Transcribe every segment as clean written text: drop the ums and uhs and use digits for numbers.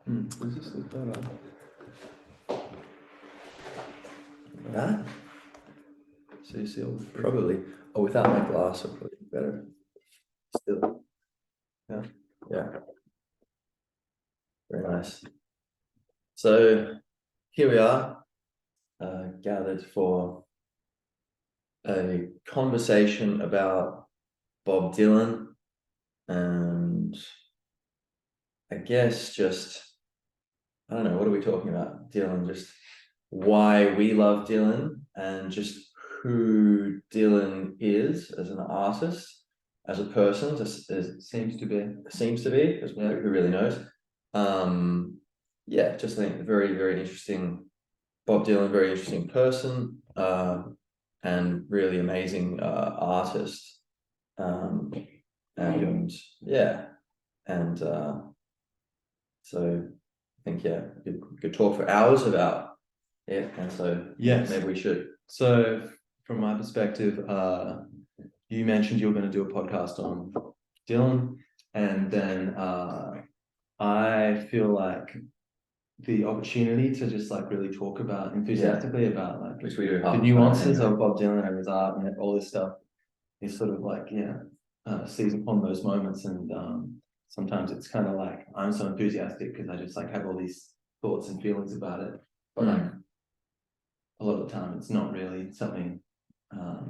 Is this look better? That? So you see all the Probably. Oh, without my glass, it'll probably be better. Still. Yeah. Yeah. Very nice. So here we are, gathered for a conversation about Bob Dylan, and I guess just, I don't know, what are we talking about? Dylan, just why we love Dylan, and just who Dylan is as an artist, as a person, just as Seems to be. because who really knows? Yeah, just I think very, very interesting. Bob Dylan, very interesting person, and really amazing artist. And yeah, and so I think good talk for hours about it, and so Yes. maybe we should. So from my perspective, you mentioned you were going to do a podcast on Dylan, and then I feel like the opportunity to just like really talk about enthusiastically about like Which we do the nuances of Bob Dylan and his art and all this stuff is sort of like seize upon those moments, and sometimes it's kind of like I'm so enthusiastic because I just like have all these thoughts and feelings about it, but like a lot of the time it's not really something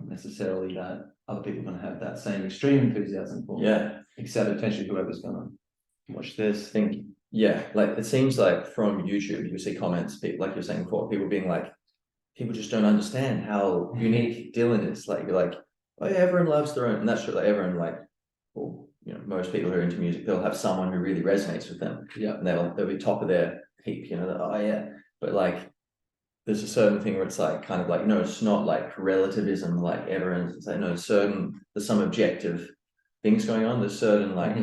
necessarily that other people are going to have that same extreme enthusiasm for. Yeah, except potentially whoever's going to watch this. Think like it seems like from YouTube you see comments, people, like you're saying before, people being like, people just don't understand how unique Dylan is. Like you're like, oh yeah, everyone loves their own, and that's true. Like everyone, like, well, you know, most people who are into music, they'll have someone who really resonates with them. Yeah, and they'll be top of their heap. You know, that, oh yeah, but like there's a certain thing where it's like kind of like, no, it's not like relativism. Like everyone's like, no, there's some objective things going on. There's certain like,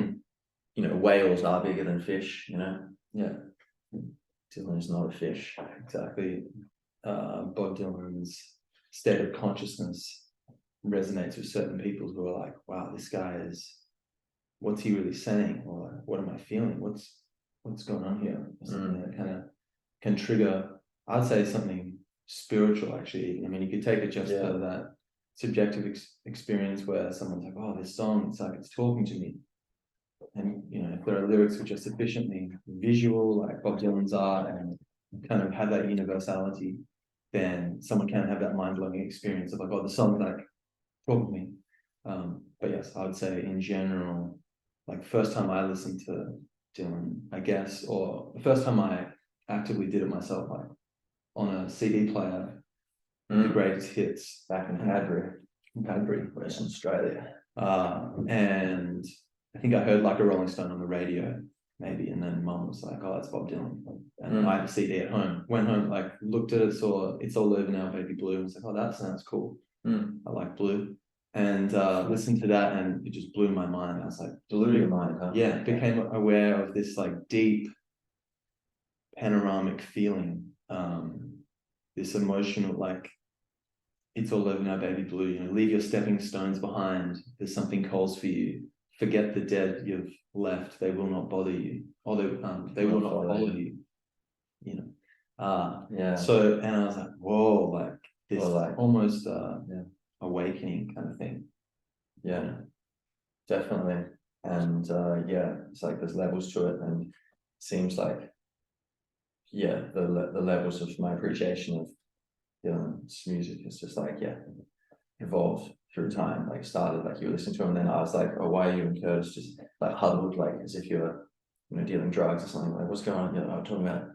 you know, whales are bigger than fish. You know, yeah, Dylan is not a fish. exactly. Bob Dylan's state of consciousness resonates with certain people who are like, wow, this guy is, what's he really saying? Or like, what am I feeling? What's going on here? Or something that kind of can trigger, I'd say, something spiritual, actually. I mean, you could take it just for that subjective experience where someone's like, oh, this song, it's like it's talking to me. And, you know, if there are lyrics which are sufficiently visual, like Bob Dylan's art, and kind of have that universality, then someone can have that mind-blowing experience of like, oh, the song's like talking to me. But yes, I would say in general, like first time I listened to Dylan, I guess, or the first time I actively did it myself, like on a CD player, the greatest hits back in Padbury, Western Australia. And I think I heard like a Rolling Stone on the radio, maybe, and then Mum was like, "Oh, that's Bob Dylan," and then I had a CD at home. Went home, like looked at it, saw "It's All Over Now, Baby Blue," and was like, "Oh, that sounds cool. I like blue." And listened to that, and it just blew my mind. I was like, blew your mind, huh? Yeah, became aware of this like deep panoramic feeling, this emotional, like, it's all over now, baby blue. You know, leave your stepping stones behind. There's something calls for you. Forget the dead you've left. They will not bother you. Or they will not follow you. You know. Yeah. So, and I was like, whoa, like this almost awakening kind of thing. Yeah, definitely. And it's like there's levels to it, and it seems like the levels of my appreciation of Dylan's music is just like evolved through time. Like started like you were listening to him, and then I was like, oh, why are you and Curtis just like huddled, like as if you're, you know, dealing drugs or something? Like, what's going on? You know, I'm talking about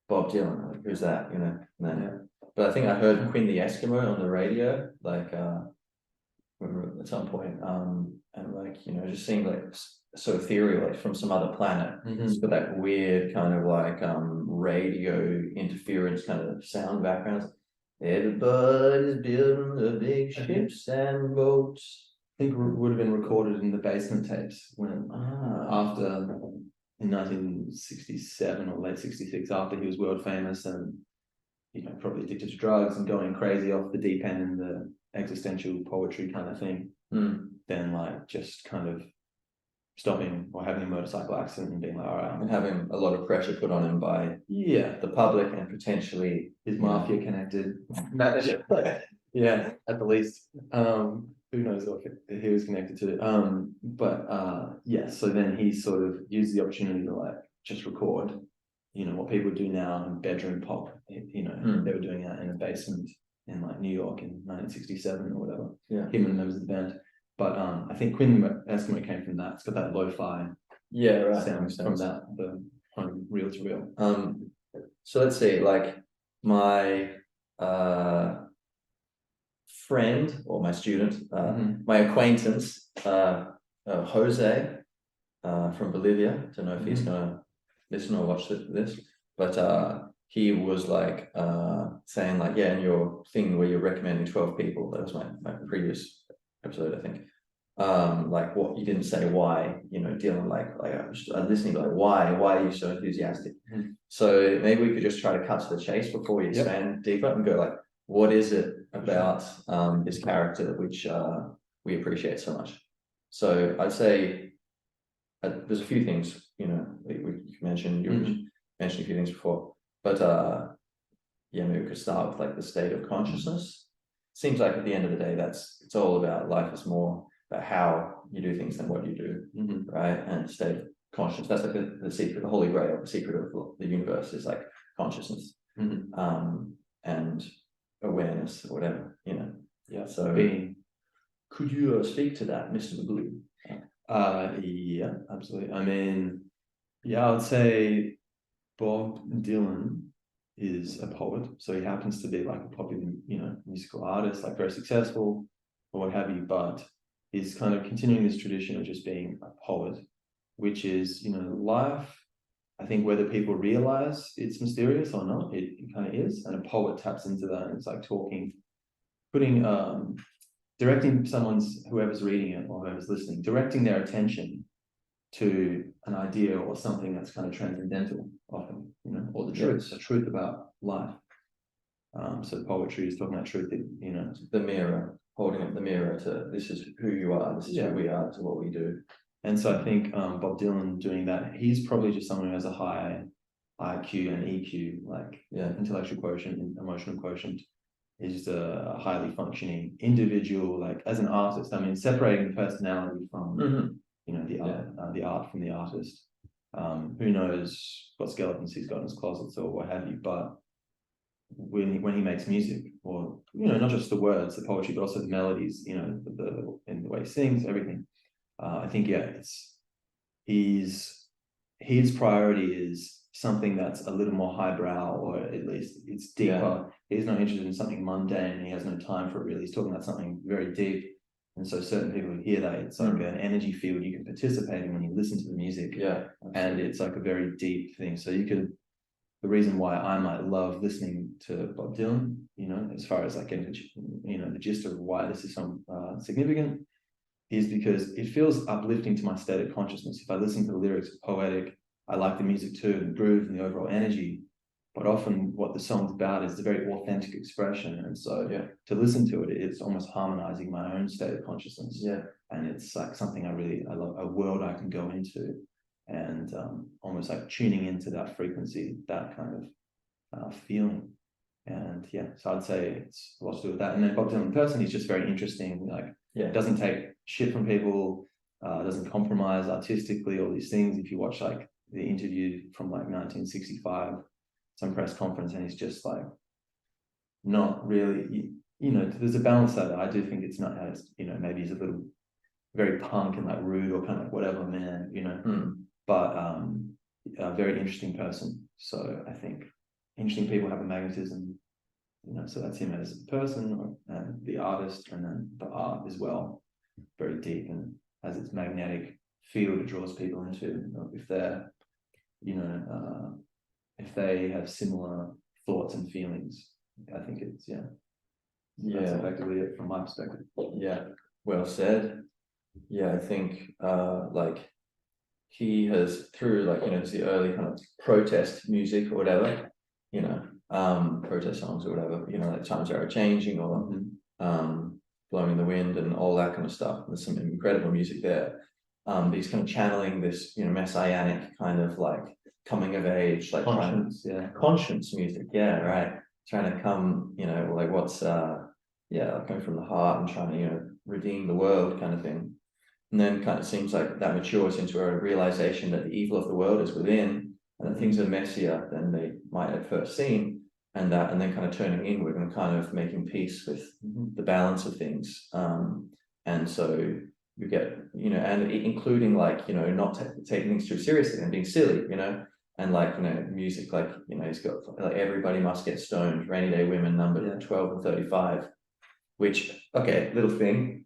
Bob Dylan. Like, who's that? You know, and then but I think I heard Quinn the Eskimo on the radio, like at some point, and like, you know, just seemed like so ethereal, like from some other planet. It's got that weird kind of like radio interference kind of sound background. Everybody's building the big ships and boats. I think it would have been recorded in the basement tapes when after in 1967 or late 66, after he was world famous and, you know, probably addicted to drugs and going crazy off the deep end in the existential poetry kind of thing. Then like just kind of stopping or having a motorcycle accident and being like, all right, and having a lot of pressure put on him by the public and potentially his mafia connected manager. Yeah, at the least. Who knows what he was connected to. Yeah, so then he sort of used the opportunity to like just record, what people do now in bedroom pop. They were doing that in a basement in like New York in 1967 or whatever. Yeah. Him and members of the band. But I think Quinn Estimate came from that. It's got that lo-fi sound from that, the kind of reel to reel. So let's see, like my friend or my student, my acquaintance, Jose from Bolivia. Don't know if he's gonna listen or watch this, but he was like saying like, yeah, in your thing where you're recommending 12 people, that was my previous episode, I think. Like what you didn't say why, Dylan, like I was listening, like why are you so enthusiastic? So maybe we could just try to cut to the chase before we expand deeper and go like, what is it about this character which we appreciate so much? So I'd say there's a few things, we mentioned, you mentioned a few things before, but maybe we could start with like the state of consciousness. Seems like at the end of the day, it's all about life is more about how you do things than what you do, right? And state of consciousness, that's like the secret, the holy grail, the secret of the universe is like consciousness, and awareness or whatever, Yeah. So could you speak to that, Mr. Blue? Yeah, absolutely. I mean, I would say Bob Dylan is a poet, so he happens to be like a popular, musical artist, like very successful or what have you, but he's kind of continuing this tradition of just being a poet, which is, life, I think whether people realize it's mysterious or not, it kind of is, and a poet taps into that, and it's like directing whoever's reading it or whoever's listening, directing their attention to an idea or something that's kind of transcendental often, or the truth about life. So poetry is talking about truth, the mirror, holding up the mirror to this is who you are, this is who we are, this is what we do. And so I think Bob Dylan doing that, he's probably just someone who has a high IQ and EQ, like intellectual quotient and emotional quotient. He's just a highly functioning individual, like as an artist. I mean, separating the personality from the art from the artist. Who knows what skeletons he's got in his closets or what have you, but when he makes music, or not just the words, the poetry, but also the melodies, in the way he sings, everything. I think his priority is something that's a little more highbrow, or at least it's deeper. He's not interested in something mundane. He has no time for it really. He's talking about something very deep. And so certain people hear that, it's like an energy field you can participate in when you listen to the music. Yeah. And it's like a very deep thing. So the reason why I might love listening to Bob Dylan, as far as like getting the gist of why this is so significant, is because it feels uplifting to my state of consciousness. If I listen to the lyrics, it's poetic. I like the music too, the groove and the overall energy. But often what the song's about is the very authentic expression. And so to listen to it, it's almost harmonizing my own state of consciousness. Yeah. And it's like something I love, a world I can go into, and almost like tuning into that frequency, that kind of feeling. And so I'd say it's a lot to do with that. And then Bob Dylan in person, he's just very interesting, doesn't take shit from people, doesn't compromise artistically, all these things. If you watch like the interview from like 1965, some press conference, and he's just like not really, there's a balance that I do think it's not as, maybe he's a little very punk and like rude or kind of like whatever, man, but a very interesting person. So I think interesting people have a magnetism, so that's him as a person, and the artist, and then the art as well, very deep and has its magnetic field it draws people into, if they're, if they have similar thoughts and feelings. I think it's that's effectively it from my perspective. Yeah, well said. I think like he has, through like the early kind of protest music or whatever, protest songs or whatever, like Times Are Changing, or Blowing in the Wind and all that kind of stuff. There's some incredible music there. but he's kind of channeling this, you know, messianic kind of like coming of age, like Conscience, conscience music, yeah, right, trying to come, you know, like what's coming from the heart and trying to, you know, redeem the world kind of thing. And then kind of seems like that matures into a realization that the evil of the world is within, and that things are messier than they might at first seem, and then kind of turning inward and kind of making peace with the balance of things. And so you get, you know, and including like, you know, not taking things too seriously and being silly, you know, and like, you know, music, like, you know, he's got like Everybody Must Get Stoned, Rainy Day Women, number 12 and 35, which, okay, little thing,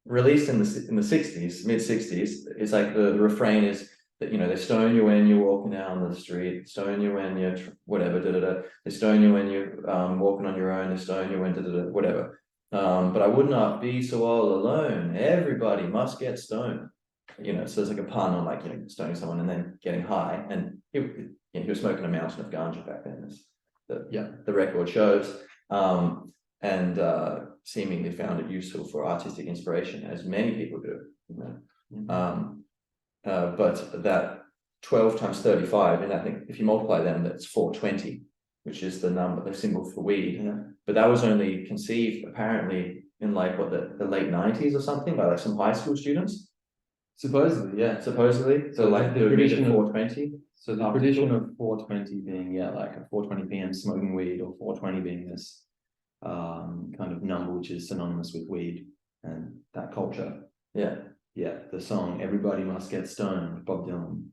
released in the 60s, mid 60s. It's like the refrain is that, you know, they stone you when you're walking down the street, stone you when you're whatever, they stone you when you're walking on your own, they stone you when whatever. But I would not be so all alone. Everybody must get stoned. You know, so there's like a pun on like, you know, stoning someone and then getting high. And he was smoking a mountain of ganja back then, as the record shows. And seemingly found it useful for artistic inspiration, as many people do, you know. But that 12 times 35, and I think if you multiply them, that's 420, which is the number, the symbol for weed. Yeah. But that was only conceived apparently in like what the late 90s or something by like some high school students. Supposedly, yeah. Supposedly. So like the tradition of 420. So the tradition of 420 being, like a 4:20 p.m. smoking weed, or 420 being this kind of number which is synonymous with weed and that culture. The song Everybody Must Get Stoned, Bob Dylan,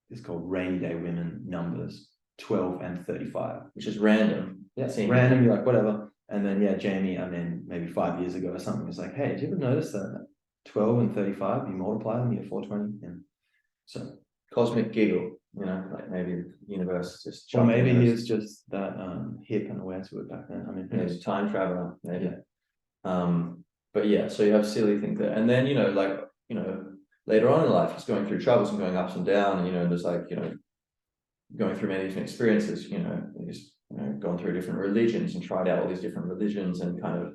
is called Rainy Day Women, numbers 12 and 35, which is random. Random, you're like whatever. And then Jamie, I mean maybe 5 years ago or something, was like, hey, did you ever notice that 12 and 35, you multiply them, you get 420? And so cosmic giggle, you know, like maybe the universe just, or maybe he was just that hip and aware to it back then. I mean, he was a time traveler, maybe. But yeah, so you have silly things there, and then, you know, like, you know, later on in life he's going through troubles and going ups and down, and, you know, there's like, you know, going through many different experiences, you know, he's, you know, gone through different religions and tried out all these different religions and kind of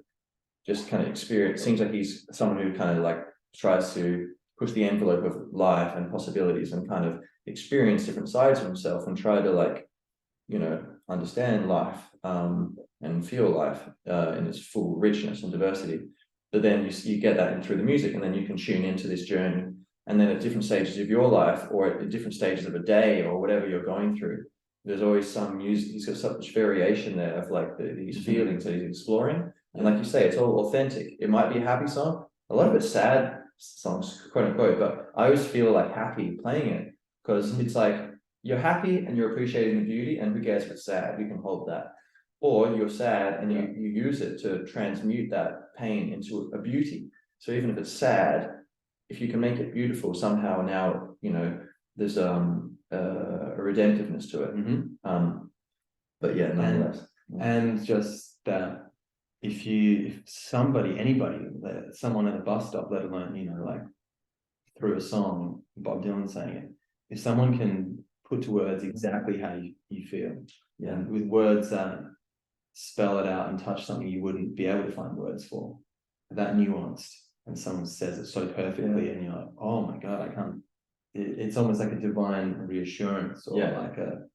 experience. Seems like he's someone who kind of like tries to push the envelope of life and possibilities and kind of experience different sides of himself and try to, like, you know, understand life and feel life in its full richness and diversity. But then you get that in through the music, and then you can tune into this journey. And then at different stages of your life, or at different stages of a day, or whatever you're going through, there's always some music. He's got such variation there of like these feelings that he's exploring. And like you say, it's all authentic. It might be a happy song. A lot of it's sad songs, quote unquote, but I always feel like happy playing it, because it's like you're happy and you're appreciating the beauty, and who cares if it's sad? You can hold that. Or you're sad and you use it to transmute that pain into a beauty. So even if it's sad, if you can make it beautiful somehow, now, you know, there's a redemptiveness to it. But yeah, nonetheless. And just that if anybody, someone at a bus stop, let alone, you know, like through a song, Bob Dylan saying it, if someone can put to words exactly how you feel, and with words that spell it out and touch something you wouldn't be able to find words for, that nuanced, and someone says it so perfectly, and you're like, oh my God, I can't. It's almost like a divine reassurance, or like a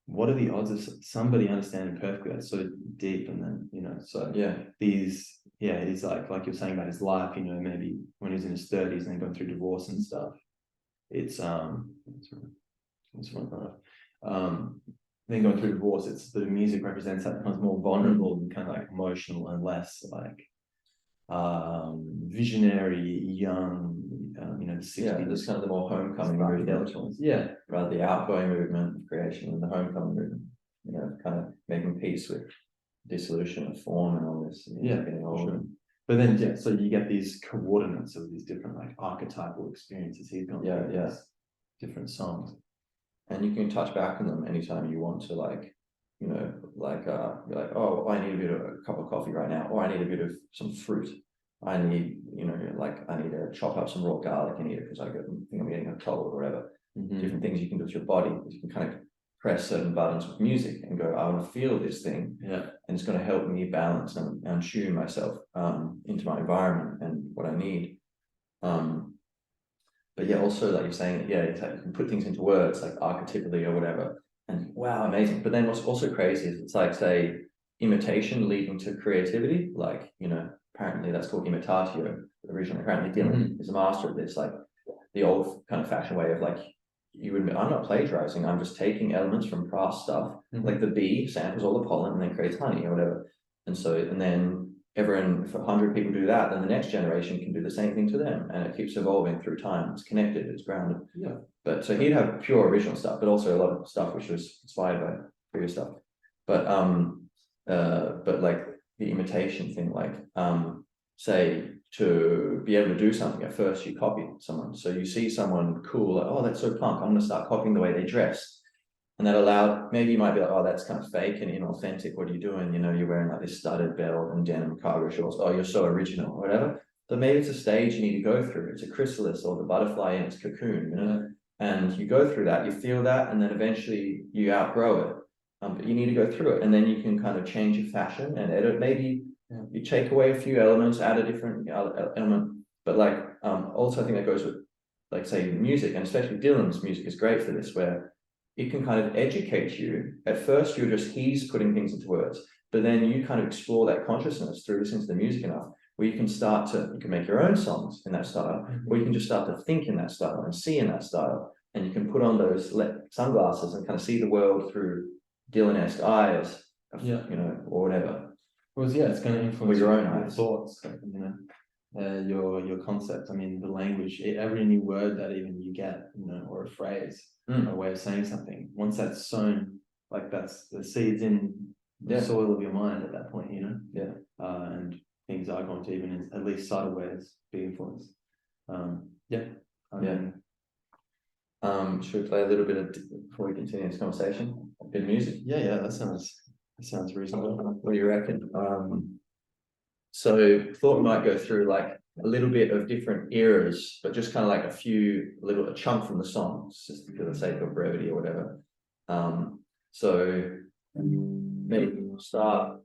what are the odds of somebody understanding perfectly? That's so deep. And then, you know, so he's like you're saying about his life, you know, maybe when he was in his 30s and then going through divorce and stuff. It's then going through divorce, it's the music represents that, becomes more vulnerable and kind of like emotional, and less like visionary, young, you know, the 60s. There's kind of the more homecoming movement. Rather the outgoing movement of creation, and the homecoming movement, you know, kind of making peace with dissolution of form and all this. Getting old. Sure. But then, so you get these coordinates of these different like archetypal experiences he's gone through. Different songs. And you can touch back on them anytime you want to, like, you know, like you're like, oh, I need a cup of coffee right now, or I need a bit of some fruit. I need, you know, like I need to chop up some raw garlic and eat it because I think I'm getting a cold or whatever. Different things you can do with your body. You can kind of press certain buttons with music and go, I want to feel this thing. And it's going to help me balance and tune myself into my environment and what I need. but yeah, also like you're saying, yeah, it's like you can put things into words like archetypally or whatever, and wow, amazing. But then what's also crazy is it's like, say, imitation leading to creativity, like, you know, apparently that's called imitatio originally. Apparently Dylan is a master of this, like the old kind of fashioned way of like, you would, I'm not plagiarizing, I'm just taking elements from past stuff, like the bee samples all the pollen and then creates honey or whatever. And so, and then everyone, if 100 people do that, then the next generation can do the same thing to them, and it keeps evolving through time. It's connected, it's grounded. Yeah. But so he'd have pure original stuff, but also a lot of stuff which was inspired by previous stuff. But like the imitation thing, like say, to be able to do something, at first you copy someone. So you see someone cool, like, oh, that's so punk, I'm gonna start copying the way they dress. And that allowed, maybe you might be like, oh, that's kind of fake and inauthentic, what are you doing? You know, you're wearing like this studded belt and denim cargo shorts, oh, you're so original, or whatever. But maybe it's a stage you need to go through. It's a chrysalis or the butterfly in its cocoon, you know, and you go through that, you feel that, and then eventually you outgrow it. But you need to go through it, and then you can kind of change your fashion and edit. Maybe you take away a few elements, add a different element. But like, also I think that goes with, like, say, music, and especially Dylan's music is great for this, where it can kind of educate you. At first, he's putting things into words, but then you kind of explore that consciousness through listening to the music enough, where you can make your own songs in that style, or you can just start to think in that style and see in that style, and you can put on those sunglasses and kind of see the world through Dylan-esque eyes, you know, or whatever. Well, yeah, it's going to influence your own your eyes. thoughts, you know, your concept. I mean, the language, every new word that even you get, you know, or a phrase, a way of saying something, once that's sown, like that's the seeds in the soil of your mind at that point, you know. And things are going to, even in at least subtle ways, be influenced. Should we play a little bit of, before we continue this conversation, a bit of music? Yeah, that sounds reasonable. What do you reckon? So thought we might go through like a little bit of different eras, but just kind of like a chunk from the songs, just for the sake of brevity or whatever. So maybe we'll start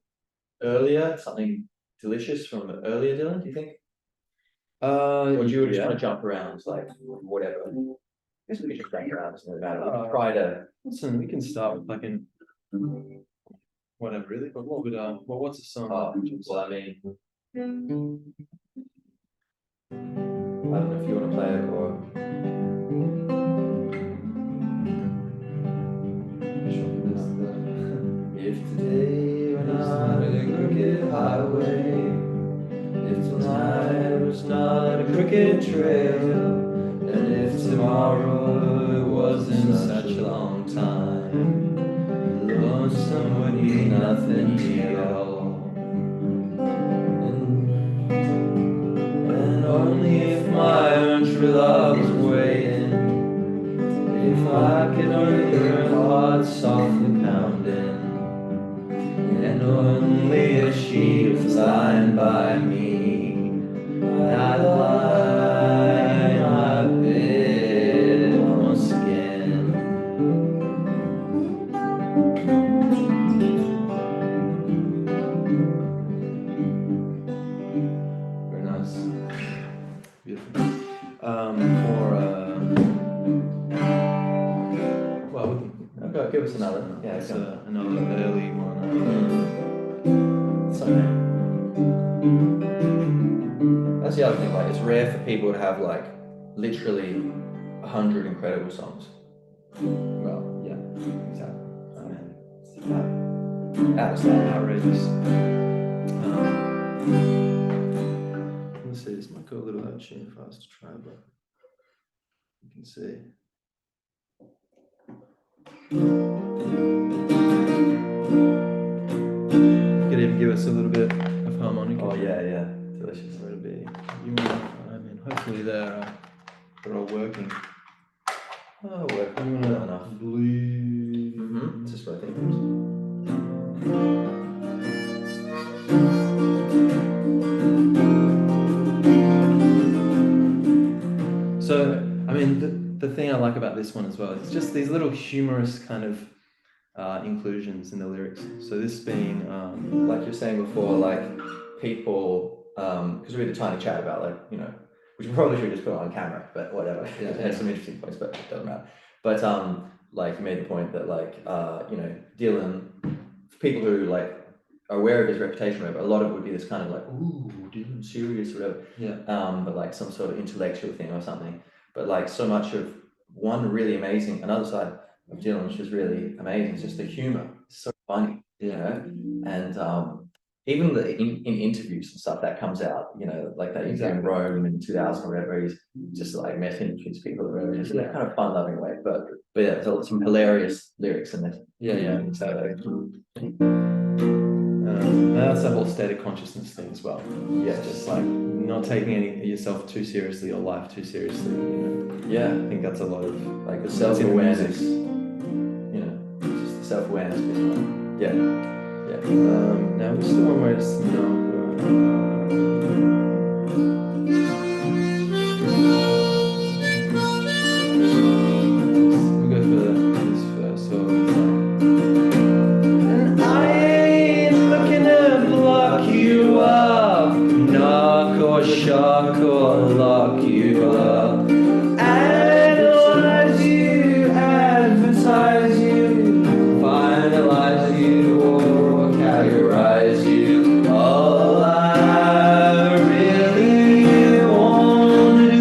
earlier, something delicious from earlier, Dylan, do you think? Or do you just want to jump around, like whatever? I guess we can just jump around, doesn't really matter. We can try to. Listen, we can start with like whatever, really. But what would what's a song? Well, I mean, I don't know if you want to play it or. If today were not a crooked highway, if tonight was not a crooked trail, and if tomorrow wasn't such a long time, lonesome would be nothing at all. And only if my own true love was waiting, if I could only hear a heart softly pounding, and only if she was lying by me, I'd lie in my bed once again. Very nice. Beautiful. Well, we can give us another. Yeah, it's another early one. That's the other thing. Like, it's rare for people to have like literally 100 incredible songs. Well, yeah, exactly. Outrageous. Let's see. This might go a little out of tune for us to try, but you can see. Could even give us a little bit of harmonic. Oh yeah, delicious. Where to be? You might. I mean, hopefully they're all working. Oh, working well enough. Bleed. Just what I think. So, I mean, the thing I like about this one as well is just these little humorous kind of inclusions in the lyrics. So this being like you're saying before, like people, because we had a tiny chat about, like, you know, which we probably should just put on camera, but whatever. Yeah. It has some interesting points, but it doesn't matter. But like made the point that like you know, Dylan, for people who like are aware of his reputation, whatever, a lot of it would be this kind of like, ooh, Dylan serious or whatever. Yeah. But like some sort of intellectual thing or something. But like so much of one really amazing, another side of Dylan, which is really amazing, is just the humor. It's so funny, you know, and even in interviews and stuff that comes out, you know, like that interview in Rome in 2000 or whatever, he's just like messing with these people, or just in a kind of fun-loving way. But yeah, there's some hilarious lyrics in this. Yeah, exactly. That's the whole state of consciousness thing as well. Yeah, it's just like not taking yourself too seriously or life too seriously. You know. Yeah, I think that's a lot of like the self-awareness. You know, just the self-awareness. Yeah. Now what's the one where it's we'll go for this first. So it's like, and I ain't looking to block you up, knock or shock or lock you up, analyze you, advertise you, finalize you, or categorize you. All I really want to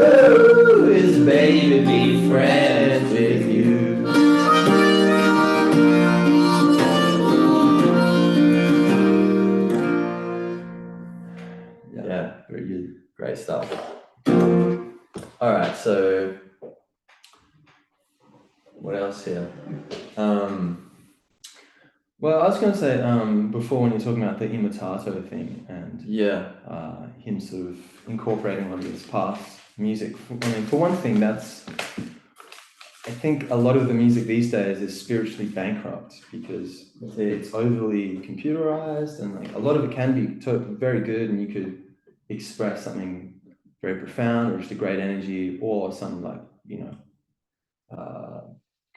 do is, baby, be friends with you. Yeah, very good. Great stuff. All right, so what else here? Well, I was going to say before, when you're talking about the imitato thing and him sort of incorporating one of his past music. I mean, for one thing, I think a lot of the music these days is spiritually bankrupt because it's overly computerized, and like a lot of it can be very good, and you could express something very profound or just a great energy, or something like, you know,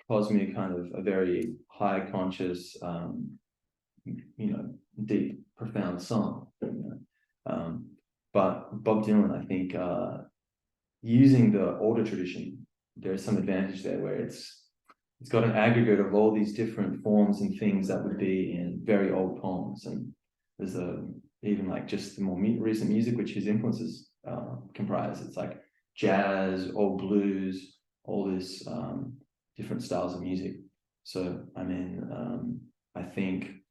cosmic, kind of a very high conscious, you know, deep, profound song. You know? But Bob Dylan, I think, using the older tradition, there's some advantage there where it's got an aggregate of all these different forms and things that would be in very old poems, and there's even like just the more recent music which his influences comprise. It's like jazz or blues, all this different styles of music. So I mean, I think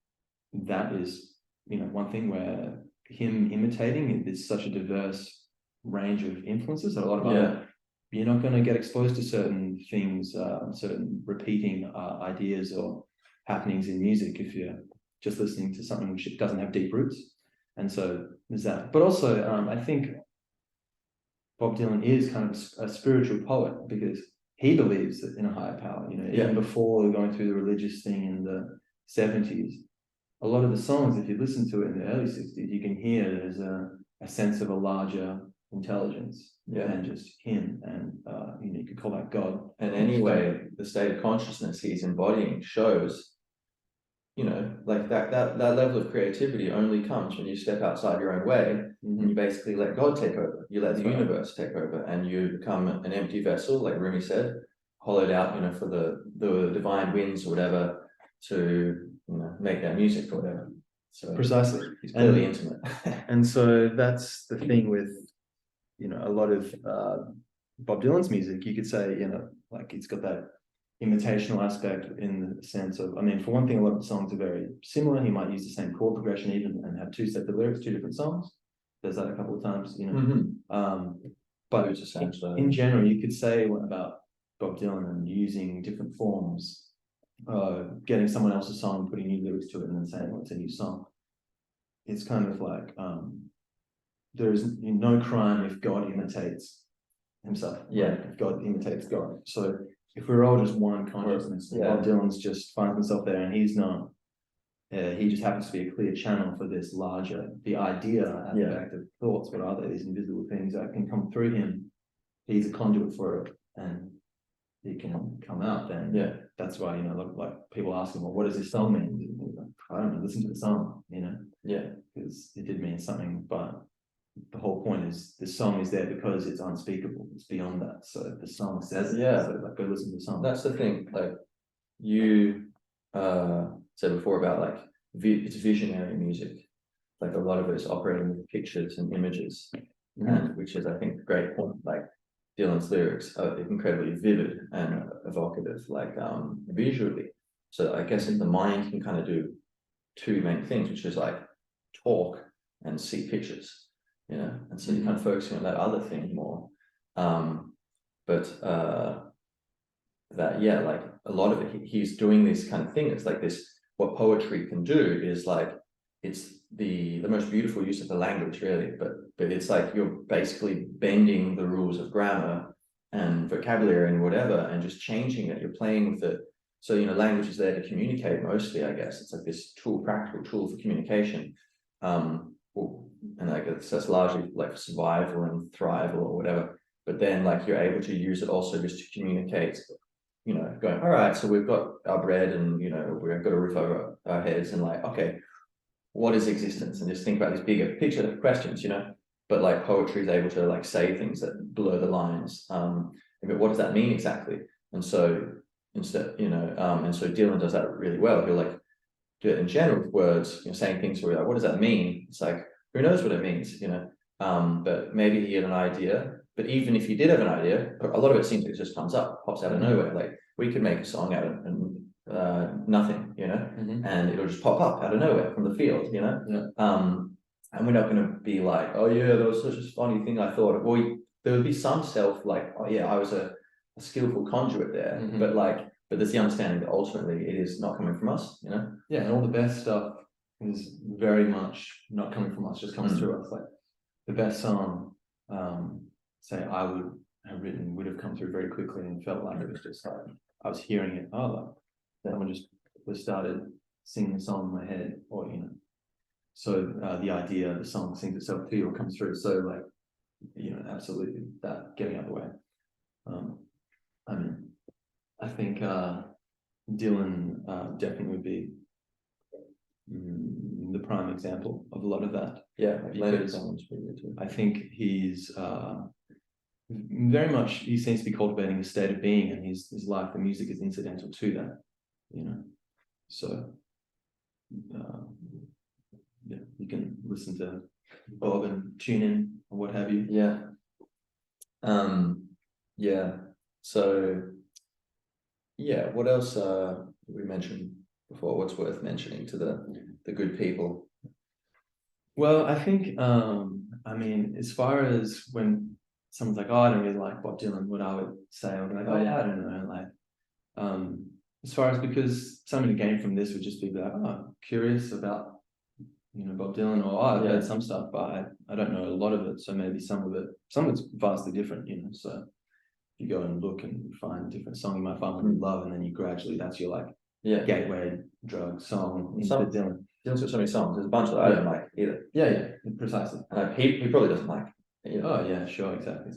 that is, you know, one thing where him imitating is such a diverse range of influences that a lot of other, you're not going to get exposed to certain things, certain repeating ideas or happenings in music if you're just listening to something which doesn't have deep roots. And so there's that. But also, I think Bob Dylan is kind of a spiritual poet because he believes that in a higher power. You know, even before going through the religious thing in the 70s, a lot of the songs, if you listen to it in the early 60s, you can hear there's a sense of a larger intelligence than just him, and you know, you could call that God. And anyway, the state of consciousness he's embodying shows, you know, like that level of creativity only comes when you step outside your own way, and you basically let God take over. You let the universe take over, and you become an empty vessel, like Rumi said, hollowed out, you know, for the divine winds or whatever to, you know, make that music or whatever. So precisely, he's clearly intimate. And so that's the thing with, you know, a lot of Bob Dylan's music. You could say, you know, like it's got that imitational aspect in the sense of, I mean, for one thing, a lot of the songs are very similar. He might use the same chord progression even and have two sets of lyrics, two different songs. There's that a couple of times, you know. But in general, you could say about Bob Dylan and using different forms, getting someone else's song and putting new lyrics to it and then saying, well, it's a new song. It's kind of like there is no crime if God imitates himself. If God imitates God. So if we're all just one consciousness, Bob Dylan's just finds himself there, and he's not. He just happens to be a clear channel for this larger, the idea aspect of thoughts. What are they? These invisible things that can come through him. He's a conduit for it, and he can come out. Then that's why, you know, like people ask him, well, what does this song mean? I don't know. Listen to the song, you know. Because it did mean something, but the whole point is the song is there because it's unspeakable. It's beyond that. So the song says it. Yeah. So like go listen to the song. That's the thing. Like you said before about like it's visionary music. Like a lot of it is operating with pictures and images, and which is I think a great point. Like Dylan's lyrics are incredibly vivid and evocative, like visually. So I guess if the mind can kind of do two main things, which is like talk and see pictures, you know, and so you're kind of focusing on that other thing more. That yeah, like a lot of it, he's doing this kind of thing. It's like this. What poetry can do is like it's the most beautiful use of the language, really. But it's like you're basically bending the rules of grammar and vocabulary and whatever, and just changing it. You're playing with it. So you know, language is there to communicate mostly. I guess it's like this tool, practical tool for communication. And I guess that's largely like survival and thrival or whatever. But then like you're able to use it also just to communicate. You know, going, all right, so we've got our bread and, you know, we've got a roof over our heads and like, okay, what is existence? And just think about these bigger picture questions, you know, but like poetry is able to like say things that blur the lines. But what does that mean exactly? And so instead, you know, and so Dylan does that really well. He'll like do it in general words, you know, saying things where you're like, what does that mean? It's like, who knows what it means, you know? But maybe he had an idea. But even if you did have an idea, a lot of it seems like it just comes up, pops out of nowhere. Like we could make a song out of nothing, you know, and it'll just pop up out of nowhere from the field, you know. And we're not going to be like, oh yeah, that was such a funny thing I thought of. Well, there would be some self like, oh yeah, I was a skillful conduit there, but there's the understanding that ultimately it is not coming from us, you know. Yeah, and all the best stuff is very much not coming from us, just comes through us. Like the best song, say I would have written would have come through very quickly and felt like it was just like I was hearing it. Oh, like someone just started singing a song in my head, or you know. So the idea, the song sings itself to you or comes through. So like, you know, absolutely that getting out of the way. I mean, I think Dylan definitely would be the prime example of a lot of that. Yeah, because I think he's very much, he seems to be cultivating a state of being, and his life, the music is incidental to that, you know. So yeah, you can listen to Bob and tune in or what have you. Yeah. Yeah. So yeah, what else we mentioned before? What's worth mentioning to the good people? Well, I think I mean, as far as when someone's like, oh, I don't really like Bob Dylan, what I would say, I would be like, oh yeah, I don't know, like as far as, because something to gain from this would just be like, oh, curious about, you know, Bob Dylan, or oh, I've heard some stuff, but I don't know a lot of it, so maybe some of it's vastly different, you know. So you go and look and find a different song, you might find one you love, and then you gradually, that's your like gateway drug song into Dylan. Dylan's got so many songs. There's a bunch that I don't like either. Yeah, precisely. And he probably doesn't like. Oh yeah, sure, exactly.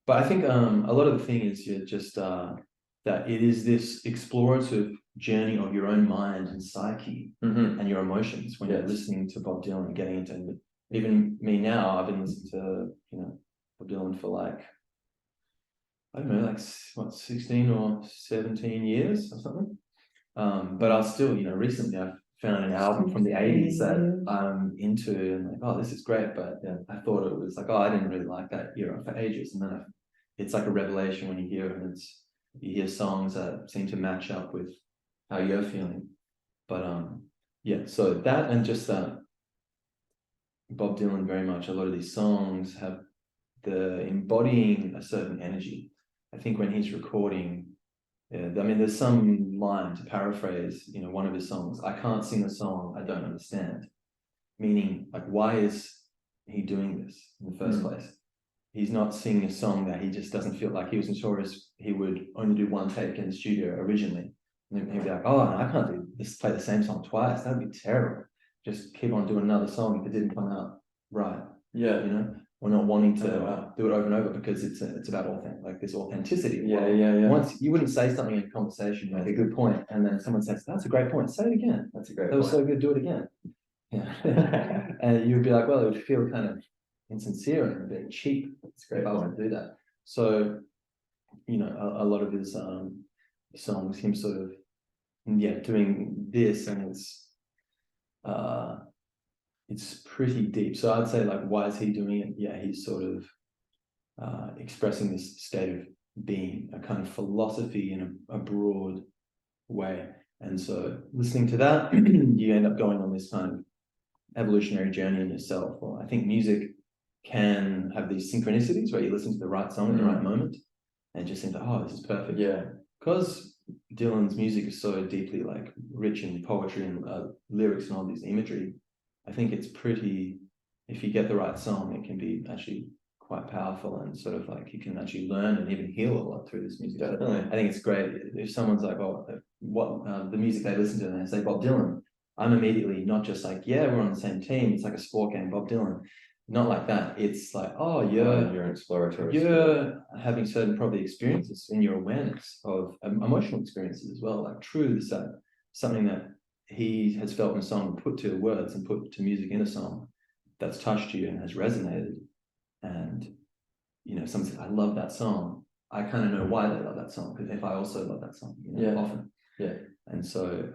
But I think a lot of the thing is you're just that it is this explorative journey of your own mind and psyche and your emotions when you're listening to Bob Dylan and getting into it. Even me now, I've been listening to, you know, Bob Dylan for like, I don't know, like what, 16 or 17 years or something. But I still, you know, recently I've found an album from the 80s that I'm into and like, oh, this is great. But I thought it was like, oh, I didn't really like that era for ages. And then it's like a revelation when you hear it, and you hear songs that seem to match up with how you're feeling. But yeah, so that, and just Bob Dylan, very much, a lot of these songs have the embodying a certain energy. I think when he's recording, I mean, there's some line, to paraphrase, you know, one of his songs, I can't sing a song I don't understand. Meaning, like, why is he doing this in the first place? He's not singing a song that he just doesn't feel like. He was notorious, he would only do one take in the studio originally. And then he'd be like, oh, no, I can't do this, play the same song twice. That'd be terrible. Just keep on doing another song if it didn't come out right. Yeah, you know, we're not wanting to do it over and over, because it's about like this authenticity. Once you wouldn't say something in a conversation, make a good point, and then someone says, that's a great point, say it again. That was so good, do it again. Yeah. And you'd be like, well, it would feel kind of insincere and a bit cheap. It's great. If I want to do that. So, you know, a lot of his songs, him sort of doing this, and it's pretty deep. So I'd say, like, why is he doing it? Yeah, he's sort of expressing this state of being, a kind of philosophy in a broad way. And so listening to that, you end up going on this kind of evolutionary journey in yourself. Or I think music can have these synchronicities where you listen to the right song at the right moment and just think, oh, this is perfect. Yeah. Because Dylan's music is so deeply like rich in poetry and lyrics and all this imagery, I think it's pretty, if you get the right song, it can be actually quite powerful, and sort of like you can actually learn and even heal a lot through this music. Definitely. I think it's great if someone's like, oh, what the music they listen to, and they say Bob Dylan, I'm immediately not just like, yeah, we're on the same team, it's like a sport game, Bob Dylan. Not like that. It's like, oh, you're an exploratory. You're having certain probably experiences in your awareness of emotional experiences as well, like truths that something that he has felt in a song, put to words and put to music in a song that's touched you and has resonated. And, you know, someone says, I love that song. I kind of know why they love that song, because if I also love that song, you know, often. Yeah. And so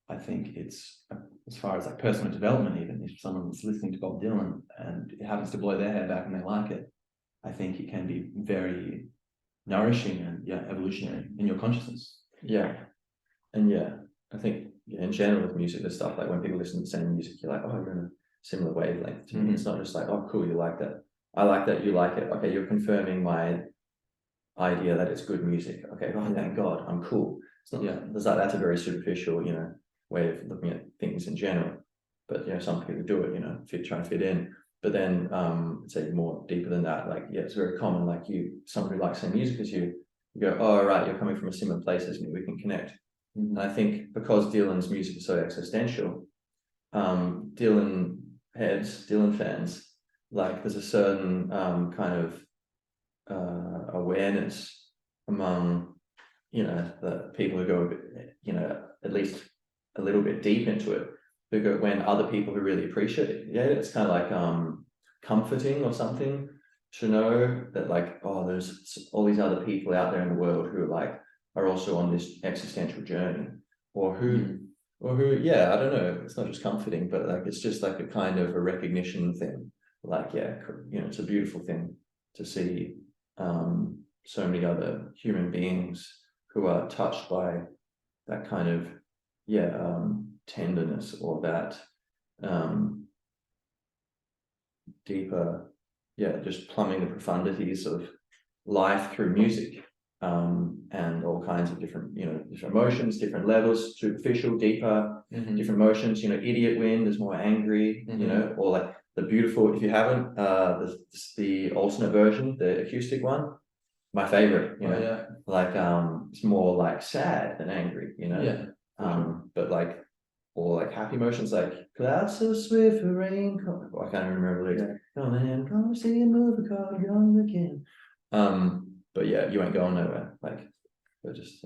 I think it's, as far as like personal development, even if someone's listening to Bob Dylan and it happens to blow their hair back and they like it, I think it can be very nourishing and evolutionary in your consciousness. Yeah. And I think in general with music, there's stuff like when people listen to the same music, you're like, oh, you're in a similar wavelength to me. It's not just like, oh, cool, you like that. I like that, you like it. Okay, you're confirming my idea that it's good music. Okay, oh, thank God, I'm cool. It's not, that's a very superficial, you know, way of looking at things in general. But, you know, some people do it, you know, try and fit in. But then, I'd say more deeper than that, like, it's very common, like someone who likes the same music as you go, oh, right, you're coming from a similar place as me, we can connect. And I think because Dylan's music is so existential, Dylan fans, like there's a certain kind of awareness among, you know, the people who go a bit, you know, at least a little bit deep into it, who go, when other people who really appreciate it, it's kind of like comforting or something to know that, like, oh, there's all these other people out there in the world who are also on this existential journey, or who, I don't know, it's not just comforting, but like it's just like a kind of a recognition thing. Like, you know, it's a beautiful thing to see so many other human beings who are touched by that kind of tenderness, or that deeper, just plumbing the profundities of life through music, and all kinds of different, you know, different emotions, different levels, superficial, deeper, different emotions. You know, Idiot Wind is more angry, you know, or like the beautiful, if you haven't, the alternate version, the acoustic one, my favorite, you know, like it's more like sad than angry, you know, but like, or like happy emotions, like clouds so swift for rain. I can't remember the lyrics. Come see a movie called Young Again. But you ain't going nowhere. Like, but just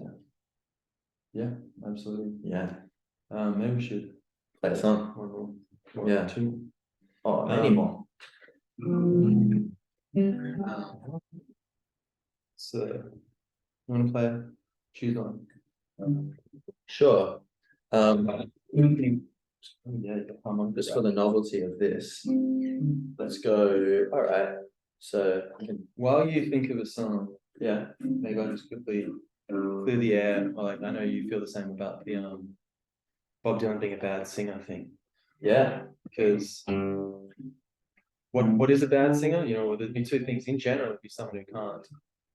absolutely. Maybe we should play a song. One more. Two. Oh, many more. So, you want to play? Choose one. Sure. Just for the novelty of this, let's go. All right. So while you think of a song, maybe I'll just quickly clear the air. Or like, I know you feel the same about the Bob Dylan being a bad singer thing. Yeah. Because what is a bad singer? You know, there'd be two things. In general, it'd be someone who can't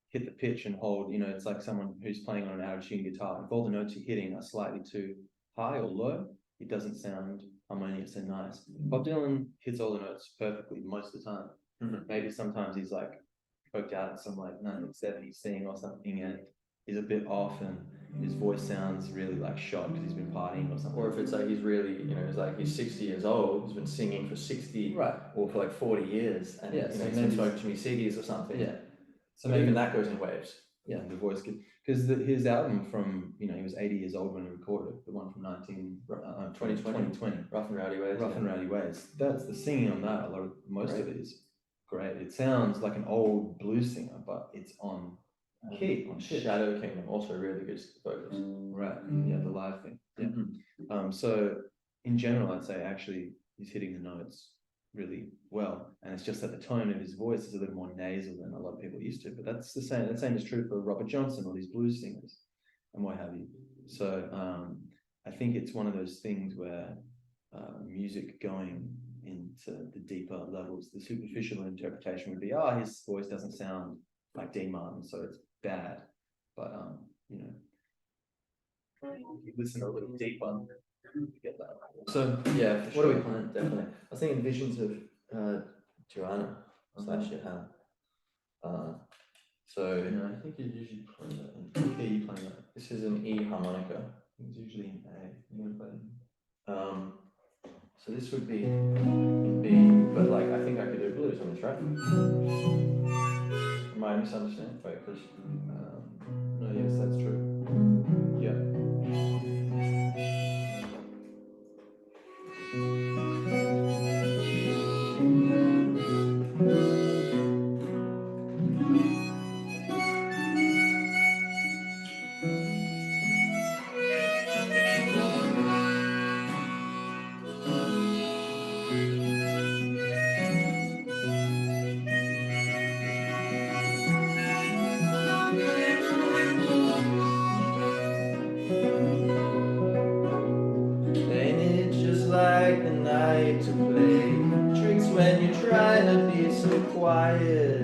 hit the pitch and hold, you know, it's like someone who's playing on an average tuned guitar. If all the notes you're hitting are slightly too high or low, it doesn't sound harmonious and nice. Bob Dylan hits all the notes perfectly most of the time. Maybe sometimes he's like poked out at some like 1970s thing or something, and he's a bit off, and his voice sounds really like shot because he's been partying or something. Or if it's like he's really, you know, it's like he's 60 years old, he's been singing for 60 or for like 40 years, and you know, he's been smoking too many ciggies or something. So but even that goes in waves. yeah, the voice because his album from, you know, he was 80 years old when he recorded it, the one from 2020, Rough and Rowdy Ways. Rough and Rowdy Ways. That's the singing on that. Most of it is great. It sounds like an old blues singer, but it's on key, on pitch. Shadow Kingdom, also really good vocals. Right. Yeah, the live thing. Yeah. So in general, I'd say actually he's hitting the notes really well, and it's just that the tone of his voice is a little more nasal than a lot of people are used to. But that's the same. The same is true for Robert Johnson or these blues singers and what have you. So I think it's one of those things where music going into the deeper levels, the superficial interpretation would be, oh, his voice doesn't sound like Dean Martin, so it's bad. But you know, you listen a little deeper, you get that. So yeah, what are we playing? Definitely. I was thinking visions of Joanna / Johanna. So yeah, I think you usually play that. Okay, you play that. This is an E harmonica. It's usually in A. You're gonna play it. So this would be in B, but like I think I could do blues on this, right? Am I misunderstanding? Wait, because no, yes, that's true. Yeah. Ain't it just like the night to play tricks when you're trying to be so quiet?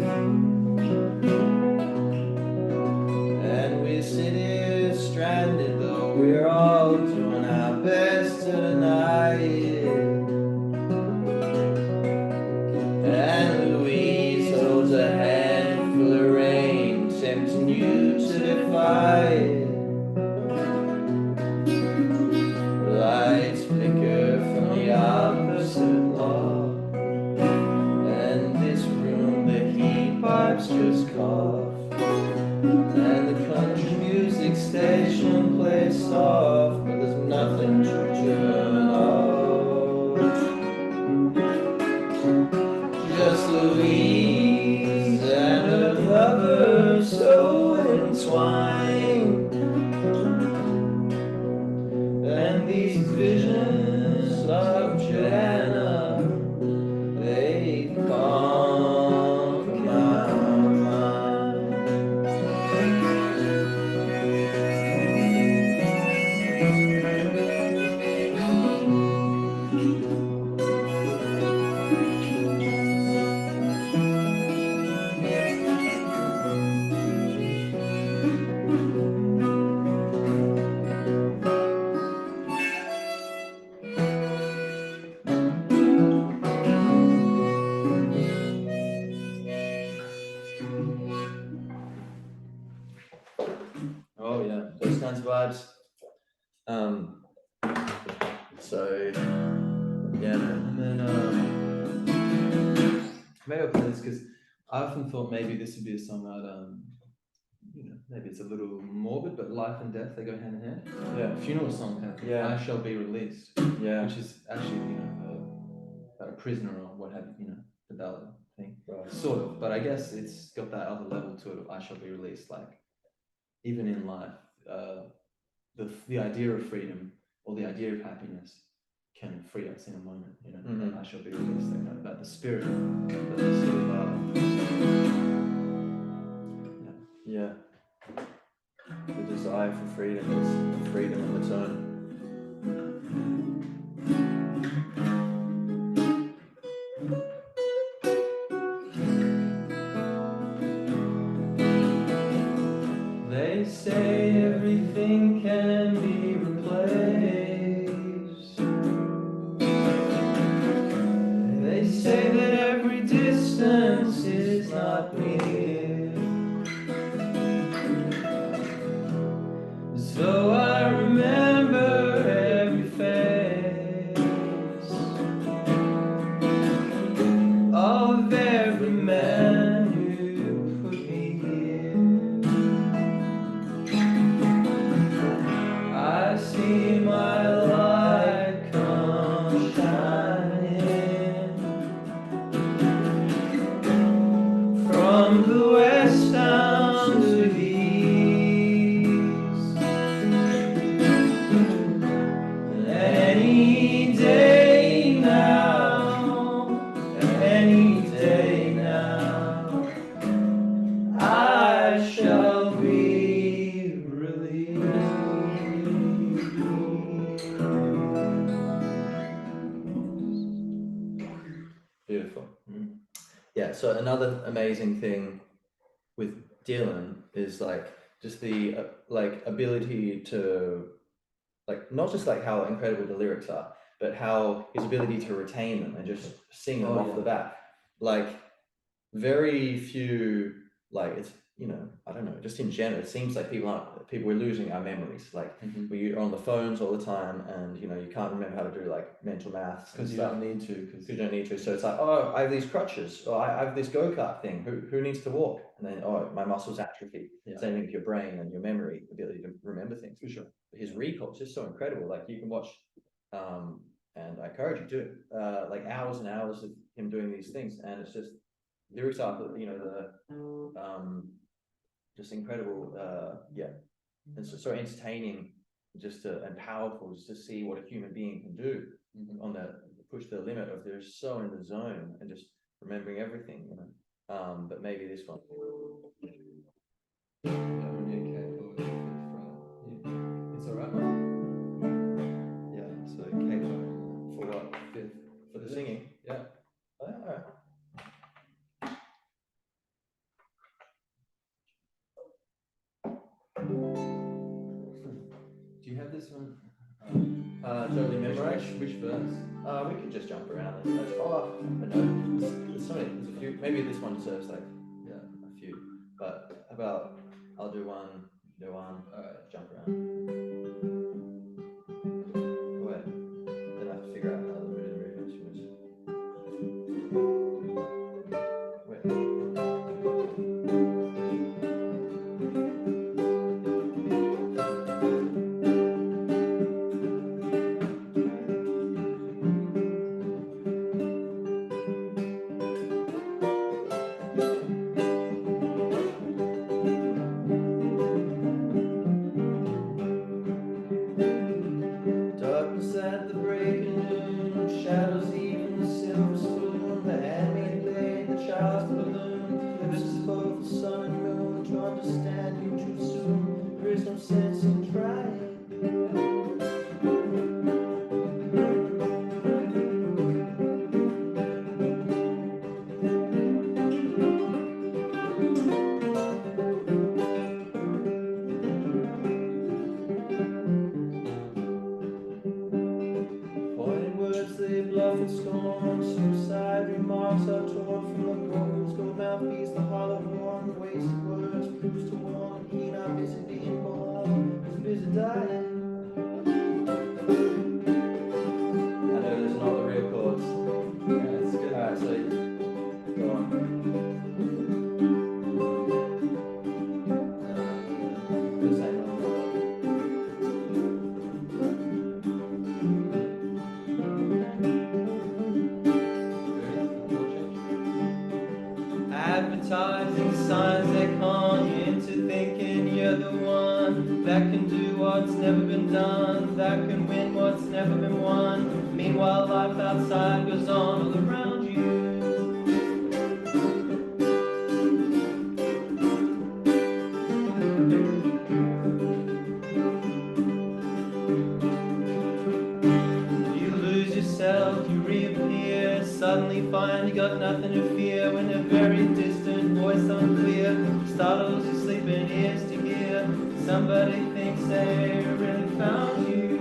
And we sit here stranded, though we're all doing our best to deny it. And Louise holds a handful of rain, tempting you to defy it. Lights flicker from the opposite wall, and this room the heat pipes just cough, and the country music station plays soft, but there's nothing to turn off. Just Louise and her lover so entwined, and these visions of Joanna, they conquer my mind. Oh yeah, those kinds of vibes. So yeah, And then maybe I'll play this because I often thought maybe this would be a song I'd you know, maybe it's a little morbid, but life and death, they go hand in hand. yeah, Funeral song, Yeah. I Shall Be Released, yeah. which is actually, you know, about a prisoner or what have you, you know, the ballad thing. Right. Sort of, but I guess it's got that other level to it of I shall be released. Like, even in life, the idea of freedom or the idea of happiness can free us in a moment, you know. Mhm. I shall be released, that kind of, about the spirit, the sort of Yeah. The desire for freedom is freedom on its own. They say everything can be replaced. They say that every distance is not near. So I remember every face of every man who put me here. So another amazing thing with Dylan is like just the like ability to like not just like how incredible the lyrics are, but how his ability to retain them and just sing them off the bat. Like very few, like it's, you know, I don't know, just in general, it seems like we're losing our memories. Like we are on the phones all the time, and you know, you can't remember how to do like mental maths because you don't need to. Because you don't need to. So it's like, oh, I have these crutches, or I have this go-kart thing. Who needs to walk? And then, oh, my muscles atrophy. Same thing with your brain and your memory ability to remember things. For sure. His recall is just so incredible. Like you can watch, and I encourage you to, like hours and hours of him doing these things, and it's just lyrics are, you know, the just incredible, and so entertaining, just and powerful, just to see what a human being can do on the push the limit of they're so in the zone and just remembering everything, you know. But maybe this one. It's all right. Yeah. So K for what? Fifth for the singing. Yeah. All right. Do you have this one? Totally memorized. Which verse? We could just jump around. Oh, I know. There's so many. There's a few. Maybe this one deserves like a few. But how about I'll do one. Do one. All right. Jump around. Wait. Then I have to figure out how the rhythm is. Wait. Darkness at the breaking noon, shadows even the silver spoon, the handmaid blade, the child's balloon, glimpses both the sun and moon. To understand you too soon, there is no sense in trying. Pointed words they bluff and scorn, suicide remarks are torn from the gold. Gold mouthpiece, the hollow horn, wasted words used to warn. He not busy being born, he's busy dying. I know there's not the real chords. Yeah, that's good. Alright, so go on. The same one. Advertising signs that con you into thinking you're the one that can do what's never been done, that can win what's never been won. Meanwhile, life outside goes on all around you. You lose yourself, you reappear, suddenly find you got nothing to fear, when a very distant voice unclear startles your sleeping ears to hear somebody thinks they really found you.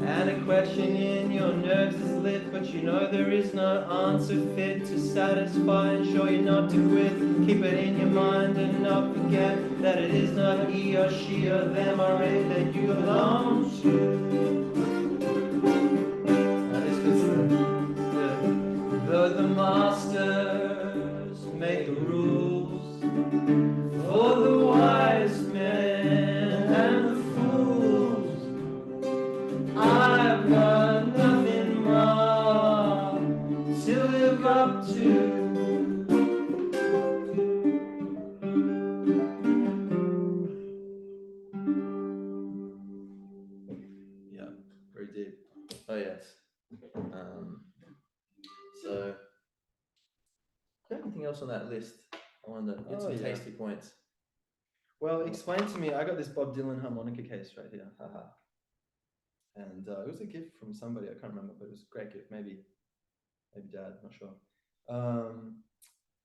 And a question in your nerves is lit, but you know there is no answer fit to satisfy. Ensure you're not to quit, keep it in your mind and not forget that it is not he or she or them or it that you belong to. Though the masters make the rules for the wise men and the fools, I've got nothing more to live up to. Yeah, very deep. Oh yes. So, is there anything else on that list? I wonder. Get some tasty points. Well, explain to me. I got this Bob Dylan harmonica case right here. Haha. and it was a gift from somebody, I can't remember, but it was a great gift. Maybe Dad, not sure.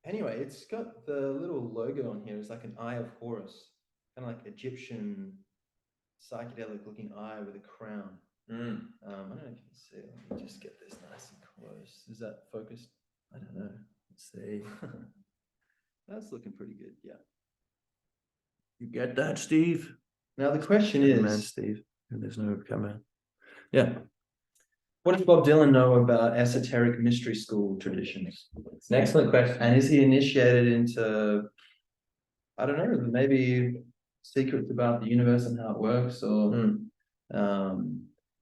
Anyway, it's got the little logo on here. It's like an eye of Horus, kind of like Egyptian psychedelic looking eye with a crown. I don't know if you can see it. Let me just get this nice and close. Is that focused? I don't know. Let's see. That's looking pretty good. Yeah. You get that, Steve? Now the question Man, is, Steve. There's no camera. Yeah. what does Bob Dylan know about esoteric mystery school traditions? It's an excellent question. And is he initiated into, I don't know, maybe secrets about the universe and how it works, or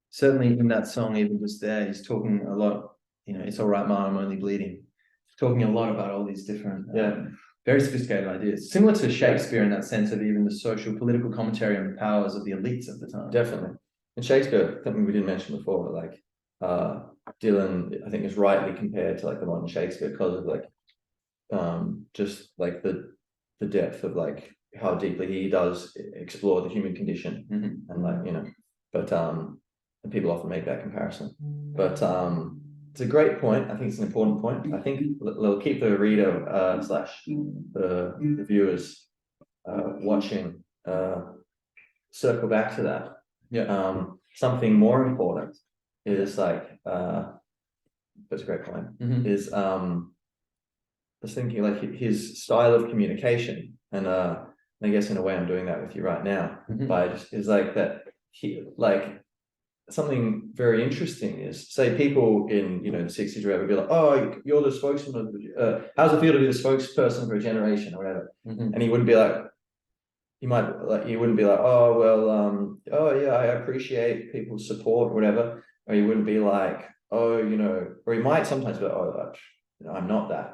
certainly in that song, even just there, he's talking a lot, it's all right, Ma, I'm only bleeding. Talking a lot about all these different, very sophisticated ideas, similar to Shakespeare in that sense of even the social political commentary on the powers of the elites of the time. Definitely. And Shakespeare, something we didn't mention before, but like Dylan, I think, is rightly compared to like the modern Shakespeare because of like just like the depth of like how deeply he does explore the human condition, and like but and people often make that comparison, but it's a great point. I think it's an important point. I think it'll keep the reader slash the viewers watching circle back to that. Yeah. Something more important is like that's a great point. Is I was thinking like his style of communication, and I guess in a way I'm doing that with you right now. By just is like that he like something very interesting is, say, people in the 60s or whatever be like, oh, you're the spokesman of how's it feel to be the spokesperson for a generation or whatever, and he wouldn't be like, he wouldn't be like, oh well, oh yeah, I appreciate people's support or whatever, or he wouldn't be like, oh, or he might sometimes be like, oh, I'm not that,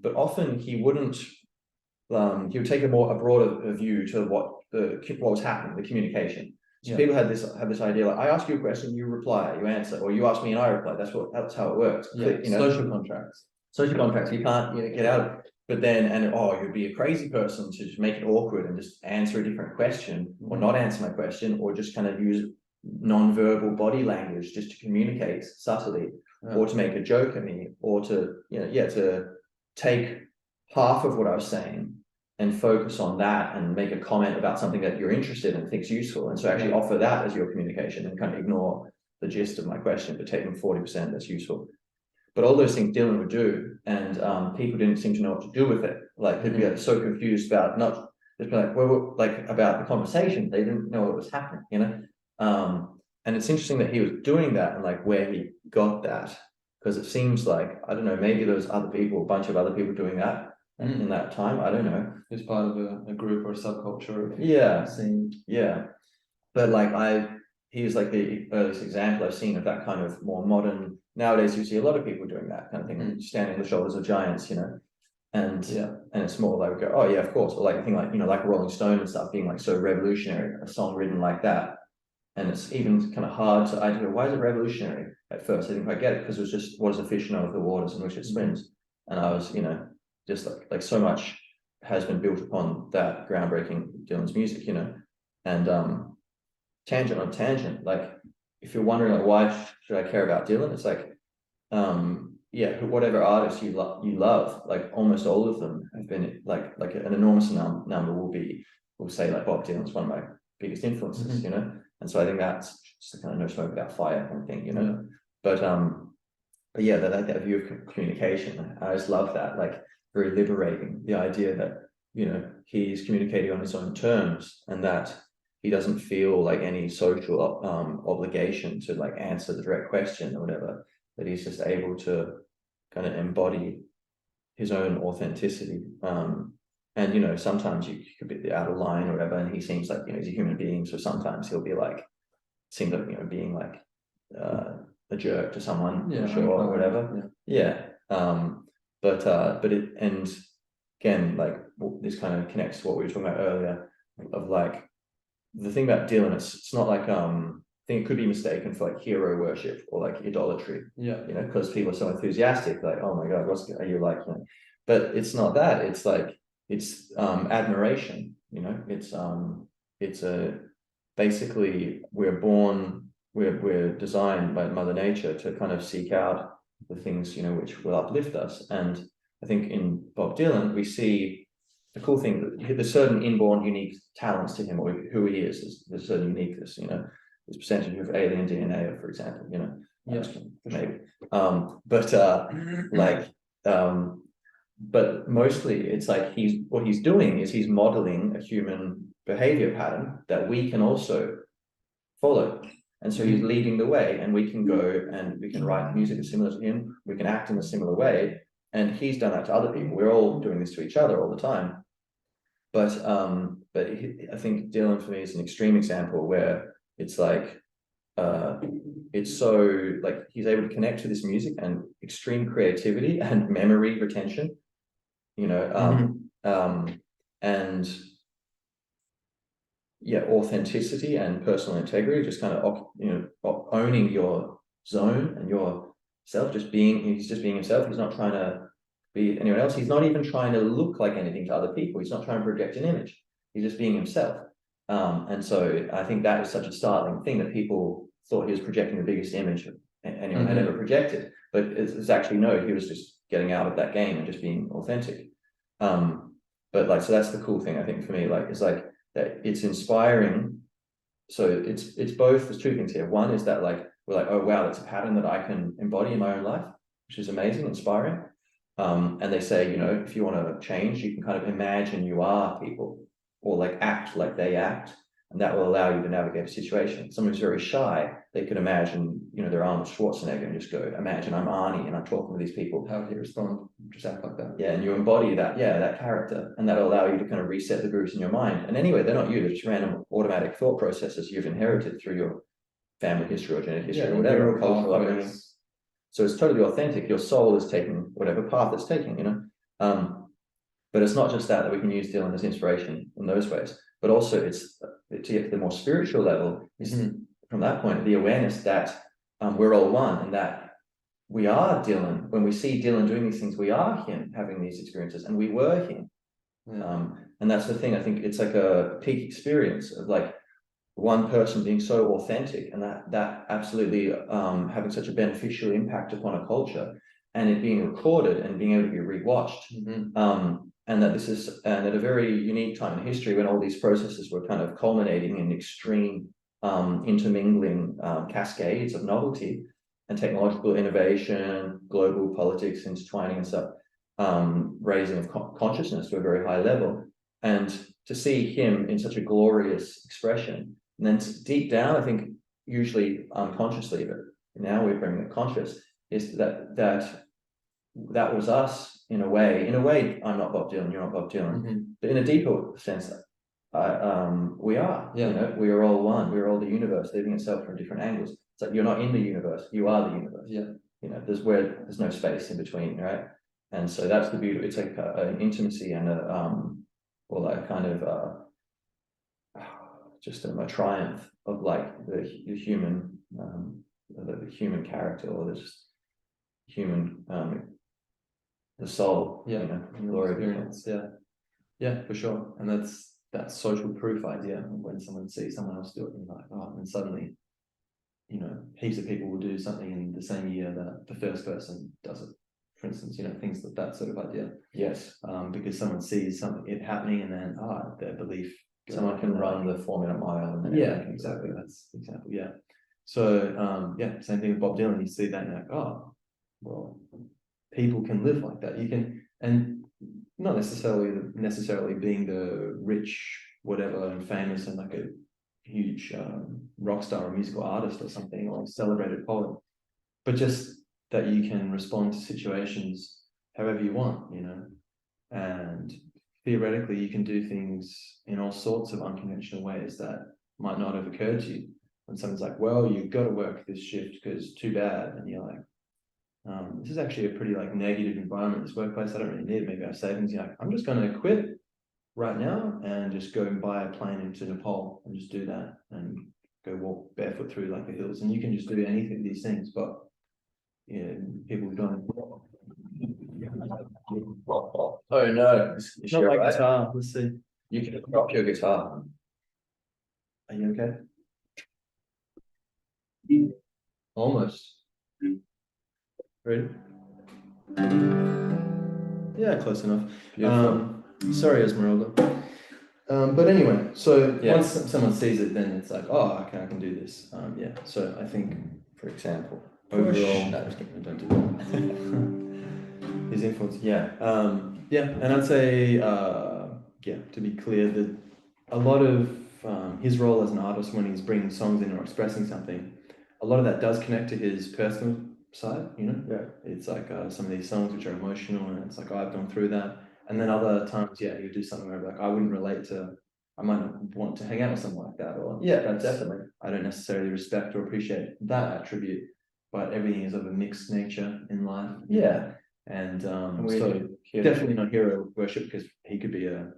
but often he wouldn't. He would take a broader view to what was happening, the communication. So people have this idea like, I ask you a question, you reply, you answer, or you ask me and I reply. That's how it works. Social contracts. Social contracts, you can't get out of it. But then, you'd be a crazy person to just make it awkward and just answer a different question, or not answer my question, or just kind of use non-verbal body language just to communicate subtly, or to make a joke at me, or to to take half of what I was saying and focus on that and make a comment about something that you're interested in and think's useful, and so actually offer that as your communication and kind of ignore the gist of my question, but take them 40% that's useful. But all those things Dylan would do, and people didn't seem to know what to do with it. Like they'd be so confused about they'd be like, well, like about the conversation, they didn't know what was happening, and it's interesting that he was doing that and like where he got that, because it seems like, I don't know, maybe there was other people, a bunch of other people doing that in that time. I don't know. It's part of a group or a subculture. But like he was like the earliest example I've seen of that kind of more modern. Nowadays you see a lot of people doing that kind of thing, standing on the shoulders of giants, and it's more like, oh yeah, of course, or like a thing like like Rolling Stone and stuff being like so revolutionary, a song written like that. And it's even kind of hard to I don't know, why is it revolutionary at first? I didn't quite get it, because it was just, what is a fish know of the waters in which it swims? And I was just like so much has been built upon that groundbreaking Dylan's music, and tangent on tangent, like if you're wondering like, why should I care about Dylan, it's like whatever artist you love, like almost all of them have been like an enormous number will say like Bob Dylan's one of my biggest influences, and so I think that's just a kind of no smoke without fire kind of thing, but yeah, that view of communication, I just love that, like very liberating, the idea that he's communicating on his own terms, and that he doesn't feel like any social obligation to like answer the direct question or whatever, that he's just able to kind of embody his own authenticity, and sometimes you could be out of line or whatever, and he seems like he's a human being, so sometimes he'll be like, seems like being like a jerk to someone, or whatever, but it, and again, like this kind of connects to what we were talking about earlier, of like the thing about Dylan, it's not like I think it could be mistaken for like hero worship or like idolatry, because people are so enthusiastic, like, oh my god, are you like, but it's not that, it's like it's admiration, it's a basically we're born we're designed by Mother Nature to kind of seek out the things, you know, which will uplift us. And I think in Bob Dylan, we see the cool thing that there's certain inborn unique talents to him, or who he is. There's certain uniqueness, you know, this percentage of alien DNA, for example, you know, maybe. But mostly it's like what he's doing is he's modeling a human behavior pattern that we can also follow. And so he's leading the way, and we can go and we can write music that's similar to him. We can act in a similar way. And he's done that to other people. We're all doing this to each other all the time. But I think Dylan for me is an extreme example where it's like, it's so like he's able to connect to this music and extreme creativity and memory retention, you know, and yeah, authenticity and personal integrity, just kind of, you know, owning your zone and yourself, he's just being himself. He's not trying to be anyone else. He's not even trying to look like anything to other people. He's not trying to project an image. He's just being himself. And so I think that is such a startling thing, that people thought he was projecting the biggest image anyone had ever projected, but it's actually no, he was just getting out of that game and just being authentic. But like, so that's the cool thing, I think, for me, like, it's like that it's inspiring. So it's both, there's two things here. One is that like, we're like, oh wow, that's a pattern that I can embody in my own life, which is amazing, inspiring. And they say, you know, if you want to change, you can kind of imagine you are people, or like act like they act, and that will allow you to navigate a situation. Someone who's very shy, they could imagine, you know, they're Arnold Schwarzenegger and just go, imagine I'm Arnie and I'm talking to these people. How would you respond? Just act like that. Yeah, and you embody that, that character, and that'll allow you to kind of reset the grooves in your mind. And anyway, they're not you, they're just random automatic thought processes you've inherited through your family history or genetic history or whatever, cultural upbringing. So it's totally authentic. Your soul is taking whatever path it's taking, you know. But it's not just that we can use Dylan as inspiration in those ways, but also it's to get to the more spiritual level is from that point, the awareness that we're all one, and that we are Dylan. When we see Dylan doing these things, we are him having these experiences, and we were him. And that's the thing. I think it's like a peak experience of like one person being so authentic, and that absolutely having such a beneficial impact upon a culture, and it being recorded and being able to be rewatched. And that this is at a very unique time in history when all these processes were kind of culminating in extreme intermingling cascades of novelty and technological innovation, global politics intertwining and stuff, raising of consciousness to a very high level. And to see him in such a glorious expression, and then deep down, I think usually unconsciously, but now we're bringing it conscious, is that was us in a way. In a way, I'm not Bob Dylan, you're not Bob Dylan, but in a deeper sense, we are. You know, we are all one. We are all the universe living itself from different angles. It's like you're not in the universe, you are the universe. You know, there's no space in between, right? And so that's the beauty. It's like an intimacy and or like kind of just a triumph of like the human character, or the just human the soul, you know, glory experience. Yeah, for sure. And that's that social proof idea. When someone sees someone else do it, and like, oh, and suddenly, you know, heaps of people will do something in the same year that the first person does it. For instance, you know, things like that sort of idea. Yes. Because someone sees something happening, and then their belief. Someone can run the 4-minute mile. And then exactly. That's the example. Yeah. So same thing with Bob Dylan. You see that, and you're like, oh, well, people can live like that. You can, and not necessarily being the rich, whatever, and famous and like a huge rock star or musical artist or something, or a celebrated poet, but just that you can respond to situations however you want, you know, and theoretically you can do things in all sorts of unconventional ways that might not have occurred to you. When someone's like, well, you've got to work this shift because too bad, and you're like, this is actually a pretty like negative environment, this workplace, I don't really need it, maybe I have savings. You're like, I'm just going to quit right now and just go and buy a plane into Nepal and just do that and go walk barefoot through like the hills. And you can just do anything, these things, but people don't. Oh no, it's not like guitar. Let's see. You can drop your guitar. Are you okay? Almost. Ready? Yeah, close enough. Sorry, Esmeralda. But anyway, so once someone sees it, then it's like, oh, okay, I can do this. Yeah. So I think, for example, overall, no, just kidding, don't do that. His influence, yeah, and I'd say, to be clear, that a lot of his role as an artist when he's bringing songs in or expressing something, a lot of that does connect to his personal side. It's like some of these songs which are emotional, and it's like, oh, I've gone through that. And then other times, you do something where like I wouldn't relate to. I might not want to hang out with someone like that, or definitely. I don't necessarily respect or appreciate that attribute, but everything is of a mixed nature in life. Yeah, and so definitely not hero worship, because he could be a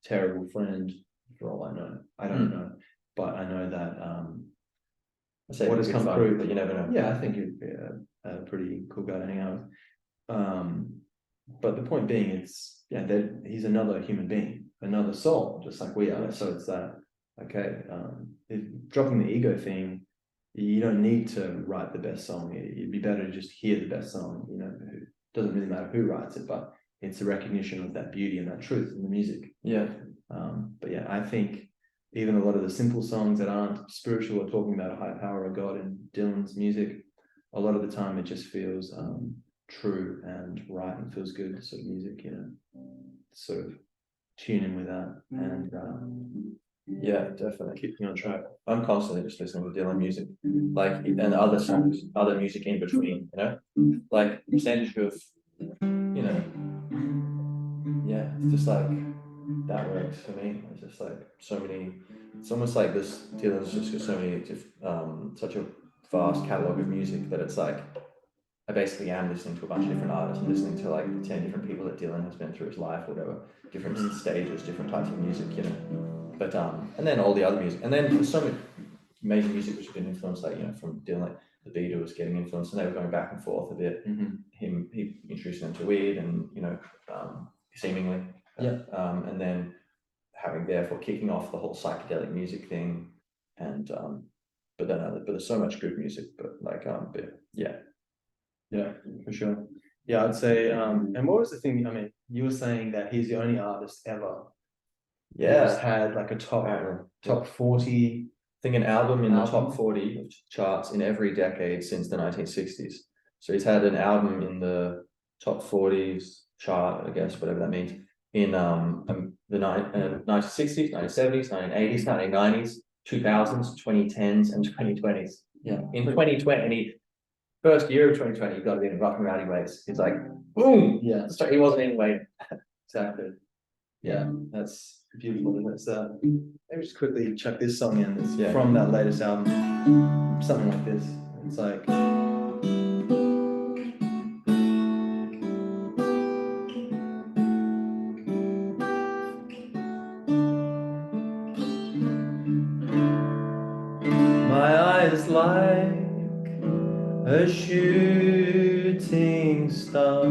terrible friend for all I know. I don't know, but I know that what has come through. But you never know. Yeah, I think he'd be a pretty cool guy to hang out with. But the point being, it's that he's another human being, another soul, just like we are. Yes. So it's that, okay, dropping the ego thing, you don't need to write the best song. It'd be better to just hear the best song. It doesn't really matter who writes it, but it's a recognition of that beauty and that truth in the music. Yeah. But I think even a lot of the simple songs that aren't spiritual or talking about a high power of God in Dylan's music, a lot of the time it just feels true and right and feels good sort of music, sort of tune in with that and definitely keep me on track. I'm constantly just listening to Dylan music, like, and other songs, other music in between, like percentage of, it's just like that works for me. It's just like so many. It's almost like this Dylan's just got so many, such a vast catalog of music that it's like I basically am listening to a bunch of different artists and listening to like 10 different people that Dylan has been through his life or whatever, different stages, different types of music, But and then all the other music, and then there's so many major music which have been influenced, like from Dylan, like the Beatles was getting influenced, and they were going back and forth a bit. He introduced them to weed, and seemingly, and then having therefore kicking off the whole psychedelic music thing, and but there's so much good music, Yeah, for sure. Yeah, I'd say, and what was the thing? I mean, you were saying that he's the only artist ever who's had like a top 40. I think an album in the top 40 of charts in every decade since the 1960s. So he's had an album in the top 40s chart, I guess, whatever that means, in the 1960s, 1970s, 1980s, 1990s, 2000s, 2010s, and 2020s. Yeah. In 2020, and first year of 2020, he got it in Rough and Rowdy Ways. He's like, boom! Yeah. So he wasn't in waiting. Exactly. Yeah, that's beautiful. That's maybe just quickly chuck this song in. It's from that latest album. Something like this. It's like my eyes like a shooting star,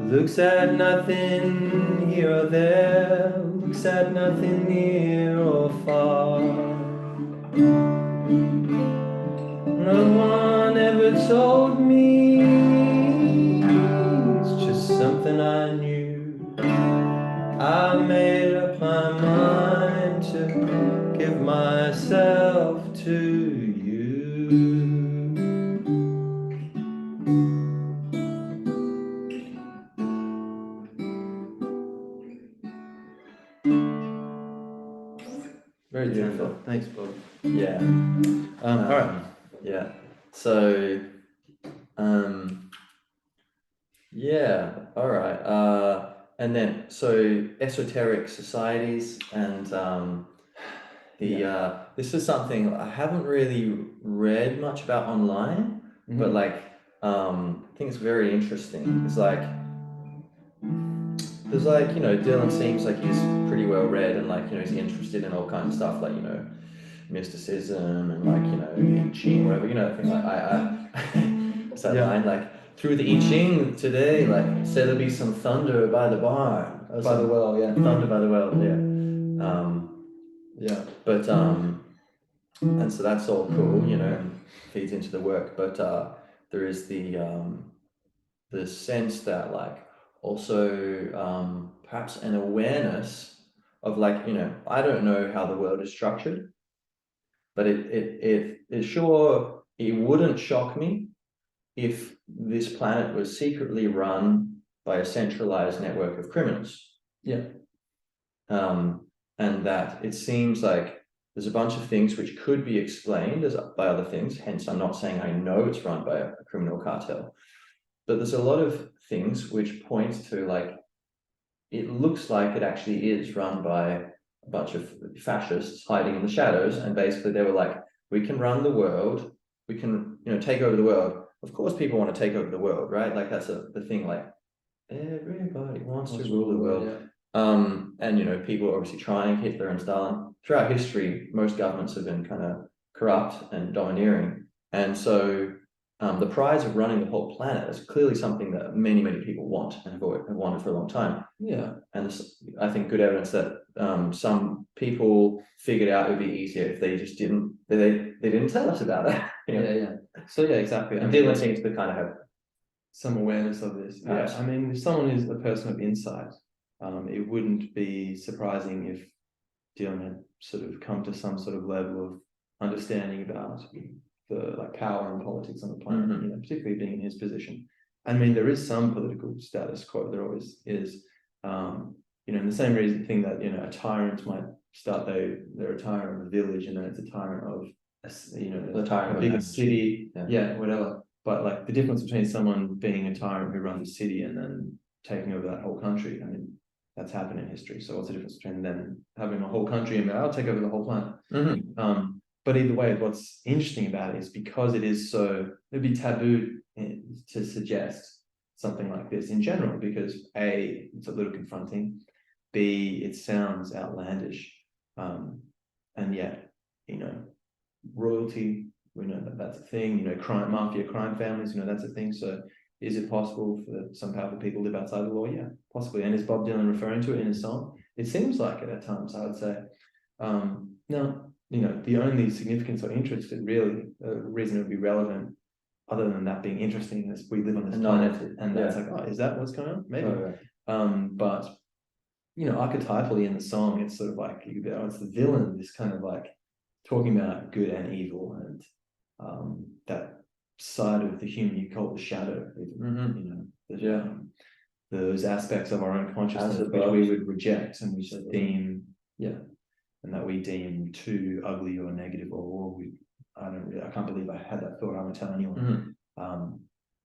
looks at nothing here or there, looks at nothing near or far. No one ever told me, it's just something I knew. I made up my mind to give myself to you. Very beautiful. Thanks, Bob. Yeah. All right. Yeah. So, all right. And then, so esoteric societies and this is something I haven't really read much about online, but like, I think it's very interesting. It's like, there's like, Dylan seems like he's pretty well read and like, he's interested in all kinds of stuff, like, mysticism and like, I Ching, whatever, the thing like what's that line, like, through the I Ching today, like, say there'll be some thunder by the barn. By the well, yeah. Thunder by the well, yeah. But and so that's all cool, you know, and feeds into the work. But there is the sense that like also perhaps an awareness of like, you know, I don't know how the world is structured, but it sure, it wouldn't shock me if this planet was secretly run by a centralized network of criminals. Yeah. And that it seems like there's a bunch of things which could be explained by other things. Hence, I'm not saying I know it's run by a criminal cartel, but there's a lot of things which point to like, it looks like it actually is run by a bunch of fascists hiding in the shadows. And basically they were like, we can run the world, we can, you know, take over the world. Of course people want to take over the world, right? Like that's the thing, like everybody wants to rule the world. Yeah. And you know, people are obviously trying, Hitler and Stalin. Throughout history, most governments have been kind of corrupt and domineering. And so the prize of running the whole planet is clearly something that many, many people want and have wanted for a long time. Yeah. And I think good evidence that some people figured out it would be easier if they just they didn't tell us about it. You know? Yeah. So yeah, exactly. And Dylan seems to kind of have some awareness of this. Yes. I mean, if someone is a person of insight, it wouldn't be surprising if Dylan had sort of come to some sort of level of understanding about the like power and politics on the planet, you know, particularly being in his position. I mean, there is some political status quo. There always is. You know, in the same reason thing that, you know, a tyrant might start, they're a tyrant of a village, and then it's a tyrant of you know, the tyrant a bigger city, yeah, whatever. But like the difference between someone being a tyrant who runs a city and then taking over that whole country, I mean, that's happened in history. So what's the difference between them having a whole country and I'll take over the whole planet? But either way, what's interesting about it is because it is so, it'd be taboo to suggest something like this in general, because A, it's a little confronting, B, it sounds outlandish, and yet, you know, royalty, we know that that's a thing, you know, crime, mafia, crime families, you know, that's a thing. So is it possible for some powerful people to live outside the law? Yeah, possibly. And is Bob Dylan referring to it in his song? It seems like it at times, I would say. No, you know, the only significance or interest, it really, reason it would be relevant, other than that being interesting, is we live on this planet, and that's like, oh, is that what's going on? Maybe. But you know, archetypally in the song, it's sort of like, oh, it's the villain, this kind of like talking about good and evil, and that side of the human you call the shadow, you know, those aspects of our own consciousness which we would reject and we should deem, and that we deem too ugly or negative, or I can't believe I had that thought, I won't tell anyone.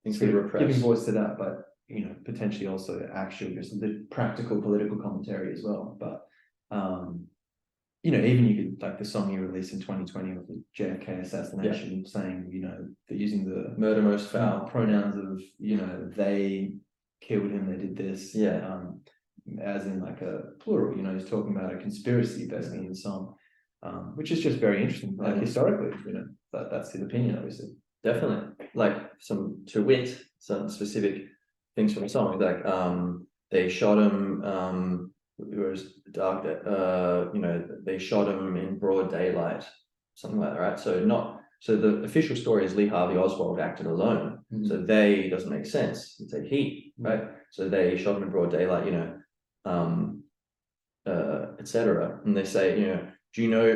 Giving voice to that, but you know, potentially also actually just the practical political commentary as well. But you know, even you could, like the song you released in 2020 with the JFK assassination, saying, you know, they're using the murder most foul pronouns of, you know, they killed him, they did this, as in like a plural, you know, he's talking about a conspiracy basically in the song, which is just very interesting, like historically, you know, that's his opinion, obviously. Definitely, like some specific things from the song, like they shot him, it was dark, you know, they shot him in broad daylight, something like that, right? So the official story is Lee Harvey Oswald acted alone. So they doesn't make sense. It's a he, right? So they shot him in broad daylight, you know, etc. And they say, you know, do you know,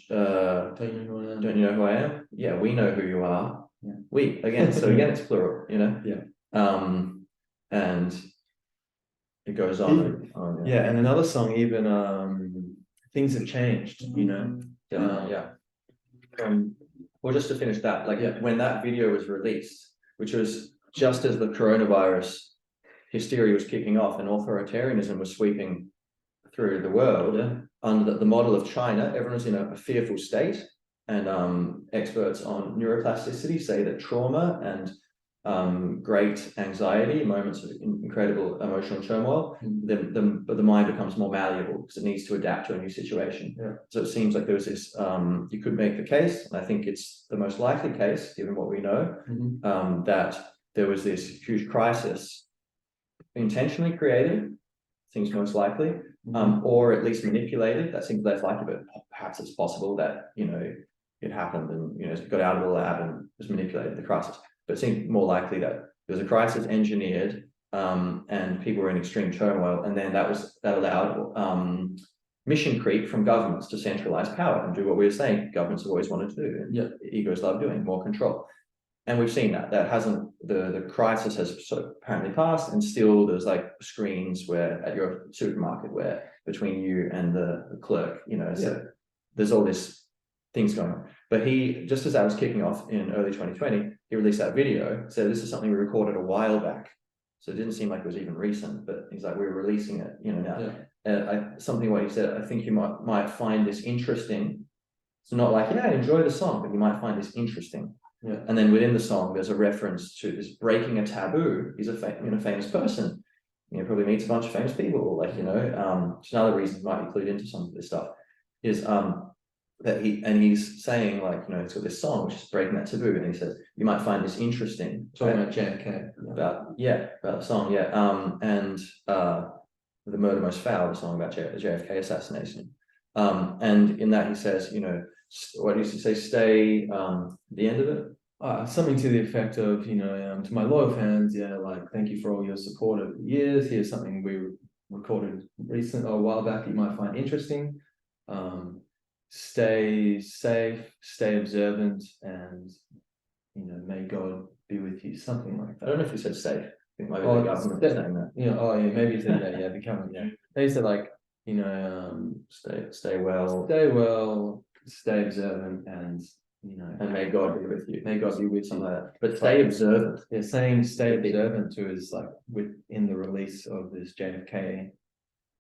don't you know who I am? Yeah, we know who you are. We, again, so again, it's plural, you know? And it goes on. And another song, even Things Have Changed, you know. Well, just to finish that, like when that video was released, which was just as the coronavirus hysteria was kicking off and authoritarianism was sweeping through the world, under the model of China, everyone's in a fearful state, and experts on neuroplasticity say that trauma and great anxiety, moments of incredible emotional turmoil, the mind becomes more malleable because it needs to adapt to a new situation. So it seems like there was this, you could make the case, and I think it's the most likely case, given what we know, that there was this huge crisis intentionally created, seems most likely, or at least manipulated. That seems less likely, but perhaps it's possible that, you know, it happened, and it got out of the lab and was manipulated, the crisis. But it seemed more likely that there was a crisis engineered, and people were in extreme turmoil, and then that allowed mission creep from governments to centralize power and do what we were saying governments have always wanted to do, and egos love doing, more control. And we've seen that hasn't, the crisis has sort of apparently passed, and still there's like screens where at your supermarket where between you and the clerk, so there's all this things going on. But he, just as that was kicking off in early 2020, he released that video, said this is something we recorded a while back. So it didn't seem like it was even recent, but he's like, we're releasing it, now. Something what he said, I think you might find this interesting. So not like, enjoy the song, but you might find this interesting. Yeah. And then within the song, there's a reference to this breaking a taboo. He's a famous person. Probably meets a bunch of famous people. Like, it's another reason he might be clued into some of this stuff is that he's saying like, it's got this song which is breaking that taboo, and he says you might find this interesting. Talking about JFK. About the song, and the Murder Most Foul, the song about JFK assassination. And in that he says, what do you say? Stay. The end of it. Something to the effect of, to my loyal fans, like thank you for all your support over the years. Here's something we recorded a while back that you might find interesting. Stay safe, stay observant, and may God be with you. Something like that. I don't know if he said safe. I think maybe the government was saying that. Maybe he said that. The government. They said like, stay well, stay observant, and and may God be with you. May God be with you. Something like that. But stay observant. Yeah, saying stay observant to is like within the release of this JFK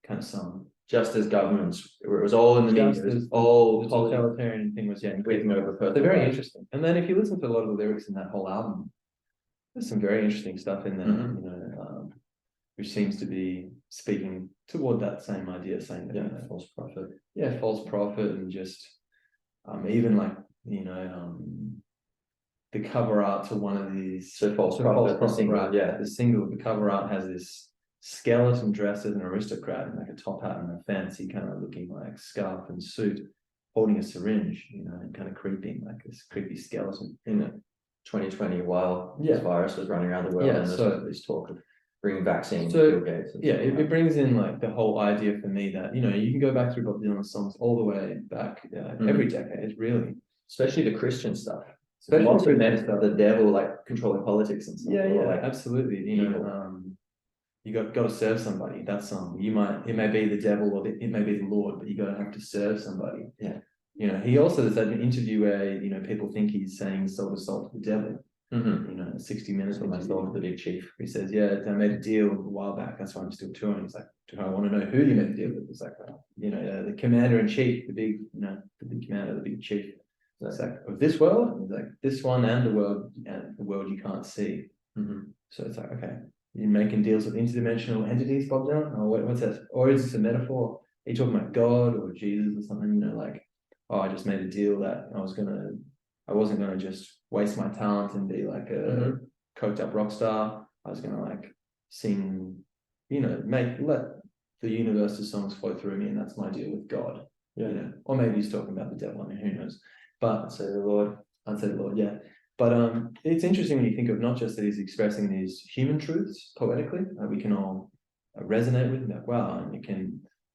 kind of song. Just as governments, it was all in the media, all the totalitarian thing was taking over. They're very interesting. And then if you listen to a lot of the lyrics in that whole album, there's some very interesting stuff in there, which seems to be speaking toward that same idea, saying that false prophet. False prophet, and just even like the cover art to one of these false prophet, the single, the cover art has this skeleton dressed as an aristocrat in like a top hat and a fancy kind of looking like scarf and suit, holding a syringe, and kind of creeping like this creepy skeleton in 2020 while this virus was running around the world, and there's this talk of bringing vaccines. It brings in like the whole idea for me that you can go back through Bob Dylan's songs all the way back every decade, really, especially the Christian stuff. Especially the devil like controlling politics and stuff. Like, absolutely. You got to serve somebody. That song, it may be the devil or it may be the Lord, but you got to have to serve somebody. He also does that in an interview where people think he's saying sold his soul to the devil. 60 Minutes with my soul to the big chief. He says, I made a deal a while back. That's why I'm still touring. He's like, do I want to know who you made the deal with? It's like, the commander in chief, the big commander, the big chief. It's like, of this world? He's like, this one and the world you can't see. So it's like, okay, you're making deals with interdimensional entities, Bob Dylan? Or what's that? Or is this a metaphor? Are you talking about God or Jesus or something? Like, I just made a deal that I wasn't gonna just waste my talent and be like a coked up rock star. I was gonna like sing, let the universe's songs flow through me, and that's my deal with God. Or maybe he's talking about the devil. I mean, who knows? But I'd say the Lord, But it's interesting when you think of not just that he's expressing these human truths poetically that we can all resonate with, like, wow, and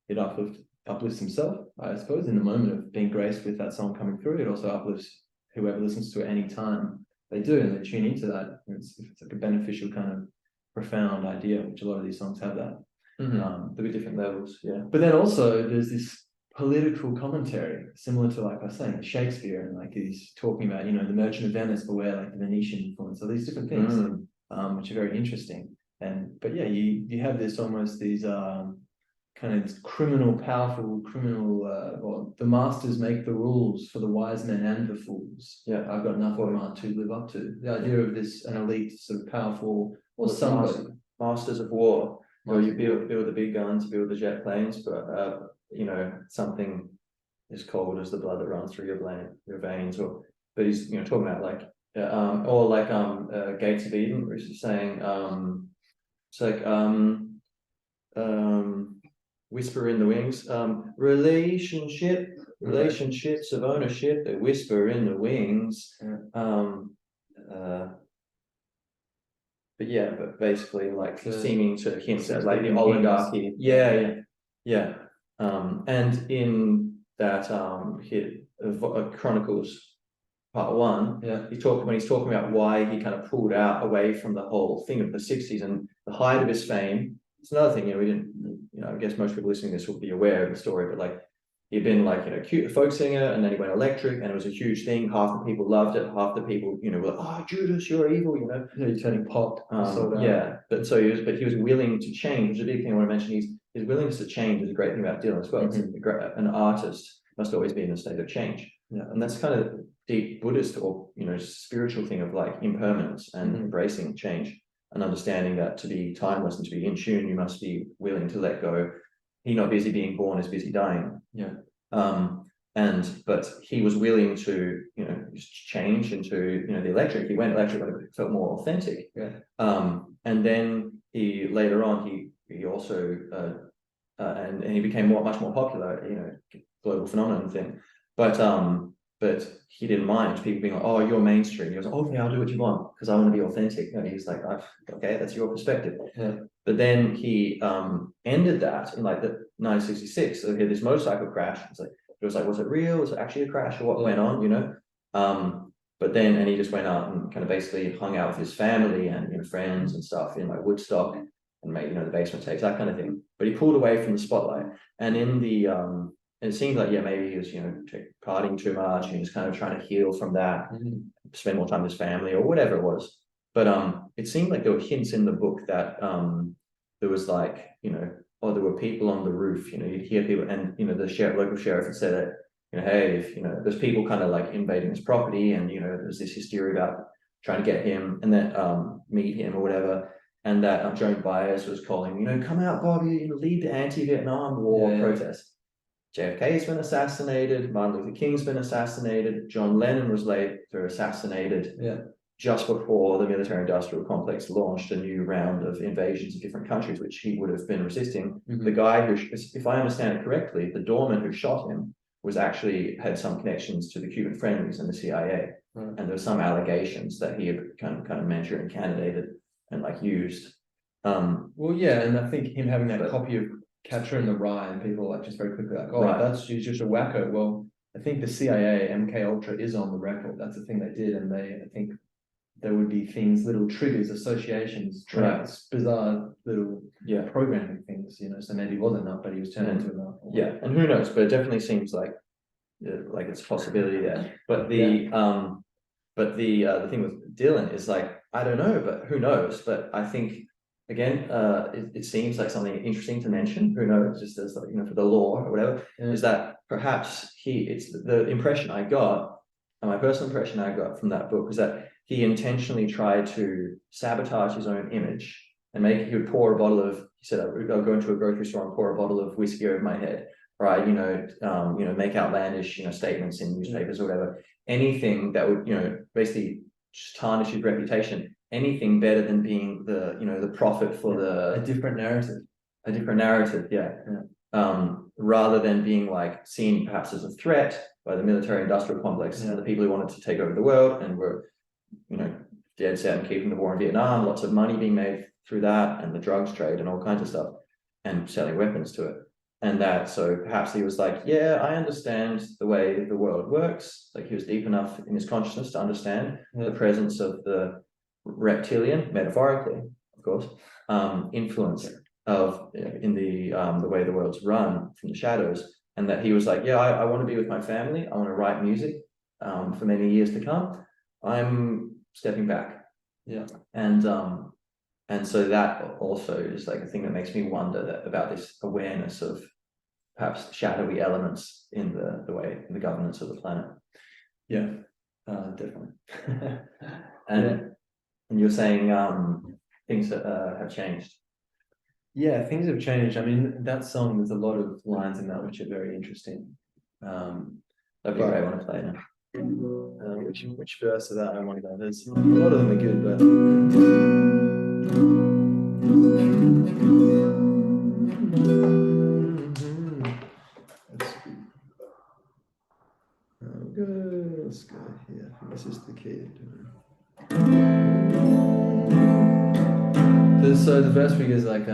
it uplifts himself, I suppose, in the moment of being graced with that song coming through. It also uplifts whoever listens to it any time they do, and they tune into that. It's like a beneficial kind of profound idea, which a lot of these songs have that. There'll be different levels, But then also there's this political commentary similar to, like I was saying, Shakespeare, and like he's talking about, the Merchant of Venice, beware like the Venetian influence, all these different things, which are very interesting. But you have this almost these kind of this powerful criminal, or the masters make the rules for the wise men and the fools. I've got nothing to live up to. The idea of this, an elite sort of powerful, or somebody. Masters of war. You build the big guns, build the jet planes, but something as cold as the blood that runs through your veins, but he's talking about like Gates of Eden, which is saying it's like whisper in the wings. Relationships of ownership that whisper in the wings. But yeah, but basically like seeming to hint at like the oligarchy. Yeah. And in that hit of Chronicles Part 1, when he's talking about why he kind of pulled out away from the whole thing of the 60s and the height of his fame. It's another thing, we didn't, I guess most people listening to this will be aware of the story, but like he'd been like, cute folk singer, and then he went electric, and it was a huge thing. Half the people loved it, half the people, were like, oh, Judas, you're evil, You're turning pop. But he was willing to change. Which is a big thing I want to mention. His willingness to change is a great thing about Dylan as well. An artist must always be in a state of change. Yeah. And that's kind of deep Buddhist or spiritual thing of like impermanence and embracing change and understanding that to be timeless and to be in tune, you must be willing to let go. He not busy being born is busy dying. Yeah. But he was willing to change into the electric. He went electric, but it felt more authentic. Yeah. And then he later on he also and he became much more popular. Global phenomenon thing. But he didn't mind people being like, oh, you're mainstream. He was like, okay, I'll do what you want because I want to be authentic. And he's like, okay, that's your perspective. Yeah. But then he ended that in like the 1966. So he had this motorcycle crash. It was like, was it real? Was it actually a crash or what went on? But then, and he just went out and kind of basically hung out with his family and friends and stuff in like Woodstock and made the basement tapes, that kind of thing. But he pulled away from the spotlight. And in the it seemed like maybe he was partying too much and he was kind of trying to heal from that, spend more time with his family or whatever it was. But it seemed like there were hints in the book that there was like there were people on the roof. You'd hear people, and the local sheriff had said that hey, if there's people kind of like invading his property, and there's this hysteria about trying to get him and then meet him or whatever. And that Joan Baez was calling, come out, Bobby, lead the anti-Vietnam War protest. JFK's been assassinated, Martin Luther King's been assassinated, John Lennon was later assassinated just before the military-industrial complex launched a new round of invasions of different countries, which he would have been resisting. The guy who, if I understand it correctly, the doorman who shot him was actually had some connections to the Cuban Friendlies and the CIA. And there were some allegations that he had kind of mentored and candidated and like used. And I think him having that copy of Catcher in the Rye, and people like just very quickly like, he's just a wacko. Well, I think the CIA, MK Ultra is on the record. That's the thing they did, and I think there would be things, little triggers, associations, traps, bizarre little programming things, so maybe he wasn't enough, but he was turned into enough. And who knows, but it definitely seems like it's a possibility there. But the thing with Dylan is like, I don't know, but who knows? But I think again, it seems like something interesting to mention. Who knows? Just as for the law or whatever, is that perhaps it's the impression I got, and my personal impression I got from that book was that he intentionally tried to sabotage his own image and he would pour a bottle of. He said, "I'll go into a grocery store and pour a bottle of whiskey over my head." Right, make outlandish, statements in newspapers or whatever. Anything that would, basically just tarnish his reputation. Anything better than being the prophet for a different narrative, rather than being like seen perhaps as a threat by the military-industrial complex and the people who wanted to take over the world and were dead set on keeping the war in Vietnam, lots of money being made through that, and the drugs trade and all kinds of stuff, and selling weapons to it. And that, so perhaps he was like, I understand the way the world works. Like he was deep enough in his consciousness to understand the presence of the reptilian, metaphorically, of course, influence of in the way the world's run from the shadows. And that he was like, I want to be with my family. I want to write music for many years to come. I'm stepping back. And so that also is like a thing that makes me wonder about this awareness of perhaps shadowy elements in the governance of the planet. Definitely. And you're saying things that have changed. Things have changed. I mean, that song, there's a lot of lines in that which are very interesting. That'd be great. I want to play now. Which verse of that I want to go? There's a lot of them are good, but kid. So the verse begins like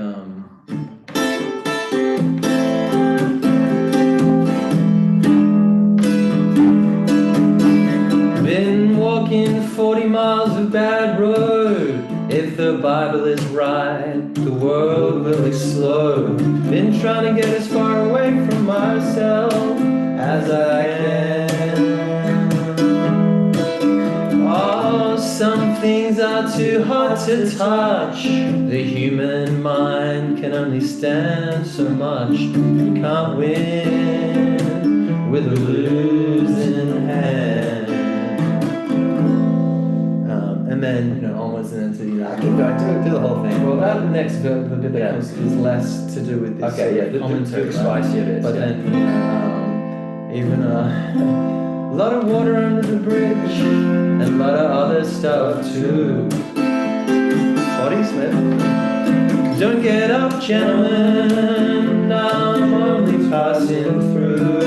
been walking 40 miles of bad road. If the Bible is right, the world will explode. Been trying to get as far away from myself as I can. Oh, some things are too hard to touch. The human mind can only stand so much. You can't win with a losing hand. And then, you know, onwards and into, you know, I keep going, do the whole thing. Well, that next bit, the bit that is less to do with this commentary, spicy bits, but then, you know, even a lot of water under the bridge, and a lot of other stuff too. Body Smith. Don't get up, gentlemen, I'm only passing through.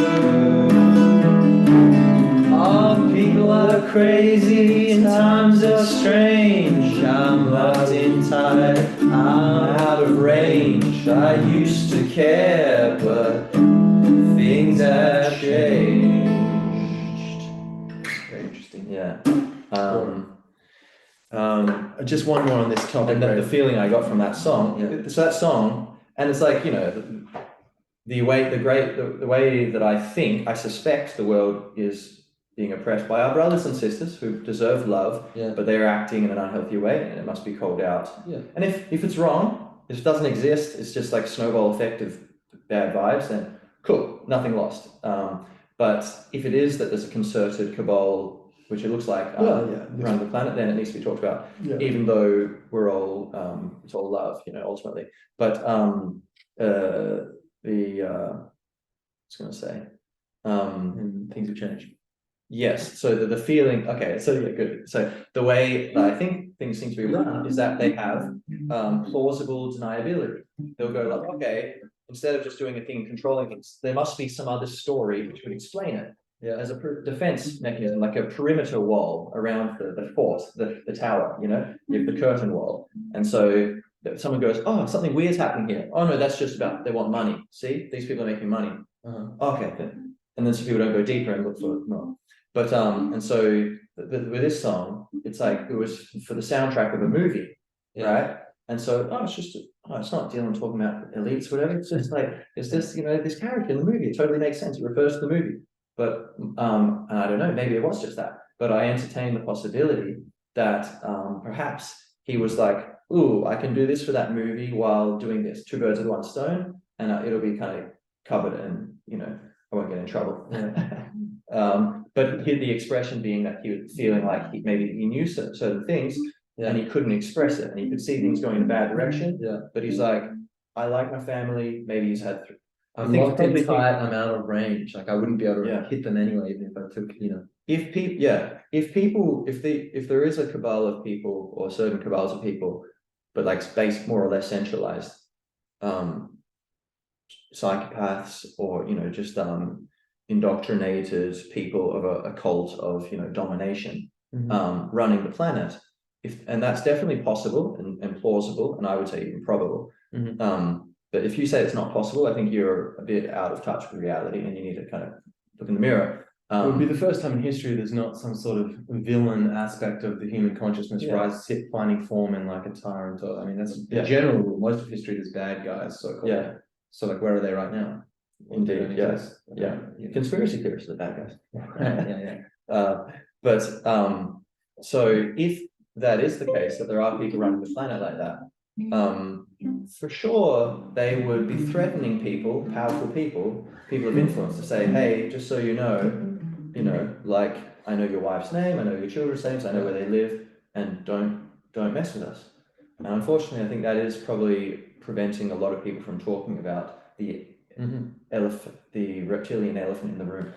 All people are crazy and times are strange. I'm locked in tight, I'm out of range. I used to care, but things have changed. Very interesting. Yeah. Just one more on this topic. And the feeling I got from that song, so that song, and it's like, you know, the way that I suspect the world is being oppressed by our brothers and sisters who deserve love, but they're acting in an unhealthy way, and it must be called out. And if it's wrong, if it doesn't exist, it's just like snowball effect of bad vibes, then cool, nothing lost. But if it is that there's a concerted cabal, which it looks like around the planet, then it needs to be talked about, even though we're all it's all love, you know, ultimately. But I was going to say, and things have changed. Yes, so the feeling, okay, so yeah, good. So the way that I think things seem to be run is that they have plausible deniability. They'll go like, okay, instead of just doing a thing and controlling things, there must be some other story which would explain it. As a defense mechanism, like a perimeter wall around the fort, the tower, you know, you have the curtain wall. And so someone goes, oh, something weird's happening here. Oh no, that's just about, they want money. See, these people are making money. Okay, then. And then some people don't go deeper and look for more. But and so with this song, it's like it was for the soundtrack of a movie, right? And so it's not Dylan talking about elites, whatever. It's just like it's this, you know, this character in the movie. It totally makes sense. It refers to the movie. But and I don't know, maybe it was just that. But I entertain the possibility that perhaps he was like, ooh, I can do this for that movie while doing this. Two birds with one stone, and it'll be kind of covered, and you know, I won't get in trouble. But the expression being that he was feeling like maybe he knew certain things, and he couldn't express it, and he could see things going in a bad direction. But he's like, I like my family. Maybe he's had. I'm locked in tight. I'm out of range. Like I wouldn't be able to hit them anyway, even if I took, you know. If there is a cabal of people or certain cabals of people, but like based more or less centralized, psychopaths or, you know, just indoctrinated people of a cult of, you know, domination, running the planet, and that's definitely possible and plausible, and I would say even probable. But if you say it's not possible, I think you're a bit out of touch with reality, and you need to kind of look in the mirror. It would be the first time in history there's not some sort of villain aspect of the human consciousness finding form in like a tyrant. Or, I mean, that's the general rule. Most of history there's bad guys, so-called. So like, where are they right now? Indeed, yes. Conspiracy theorists are the bad guys. But so if that is the case, that there are people running the planet like that, for sure they would be threatening people, powerful people of influence, to say, hey, just so you know, like, I know your wife's name, I know your children's names, I know where they live, and don't mess with us. And unfortunately, I think that is probably preventing a lot of people from talking about the the reptilian elephant in the room.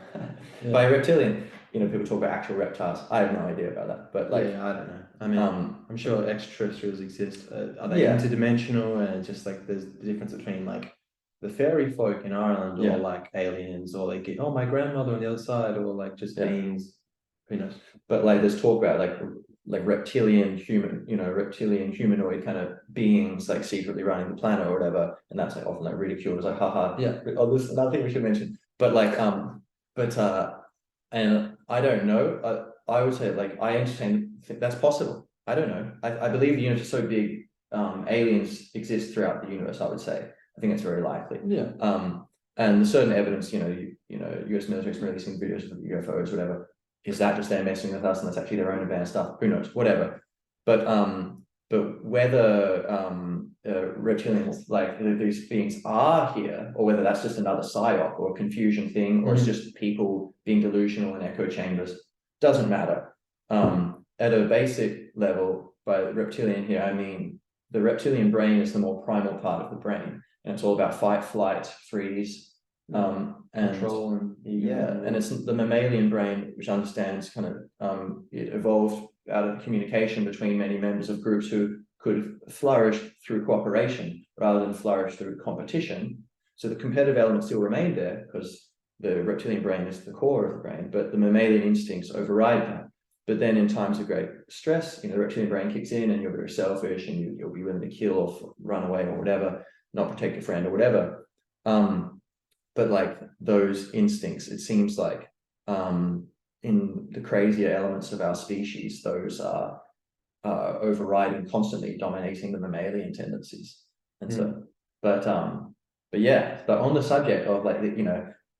By reptilian, you know, people talk about actual reptiles. I have no idea about that, but like, I don't know. I mean, I'm sure extraterrestrials exist. Are they interdimensional? And just like there's the difference between like the fairy folk in Ireland, or like aliens, or like my grandmother on the other side, or like just beings Who knows? But like there's talk about like reptilian humanoid kind of beings like secretly running the planet or whatever, and that's like often like ridiculed as like haha. Yeah. Oh, this is another thing we should mention. But like and I don't know. I would say like I entertain think that's possible. I don't know. I believe the universe is so big. Aliens exist throughout the universe. I would say. I think it's very likely. Yeah. And there's certain evidence. U.S. military's releasing videos of UFOs, whatever. Is that just them messing with us, and that's actually their own advanced stuff? Who knows? Whatever. But whether reptilians like these beings are here, or whether that's just another psyop or a confusion thing, or it's just people being delusional in echo chambers, doesn't matter. At a basic level, by reptilian here, I mean the reptilian brain is the more primal part of the brain, and it's all about fight, flight, freeze, and Control and and it's the mammalian brain, which understands kind of it evolved out of communication between many members of groups who could flourish through cooperation rather than flourish through competition. So the competitive element still remained there because the reptilian brain is the core of the brain, but the mammalian instincts override that. But then in times of great stress, the reptilian brain kicks in and you're very selfish and you'll be willing to kill or run away or whatever, not protect your friend or whatever. But like those instincts, it seems like in the crazier elements of our species, those are overriding, constantly dominating the mammalian tendencies. And so, but on the subject of like,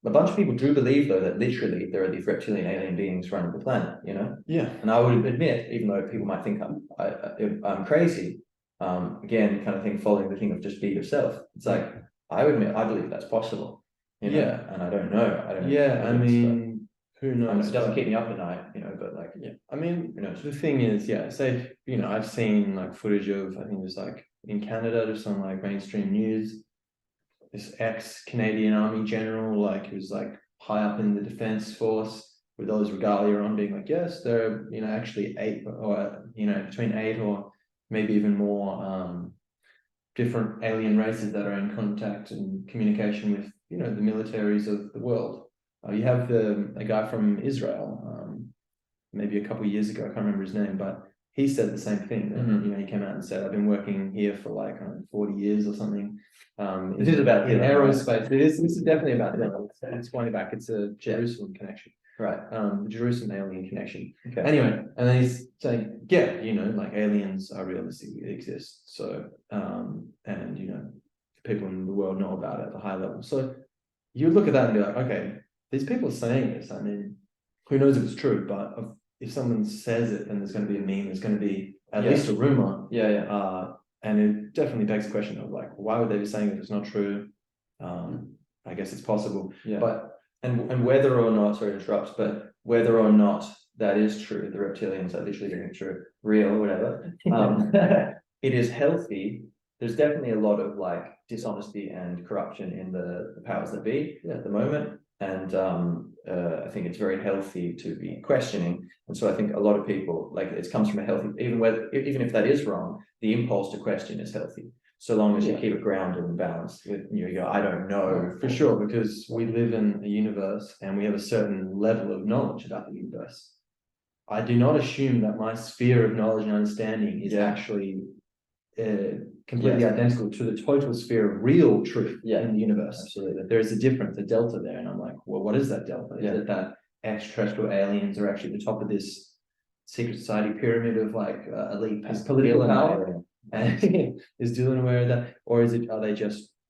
a bunch of people do believe though that literally there are these reptilian alien beings running the planet, Yeah. And I would admit, even though people might think I'm crazy, again, kind of thing, following the thing of just be yourself. It's like, I would admit, I believe that's possible. And I don't know. I mean, who knows? It doesn't keep me up at night, but like, I mean, who knows? the thing is, say, I've seen like footage of, I think it was like in Canada, just on like mainstream news, this ex-Canadian Army general, like he was like high up in the defense force with all his regalia on, being like, yes, there are, actually 8 or, between 8 or maybe even more different alien races that are in contact and communication with, the militaries of the world. You have a guy from Israel, maybe a couple of years ago, I can't remember his name, but he said the same thing. That, he came out and said, I've been working here for like 40 years or something. This is about in aerospace. This is definitely about them. It's pointing back. It's a Jerusalem connection. Right. Jerusalem alien connection. Okay. Anyway, and then he's saying, like aliens are realistic, exist. So, and people in the world know about it at the high level. So you look at that and be like, okay, these people are saying this. I mean, who knows if it's true, but if someone says it, then there's going to be a meme, there's going to be at least a rumor. And it definitely begs the question of like, why would they be saying if it's not true? I guess it's possible. But and whether or not, sorry to interrupt, but whether or not that is true, the reptilians are literally getting true, real, whatever. It is healthy. There's definitely a lot of like dishonesty and corruption in the powers that be at the moment. And I think it's very healthy to be questioning. And so I think a lot of people, like, it comes from a healthy, even if that is wrong, the impulse to question is healthy. So long as you keep it grounded and balanced with, you go, I don't know. For sure, because we live in a universe and we have a certain level of knowledge about the universe. I do not assume that my sphere of knowledge and understanding is actually completely identical to the total sphere of real truth in the universe. Absolutely. There is a difference, a delta there. And I'm like, well, what is that delta? Is it that extraterrestrial aliens are actually the top of this secret society pyramid of like elite political power? And is Dylan aware of that? Or is it,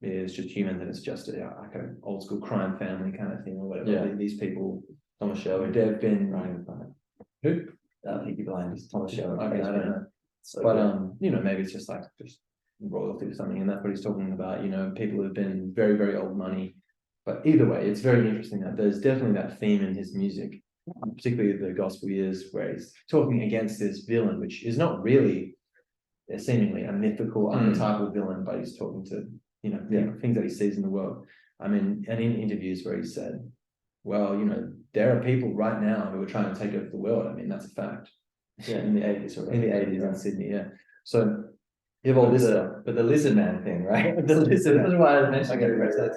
it's just humans and it's just like an old school crime family kind of thing or whatever? These people, Thomas Shelby, they've been running who? Peaky Blinders, Thomas Shelby. Okay, I don't know. So, but maybe it's just royalty or something, and that's what he's talking about. People who've been very, very old money. But either way, it's very interesting that there's definitely that theme in his music, particularly the gospel years, where he's talking against this villain, which is not really seemingly a mythical archetypal villain, but he's talking to things that he sees in the world. I mean, and in interviews where he said, well, there are people right now who are trying to take over the world. I mean, that's a fact. In the 80s, in the 80s in Sydney, So you have all this but the lizard man thing, right? The lizard man. This is why I mentioned it.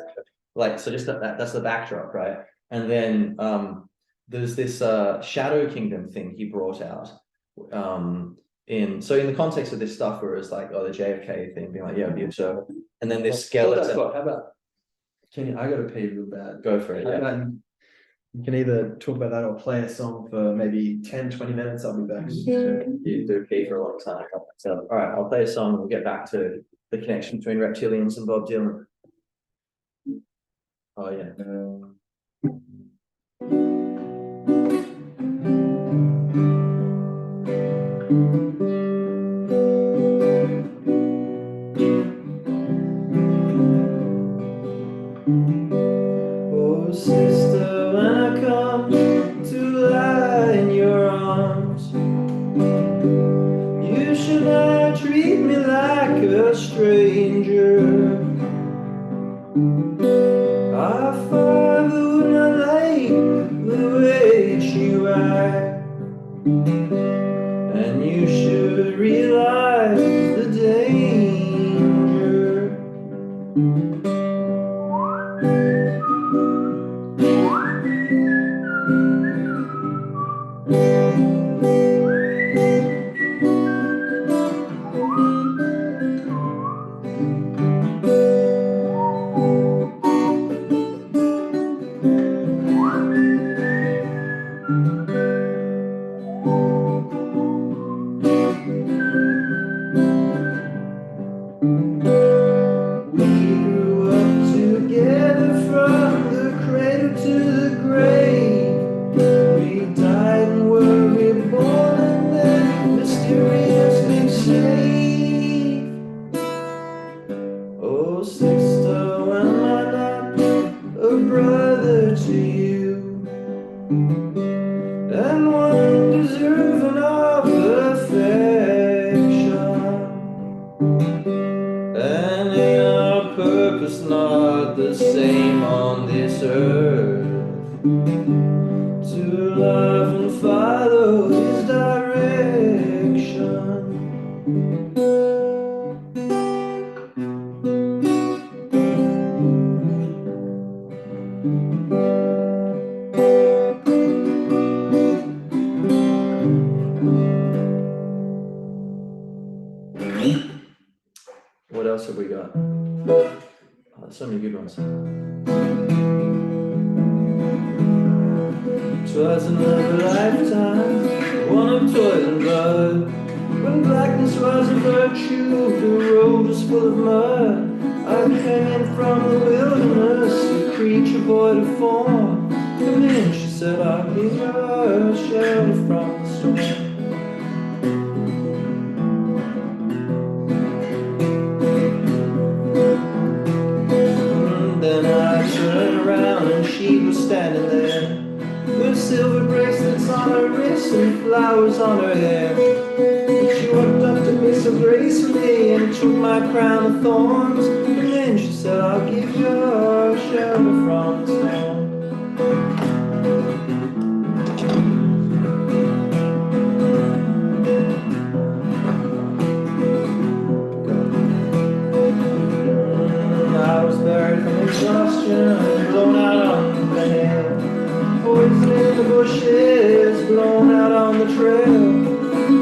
Like, so just that's the backdrop, right? And then there's this Shadow Kingdom thing he brought out. In the context of this stuff, where it's like, oh, the JFK thing, being like, yeah, the observer, and then this skeleton. How about? I got to pee real bad. Go for it. How about you can either talk about that or play a song for maybe 10-20 minutes. I'll be back. You do pee for a long time. So, all right, I'll play a song and we'll get back to the connection between reptilians and Bob Dylan. Oh yeah. Oh sister, when I come to lie in your arms, you should not treat me like a stranger. Our father would not like the way you act, and you should realize the danger. Oh sister, am I not a brother to you, and one deserving of affection? And ain't our purpose not the same on this earth, to love and follow his direction? What else have we got? Oh, there's so many good ones. 'Twas another lifetime, one of toil and blood, when blackness was a virtue, the road was full of mud. I came in from the wilderness, a creature void of form. Come in, she said, I'll give you a shelter from the storm. Then I turned around and she was standing there, with silver bracelets on her wrists and flowers on her hair. And she walked up to me so gracefully and took my crown of thorns. And then she said, I'll give you a shelter from the storm. I was buried from exhaustion, blown out on the hill, poison in the bushes, blown out on the trail,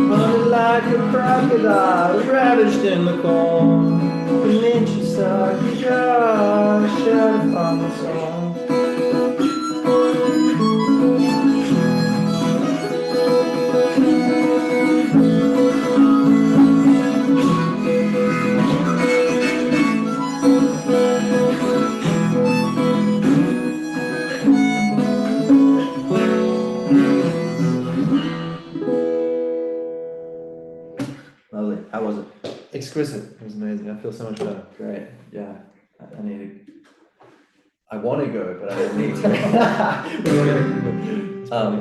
hunted like a crocodile, ravaged in the corn. And then she saw you just shelter from the storm. Lovely. How was it? Exquisite. It was amazing. I feel so much better. Great. Yeah. I need to. I want to go, but I don't need to.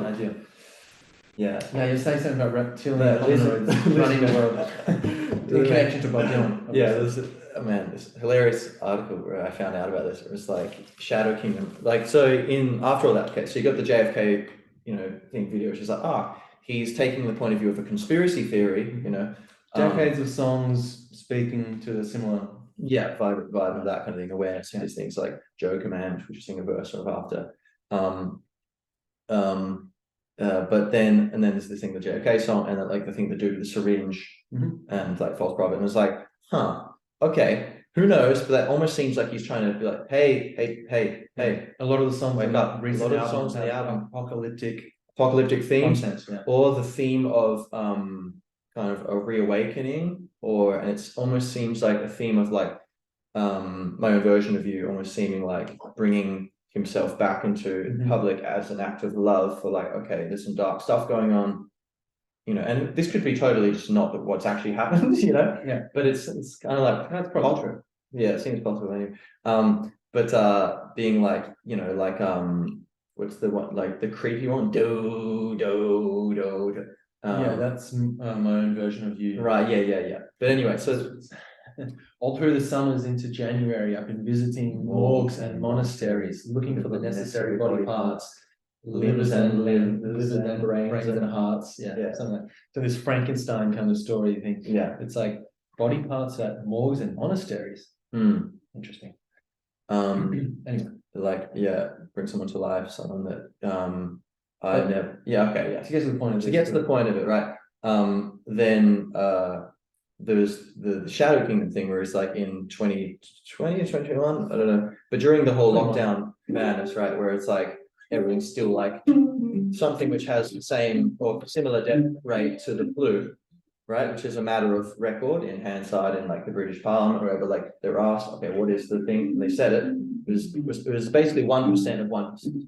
Idea. Yeah. Now you're saying something about reptilian Yeah, humanoids running the world. The connection to Bob Dylan. Yeah, there's this hilarious article where I found out about this. It was like Shadow Kingdom. Like, so after all that, okay, so you got the JFK, thing video, which is like, he's taking the point of view of a conspiracy theory, Decades of songs speaking to a similar vibe of that kind of thing, awareness of these things like Joe Command, which you sing a verse of after. But then there's this thing, the JFK song, and then like the thing to do with the syringe and like false prophet, and it's like, okay, who knows? But that almost seems like he's trying to be like, hey. A lot of the songs wake in up. A recent lot of the songs in the have album, apocalyptic themes, content, or the theme of kind of a reawakening, and it's almost seems like a theme of like my own version of you, almost seeming like bringing himself back into public as an act of love for like, okay, there's some dark stuff going on, and this could be totally just not what's actually happened, but it's kind of like that's probably true. Yeah, it seems possible anyway. But being like, like what's the one, like the creepy one, do. That's my own version of you. Right, yeah. But anyway, so all through the summers into January, I've been visiting morgues and monasteries, looking for the necessary body parts, livers and brains and hearts. Something like so. This Frankenstein kind of story thing. It's like body parts at morgues and monasteries. Interesting. Anyway, like bring someone to life, someone that I never. To get to the point of it, right? Then there's the Shadow Kingdom thing where it's like in 2020 or 2021, I don't know, but during the whole lockdown madness, right, where it's like everything's still like something which has the same or similar death rate to the flu, right, which is a matter of record in Hansard in like the British Parliament or whatever. Like they're asked, okay, what is the thing? And they said it was basically 1% of 1%,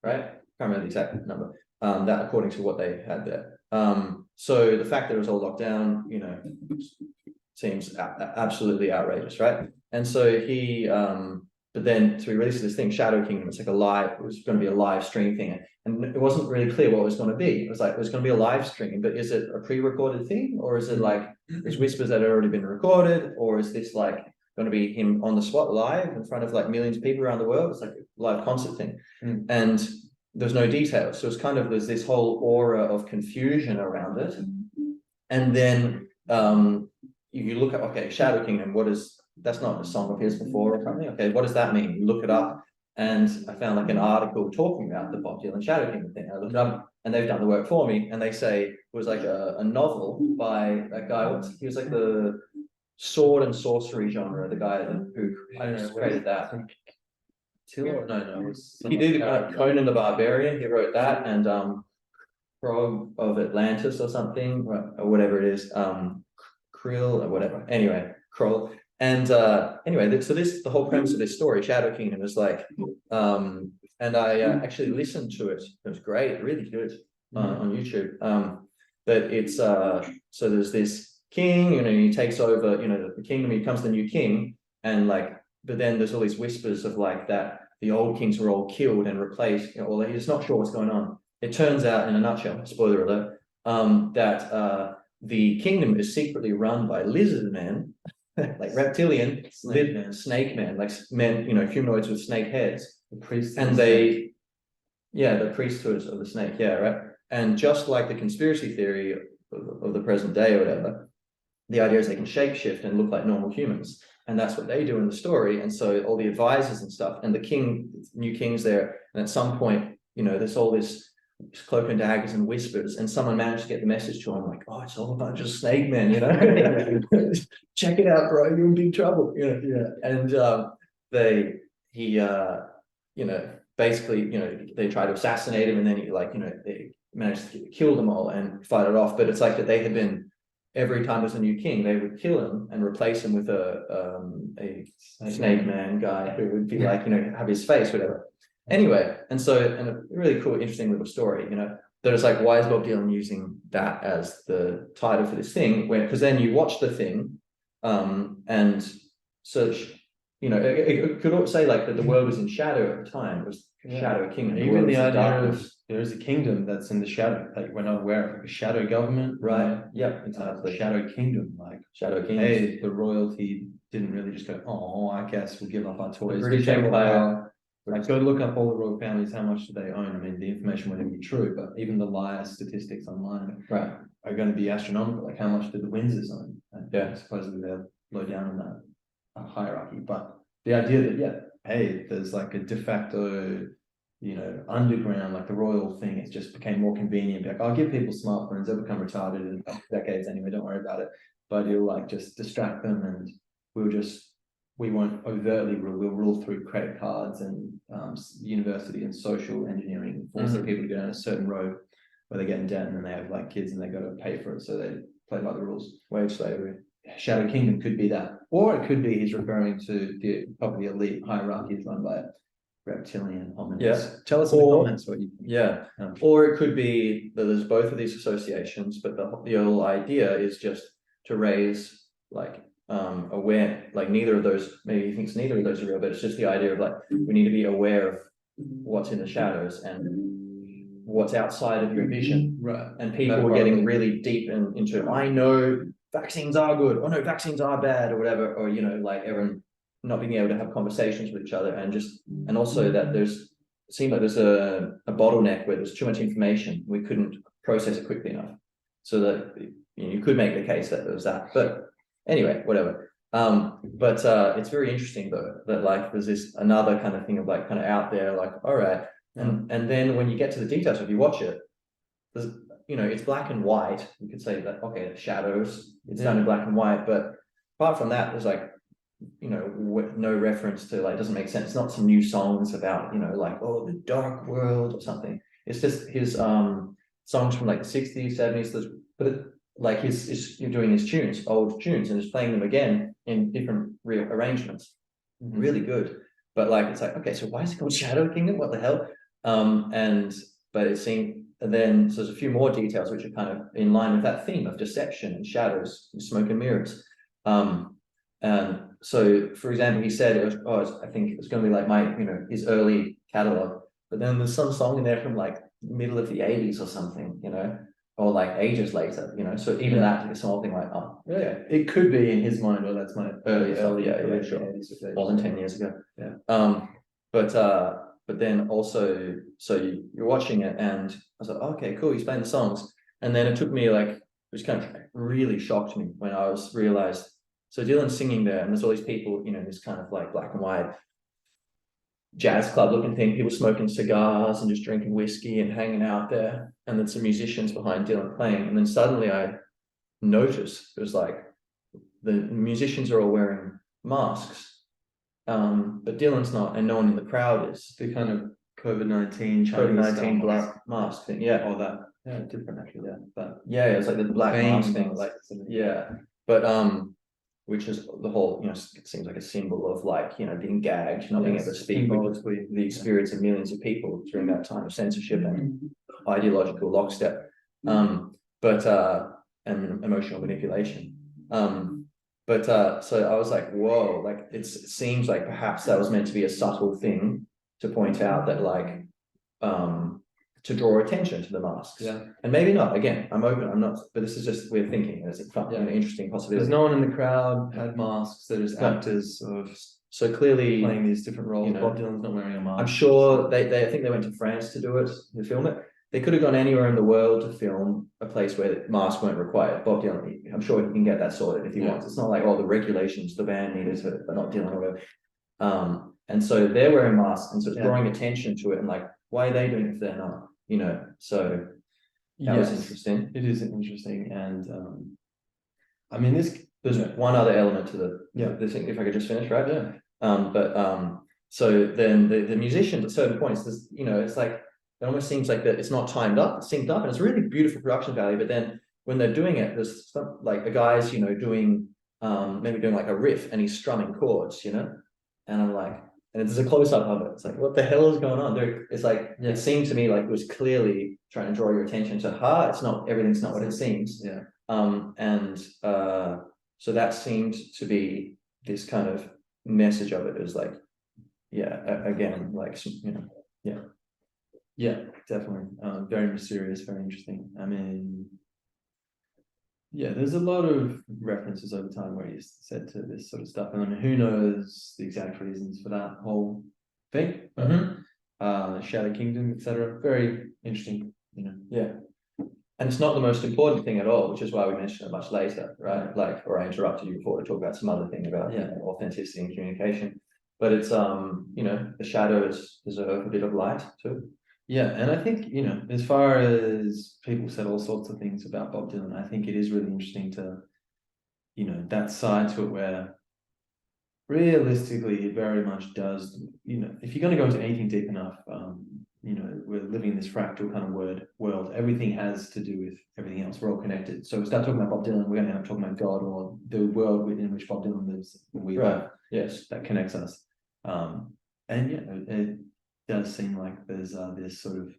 right? Can't remember the exact number. That according to what they had there. So the fact that it was all locked down, seems absolutely outrageous, right? And so he, but then to release this thing, Shadow Kingdom, it's like it was going to be a live stream thing, and it wasn't really clear what it was going to be. It was like, it was going to be a live stream, but is it a pre-recorded thing, or is it like there's whispers that had already been recorded, or is this like going to be him on the spot live in front of like millions of people around the world? It's like a live concert thing, and there's no details. So it's kind of, there's this whole aura of confusion around it. And then you look at, okay, Shadow Kingdom, that's not a song of his before or something. Okay, what does that mean? You look it up, and I found like an article talking about the Bob Dylan Shadow Kingdom thing. I looked it up, and they've done the work for me, and they say it was like a novel by that guy. He was like the sword and sorcery genre, the guy who created that. He did Conan the Barbarian. He wrote that, and Frog of Atlantis or something, or whatever it is. Krill or whatever. Anyway, Kroll. And anyway, so the whole premise of this story, Shadow Kingdom, is like, and I actually listened to it. It was great, really good on YouTube. But it's so there's this king, he takes over, the kingdom. He becomes the new king, and like, but then there's all these whispers of like that the old kings were all killed and replaced, or he's not sure what's going on. It turns out, in a nutshell, spoiler alert, that the kingdom is secretly run by lizard men, like reptilian, snake men, like men, humanoids with snake heads. The priests, and the priesthoods of the snake, right? And just like the conspiracy theory of the present day or whatever, the idea is they can shapeshift and look like normal humans. And that's what they do in the story. And so all the advisors and stuff, and the new king's there. And at some point, there's all this cloak and daggers and whispers, and someone managed to get the message to him, like, oh, it's all a bunch of snake men, check it out, bro, you're in big trouble. And basically, they try to assassinate him, and then they managed to kill them all and fight it off. But it's like that they had been, every time there's a new king, they would kill him and replace him with a snake man guy who would be like, have his face, whatever. Anyway, and a really cool, interesting little story, that it's like, why is Bob Dylan using that as the title for this thing? Because then you watch the thing, and search, it could also say like that the world was in shadow at the time. It was Shadow Kingdom. Even the idea of there is a kingdom that's in the shadow, like we're not aware of, a shadow government, right? Yep, exactly. Shadow Kingdom, like Shadow Kingdom. Hey, the royalty didn't really just go, oh, I guess we'll give up our toys. The British Empire. Like, go look up all the royal families, how much do they own? I mean, the information won't be true, but even the liar statistics online are going to be astronomical. Like, how much did the Windsors own? And supposedly they're low down in that hierarchy. But the idea that, hey, there's like a de facto you know, underground, like the royal thing, it just became more convenient. Like, I'll give people smartphones, they'll become retarded in a couple of decades anyway, don't worry about it. But it'll like just distract them, and we won't overtly rule, we'll rule through credit cards and university and social engineering, forcing people to go down a certain road where they get in debt and then they have like kids and they got to pay for it, so they play by the rules. Wage slavery. Shadow Kingdom could be that, or it could be he's referring to probably the elite hierarchies run by reptilian hominids. Yeah. Tell us in the comments what you think. Yeah. Or it could be that there's both of these associations, but the whole idea is just to raise like aware, like neither of those, maybe he thinks neither of those are real, but it's just the idea of like we need to be aware of what's in the shadows and what's outside of your vision. Right. And people were getting really deep into, I know vaccines are good, or no, vaccines are bad, or whatever, or you know, like everyone not being able to have conversations with each other, and also that it seemed like there's a bottleneck where there's too much information, we couldn't process it quickly enough, so that you could make the case that there was that. But anyway, whatever. But it's very interesting though that like there's this another kind of thing of like kind of out there, like all right, and then when you get to the details, if you watch it, there's, you know, it's black and white. You could say that okay, shadows, it's done in black and white, but apart from that, there's like, you know, no reference to like, doesn't make sense. It's not some new songs about, you know, like, oh, the dark world or something. It's just his songs from like the 60s, 70s, but like you're doing his tunes, old tunes, and just playing them again in different real arrangements. Really good. But like it's like, okay, so why is it called Shadow Kingdom? What the hell? But it seemed, and then so there's a few more details which are kind of in line with that theme of deception and shadows, and smoke and mirrors. And so, for example, he said it was, I think it's going to be like my, you know, his early catalog. But then there's some song in there from like middle of the 80s or something, you know, or like ages later, you know. So even that is something like, oh, yeah, it could be in his mind, or that's my early, yeah, sure. More than 10 years ago. Yeah. But then also, so you're watching it, and I was like, okay, cool, he's playing the songs, and then it took me like, which kind of really shocked me when I realized. So Dylan's singing there, and there's all these people, you know, this kind of like black and white jazz club looking thing, people smoking cigars and just drinking whiskey and hanging out there. And then some musicians behind Dylan playing. And then suddenly I noticed it was like the musicians are all wearing masks, but Dylan's not, and no one in the crowd is. The kind of COVID-19 black mask thing, yeah. Or that, yeah, different actually, yeah. But yeah, it's like the black mask thing, like yeah. But which is the whole, you know, it seems like a symbol of like, you know, being gagged, not being able to speak, the experience of millions of people during that time of censorship and ideological lockstep, and emotional manipulation. So I was like, whoa, like it seems like perhaps that was meant to be a subtle thing to point out that like, to draw attention to the masks. Yeah. And maybe not. Again, I'm open, I'm not, but this is just we're thinking. It's a fun, an interesting possibility. Because no one in the crowd had masks, they're just actors of so clearly playing these different roles. You know, Bob Dylan's not wearing a mask. I'm sure I think they went to France to do it, to film it. They could have gone anywhere in the world to film a place where masks weren't required. Bob Dylan, I'm sure he can get that sorted if he wants. It's not like, oh, the regulations, the band needed to, but not Dylan or whatever. And so they're wearing masks, and so it's drawing attention to it, and like, why are they doing it if they're not? You know, so that was interesting. It is interesting, and I mean, there's one other element to this thing, if I could just finish, right? Yeah. So then the musicians at certain points, there's, you know, it's like it almost seems like that it's not timed up, it's synced up, and it's really beautiful production value. But then when they're doing it, there's some, like a guy's, you know, doing maybe doing like a riff, and he's strumming chords, you know, and I'm like. And there's a close-up of it. It's like, what the hell is going on? It's like, it seemed to me like it was clearly trying to draw your attention to, it's not, everything's not what it seems. Yeah. So that seemed to be this kind of message of it is like, again, like, you know, yeah, definitely. Very mysterious, very interesting. I mean, yeah, there's a lot of references over time where he's said to this sort of stuff, and I mean, who knows the exact reasons for that whole thing. Shadow Kingdom, etc. Very interesting, you know. Yeah, and it's not the most important thing at all, which is why we mentioned it much later, right? Like, or I interrupted you before to talk about some other thing about authenticity and communication. but it's you know, the shadows deserve a bit of light too. Yeah, and I think, you know, as far as people said all sorts of things about Bob Dylan, I think it is really interesting to, you know, that side to it where realistically it very much does, you know, if you're going to go into anything deep enough, you know, we're living in this fractal kind of world. Everything has to do with everything else. We're all connected. So we start talking about Bob Dylan, we're going to end up talking about God or the world in which Bob Dylan lives. We live. Yes, that connects us. And yeah, it does seem like there's this sort of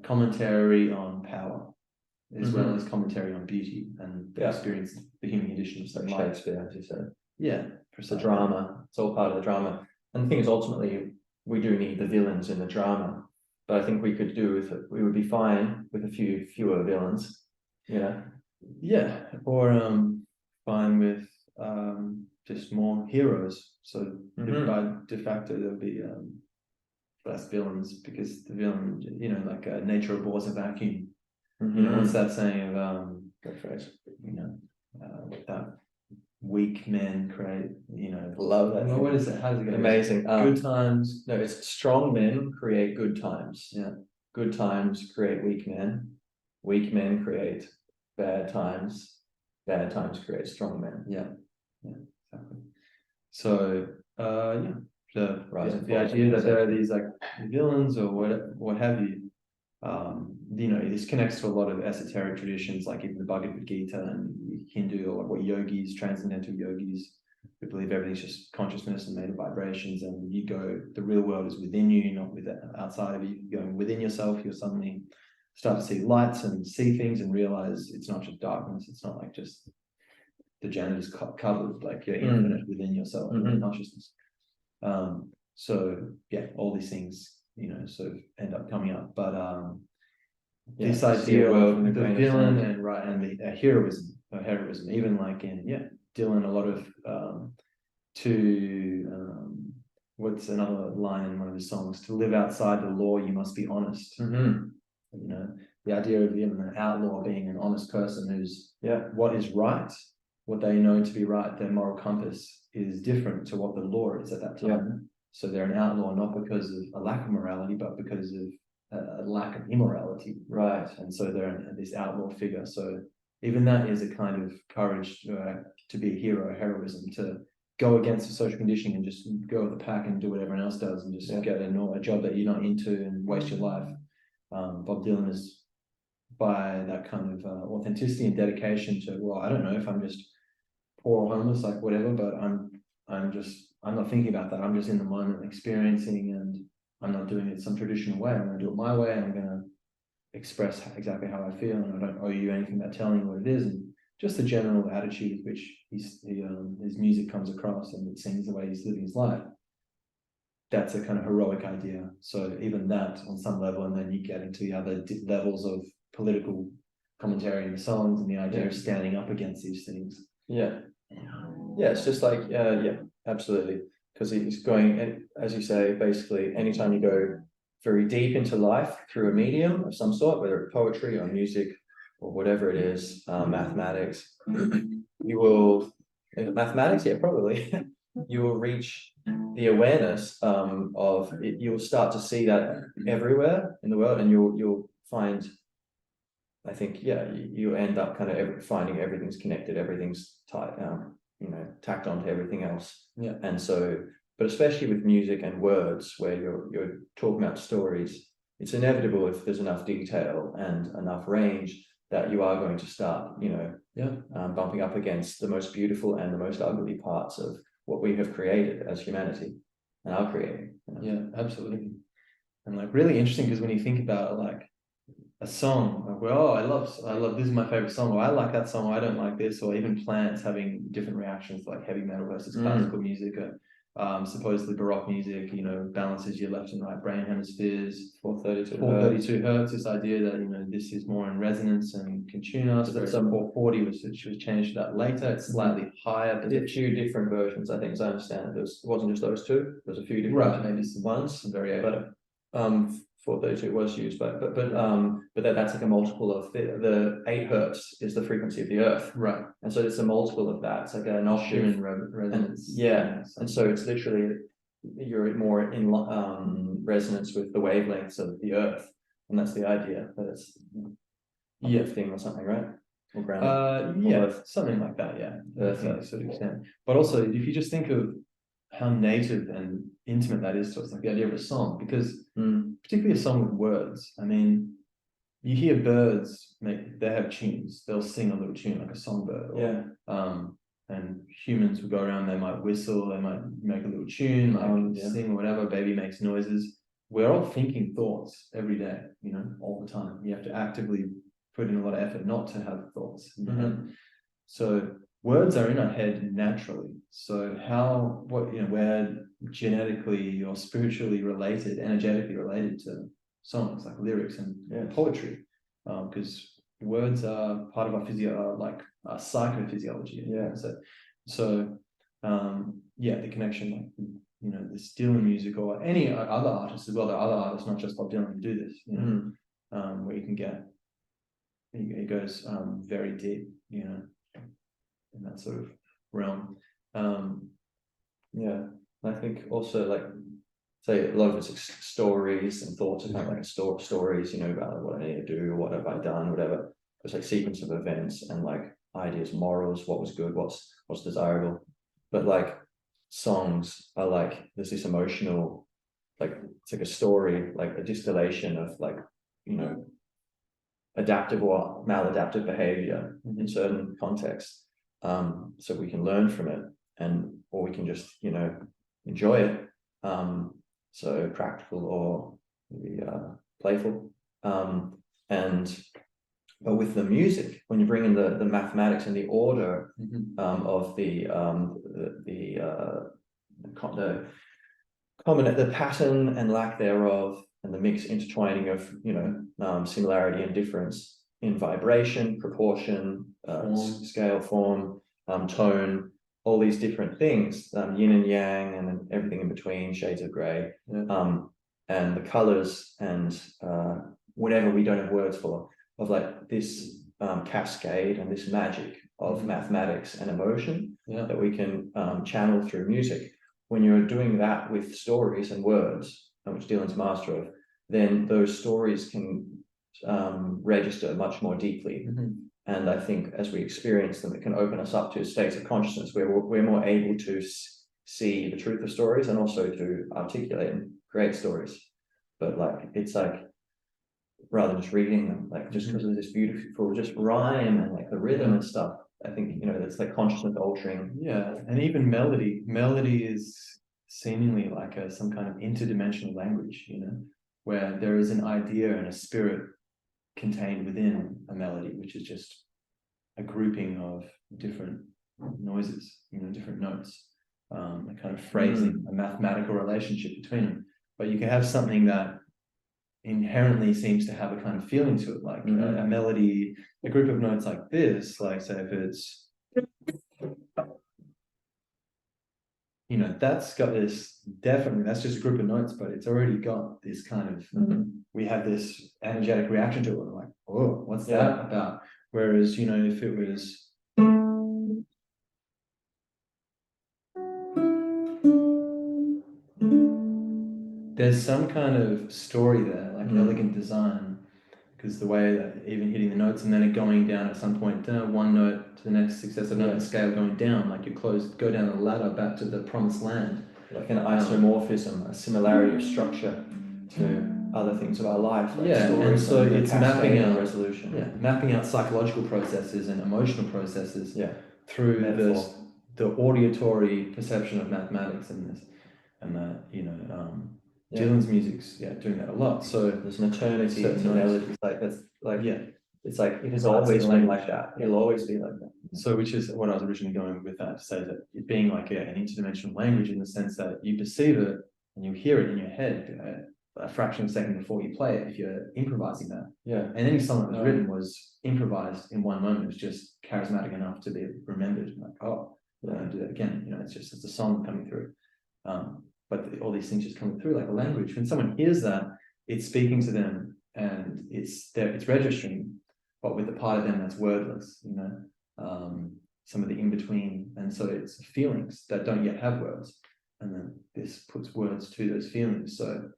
commentary on power, as well as commentary on beauty and the experience, the human condition of like Shakespeare, as you said. Yeah, the drama. It's all part of the drama. And the thing is, ultimately, we do need the villains in the drama. But I think we could do with it. We would be fine with a fewer villains. Yeah. Yeah, or fine with just more heroes. So by de facto there'll be less villains, because the villain, you know, like nature abhors a vacuum. You know, what's that saying of that phrase? You know, that weak men create, you know, love that. What is it? How does it go? Amazing. Good times. No, it's strong men create good times. Yeah. Good times create weak men. Weak men create bad times. Bad times create strong men. Yeah. Yeah, exactly. So yeah. The idea that there are these like villains or what have you, you know, this connects to a lot of esoteric traditions, like even the Bhagavad Gita and Hindu, or what yogis, transcendental yogis, who believe everything's just consciousness and made of vibrations, and you go, the real world is within you, not with outside of you. Going within yourself, you'll suddenly start to see lights and see things and realize it's not just darkness. It's not like just the janitor's covered, like you're infinite within yourself, within consciousness. So yeah, all these things, you know, sort of end up coming up, but this idea of the villain and the heroism, even like in Dylan, a lot of what's another line in one of his songs? To live outside the law, you must be honest. You know, the idea of an outlaw being an honest person who's what is right, what they know to be right, their moral compass is different to what the law is at that time. So they're an outlaw not because of a lack of morality, but because of a lack of immorality. Right. And so they're this outlaw figure. So even that is a kind of courage to be a hero, heroism, to go against the social conditioning and just go with the pack and do what everyone else does and just get a job that you're not into and waste your life. Bob Dylan is, by that kind of authenticity and dedication to, well, I don't know if I'm just poor or homeless, like whatever, but I'm not thinking about that. I'm just in the moment experiencing, and I'm not doing it some traditional way. I'm going to do it my way. I'm going to express exactly how I feel, and I don't owe you anything about telling you what it is. And just the general attitude with which his music comes across, and it sings the way he's living his life. That's a kind of heroic idea. So even that on some level, and then you get into the other levels of political commentary in the songs and the idea of standing up against these things. Yeah, it's just like absolutely, because he's going, and as you say, basically anytime you go very deep into life through a medium of some sort, whether it's poetry or music or whatever it is, mathematics, you will, mathematics, probably you will reach the awareness of it. You'll start to see that everywhere in the world, and you'll find, I think, you end up kind of finding everything's connected, everything's tied, you know, tacked onto everything else. Yeah. And so, but especially with music and words, where you're talking about stories, it's inevitable, if there's enough detail and enough range, that you are going to start, you know, bumping up against the most beautiful and the most ugly parts of what we have created as humanity and are creating. You know? Yeah, absolutely. And like really interesting, because when you think about like a song, like, well, I love this is my favorite song, or I like that song, or I don't like this, or even plants having different reactions, like heavy metal versus classical music, or supposedly Baroque music, you know, balances your left and right brain hemispheres, 432 hertz, this idea that, you know, this is more in resonance and can tune us, whereas 440 which was changed to that later, it's slightly higher. There's a few different versions, I think, as I understand it. It wasn't just those two, there's a few different maybe some ones, some variation. But 432 was used, but that's like a multiple of the 8 hertz is the frequency of the earth, right? And so it's a multiple of that. It's like an octave resonance, and so it's literally you're more in resonance with the wavelengths of the earth, and that's the idea, that it's uplifting or something, right? Or grounding. Yeah, Or something like that, yeah. Earthy. To a sort of extent. But also, if you just think of how native and intimate that is to us, like the idea of a song, because particularly a song with words, I mean, you hear birds they have tunes, they'll sing a little tune like a songbird, or, and humans will go around, they might whistle, they might make a little tune, like sing or whatever, baby makes noises. We're all thinking thoughts every day, you know, all the time. You have to actively put in a lot of effort not to have thoughts in your head. So words are in our head naturally. So we're genetically or spiritually related, energetically related to songs, like lyrics and poetry, because words are part of our our psychophysiology. So the connection, like, you know, this Dylan music or any other artists as well. There are other artists, not just Bob Dylan, who do this. You know, where you can get it goes very deep. You know, in that sort of realm. I think also, like, say a lot of it's stories and thoughts are kind of like stories, you know, about what I need to do, what have I done, whatever. It's like sequence of events and like ideas, morals, what was good, what's desirable. But like songs are like, there's this emotional, like it's like a story, like a distillation of, like, you know, adaptive or maladaptive behavior in certain contexts. So we can learn from it, or we can just, you know, enjoy it. So practical or maybe playful. But with the music, when you bring in the mathematics and the order of the pattern and lack thereof, and the mixed intertwining of, you know, similarity and difference in vibration, proportion, scale, form, tone, all these different things, yin and yang, and then everything in between, shades of gray, and the colors and whatever we don't have words for, of like this cascade and this magic of mathematics and emotion that we can channel through music. When you're doing that with stories and words, which Dylan's master of, then those stories can register much more deeply. And I think as we experience them, it can open us up to states of consciousness where we're more able to see the truth of stories and also to articulate and create stories. But like, it's like, rather than just reading them, like, just because of this beautiful just rhyme and like the rhythm and stuff, I think, you know, it's like consciousness altering. Yeah, and even melody is seemingly like some kind of interdimensional language, you know, where there is an idea and a spirit contained within a melody, which is just a grouping of different noises, you know, different notes, a kind of phrasing, a mathematical relationship between them. But you can have something that inherently seems to have a kind of feeling to it, like a melody, a group of notes like this, like say if it's, you know, that's got this, definitely that's just a group of notes, but it's already got this kind of we have this energetic reaction to it. We're like, oh, what's that about? Whereas, you know, if it was there's some kind of story there, like elegant design, because the way that even hitting the notes and then it going down at some point, one note to the next successive note, the scale going down, like you go down the ladder back to the promised land. Like an isomorphism, a similarity of structure to other things of our life, like and so it's mapping out resolution. Mapping out psychological processes and emotional processes through Metaphor. the auditory perception of mathematics in this, and that, you know, Dylan's music's doing that a lot. So there's an eternity to melodies, like that's like it's like it has always been like that. It'll always be like that. So, which is what I was originally going with that, to say that it being like an interdimensional language in the sense that you perceive it and you hear it in your head a fraction of a second before you play it, if you're improvising that. And any song that was written was improvised in one moment. It was just charismatic enough to be remembered. Like, oh, I'm going to do that again. You know, it's a song coming through. But all these things just coming through like a language. When someone hears that, it's speaking to them and it's registering, but with the part of them that's wordless, you know, some of the in-between. And so it's feelings that don't yet have words. and then this puts words to those feelings. So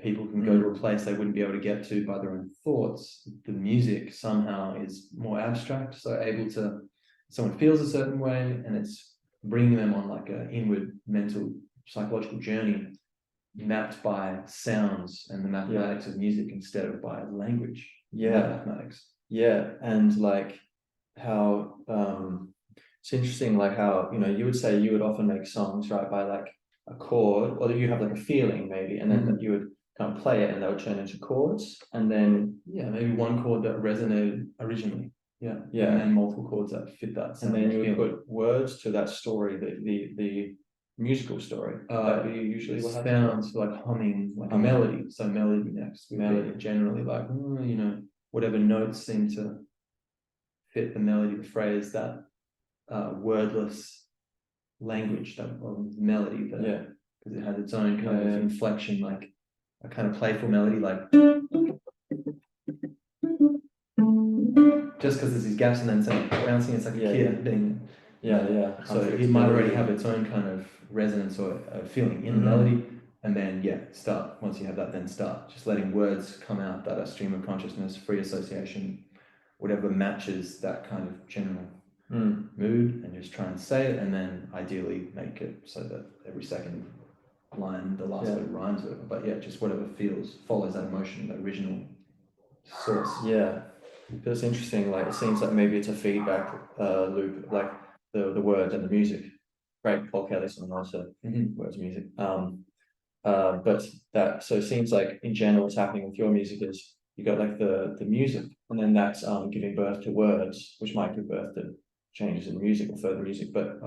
people can go to a place they wouldn't be able to get to by their own thoughts. The music somehow is more abstract, so able to, someone feels a certain way, and it's bringing them on like an inward mental psychological journey mapped by sounds and the mathematics of music instead of by language. Mathematics. And like how it's interesting, like how, you know, you would say you would often make songs, right, by like a chord, or you have like a feeling maybe, and then you would kind of play it and they would turn into chords, and then maybe one chord that resonated originally, and then multiple chords that fit that sound, and then you would put words to that story, the musical story. That be usually what happens. Sounds like humming, like a melody. So melody next, melody generally like you know, whatever notes seem to fit the melody, the phrase, that wordless language, that melody, that because it has its own kind of inflection, like a kind of playful melody, like just because there's these gaps and then it's like bouncing, it's like a kid being so it might already have its own kind of resonance or feeling in the melody, and then start, once you have that, then start just letting words come out that are stream of consciousness, free association, whatever matches that kind of general mood, and just try and say it, and then ideally make it so that every second line the last word rhymes with it, but just whatever follows that emotion, the original source. But it's interesting, like it seems like maybe it's a feedback loop, like the words and the music. Right, Paul Kelly song also, words, music. But that, so it seems like in general what's happening with your music is you got like the music, and then that's giving birth to words, which might give birth to changes in music or further music. But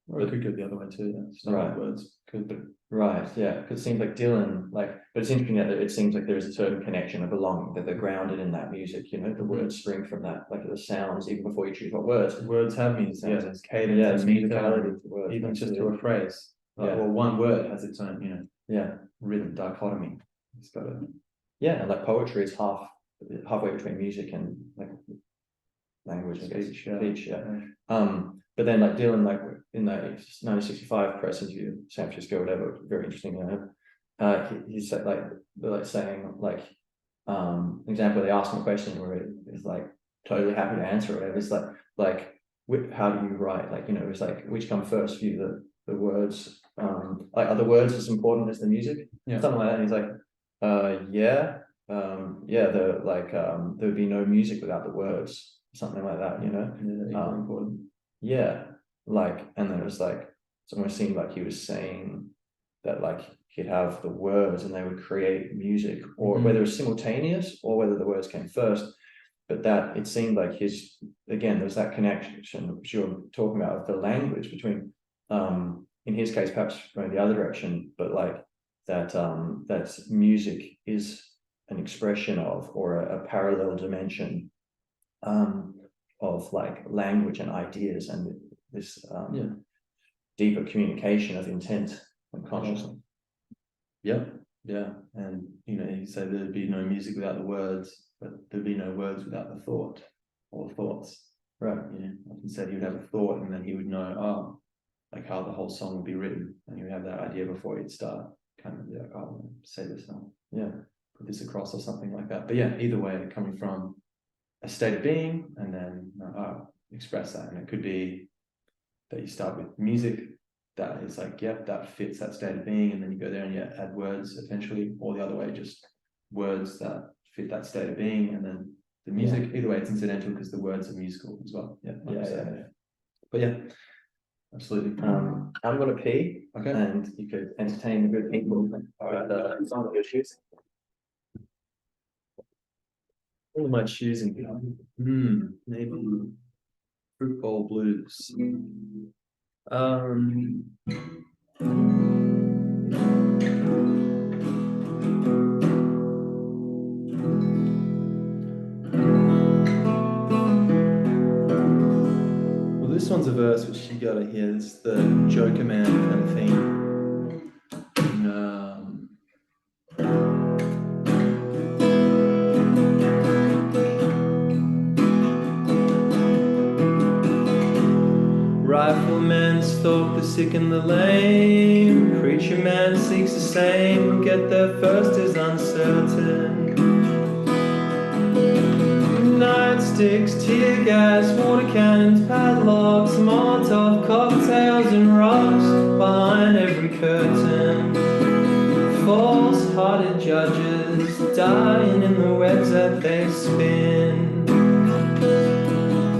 or it could go the other way too. Start with words could, but because it seems like Dylan, like, but it's interesting that it seems like there's a certain connection of belonging, that they're grounded in that music, you know, the words spring from that, like the sounds, even before you choose what words have meaning. There's cadence, and musicality to words, even just to a phrase, well, one word has its own, you know, rhythm dichotomy. It's got a and like poetry is halfway between music and like language and speech. But then like Dylan, like in that 1965 press interview, San Francisco, whatever, very interesting, you know, he said like, they're like saying like, an example, they asked him a question where he's like totally happy to answer it. It's like how do you write? Like, you know, it's like, which come first for you, the words, like are the words as important as the music? Something like that. And he's like, the like there would be no music without the words, something like that, you know. important. Like, and then it was like, it almost seemed like he was saying that like he'd have the words and they would create music, or whether it was simultaneous or whether the words came first, but that it seemed like again there was that connection which you're talking about with the language between in his case perhaps going the other direction, but like that music is an expression of, or a parallel dimension of like language and ideas, and this deeper communication of intent and consciousness. And you know, you say there'd be no music without the words, but there'd be no words without the thought or thoughts. Right. You know, like you said, he would have a thought, and then he would know, like how the whole song would be written, and he would have that idea before he'd start. Kind of like, say this song, put this across or something like that. But either way, coming from a state of being, and then express that. And it could be that you start with music that is like, that fits that state of being, and then you go there and you add words eventually, or the other way, just words that fit that state of being, and then the music. Either way, it's incidental because the words are musical as well. But absolutely. I'm gonna pee. Okay. And you could entertain the good people with some of your choosing. What am I choosing? Maybe Fruit Bowl Blues. Well, this one's a verse which you gotta hear. It's the Joker Man kind of thing. Riflemen stalk the sick and the lame. Preacher man seeks the same. Get there first is uncertain. Nightsticks, tear gas, water cannons, padlocks, Molotov cocktails and rocks behind every curtain. False-hearted judges dying in the webs that they spin.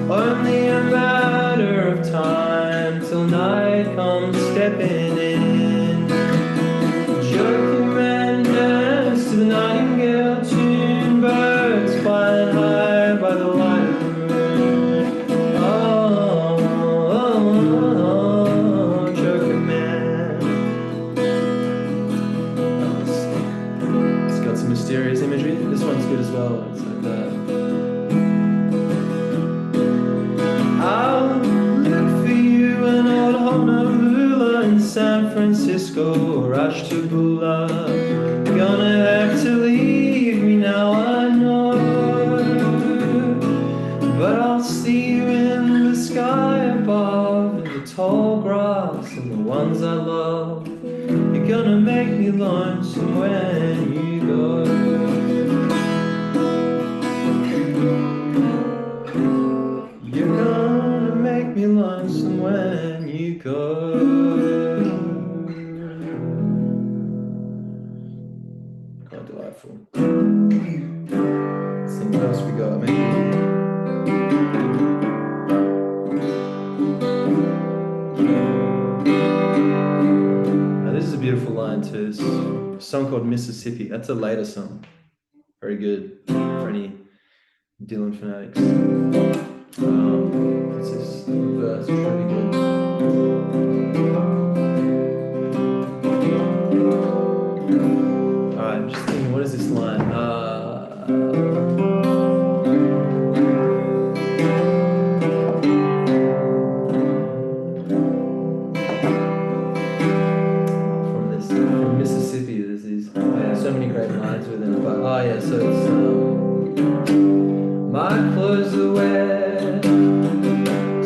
Only a matter of time till night comes stepping in. Joking man dance to the nightingale tune, birds flying high by the light of the moon. Oh, joking man. It's got some mysterious imagery. This one's good as well. It's like that. I'll look for you in old Honolulu in San Francisco, rush to Bula. Gonna have to leave me now, I know. But I'll see you in the sky above, in the tall grass and the ones I love. You're gonna make me lonesome when you go. You're gonna make me lonesome when you go. Quite delightful. Let's see what else we got, maybe. Now this is a beautiful line too. This a song called Mississippi. That's a later song. Very good for any Dylan fanatics. It's this verse, pretty good. Alright, I'm just thinking, what is this line? From Mississippi, there's these, so many great lines within it, but, so it's, my clothes are wet,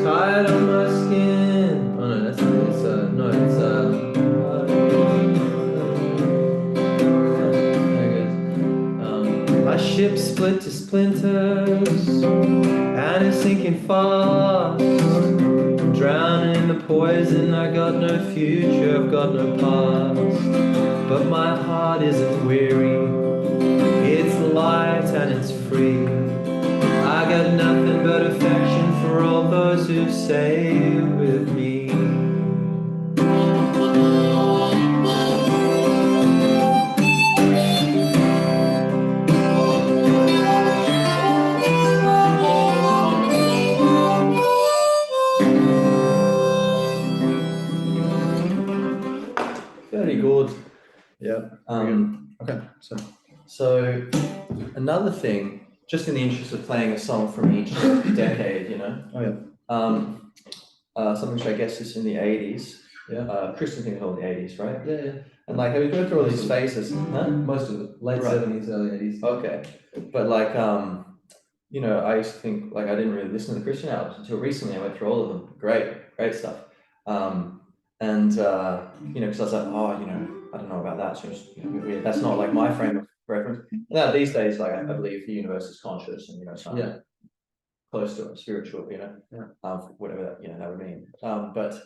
tired on my skin. Oh no, that's not it. My ship split to splinters and it's sinking fast. I'm drowning in the poison. I got no future, I've got no past. But my heart isn't weary. It's light and it's free. I got nothing but affection for all those who say with me. Very good. Yeah. Okay. So another thing, just in the interest of playing a song from each decade, you know. Oh yeah. Something which I guess is in the 80s. Yeah. Christian thing called the 80s, right? Yeah. And like, have you gone through all these phases? Huh? Most of it. Late 70s, early 80s. Okay. But like, you know, I used to think like I didn't really listen to the Christian albums until recently. I went through all of them. Great stuff. You know, because I was like, oh, you know, I don't know about that. So it's, you know, weird. That's not like my frame of reference. Now these days, like I believe the universe is conscious, and you know, something close to it, spiritual, you know, whatever that, you know, that would mean. But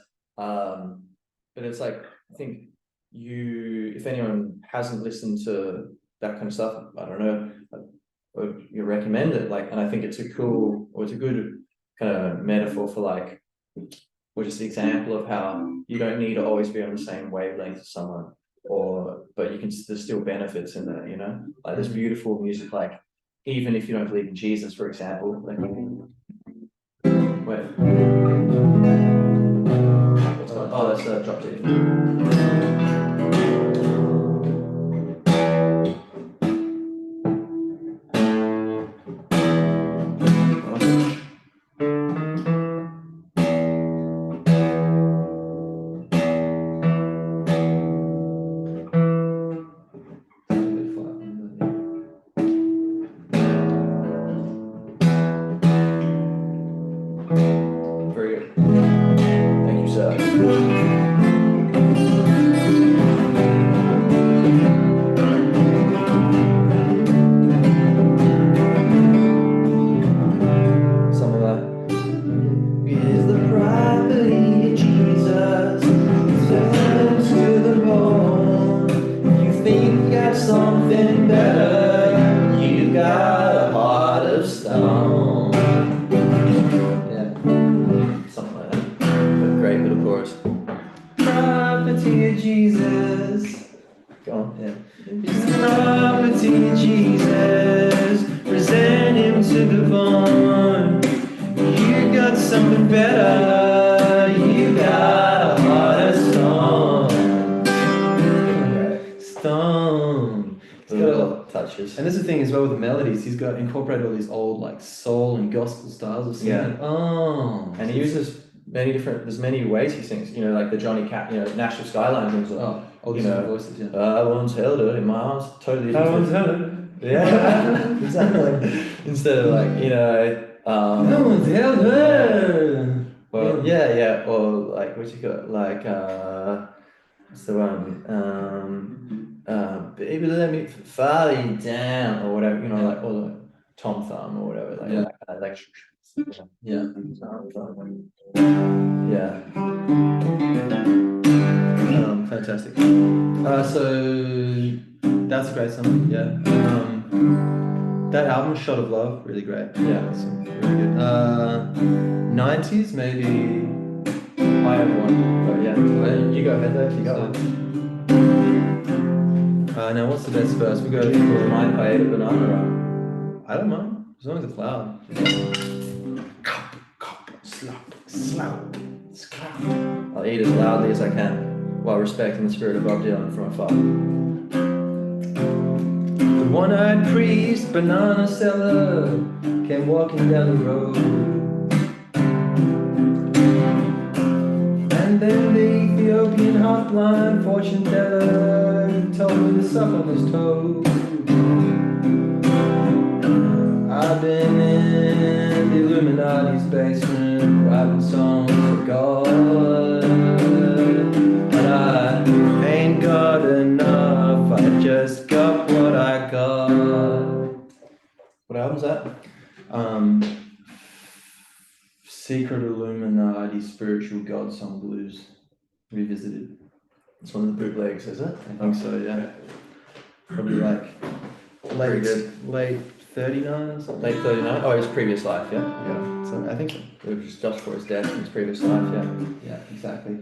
it's like, I think if anyone hasn't listened to that kind of stuff, I don't know, you recommend it. Like, and I think it's a good kind of metaphor for like, or just an example of how you don't need to always be on the same wavelength as someone, but there's still benefits in that, you know, like there's beautiful music, like even if you don't believe in Jesus, for example, like wait, what's going on? Oh, that's drop D. Very good. Thank you, sir. think you got something better. You got a heart of stone. Yeah, something like that. But great little chorus. Property of Jesus. Go on, yeah. He's the property of Jesus. Present him to the bone. You got something better. You got a heart of stone. Stone. It's got a lot of touches. And that's the thing as well with the melodies. He's got incorporated all these old like soul and gospel styles of singing. Yeah. Oh. And he uses many different, there's many ways he sings, you know, like the Johnny Cash, you know, Nashville Skyline things. All these know, voices, yeah. I once held her in my arms, totally I different. once held her. Yeah, exactly. Instead of like, you know, no one's held her. well, yeah, or like, what you got, like, what's the one, baby, let me fall you down, or whatever, you know, like, or like Tom Thumb, or whatever, like, Yeah. like Yeah. yeah. Fantastic. So that's a great song. Yeah. That album, Shot of Love, really great. Yeah. That's really good. 90s, maybe. I have one, but yeah, you go ahead though, if you got one. Now what's the best verse? We go Do for you mind if I ate a banana roll? I don't mind, as long as it's loud. Slap. I'll eat as loudly as I can, while respecting the spirit of Bob Dylan from afar. The one-eyed priest, banana seller, came walking down the road. And then the Ethiopian hotline fortune teller told me to suck on his toe. I've been in the Illuminati's basement, writing songs for God, but I ain't got enough, I just got what I got. What album's that? Secret Illuminati Spiritual God Song Blues Revisited. It's one of the bootlegs, is it? I think so, yeah. Probably like late 39 or something. Late 39? Oh, his previous life, yeah? Yeah, so I think so. It was just before his death in his previous life, yeah. Yeah, exactly.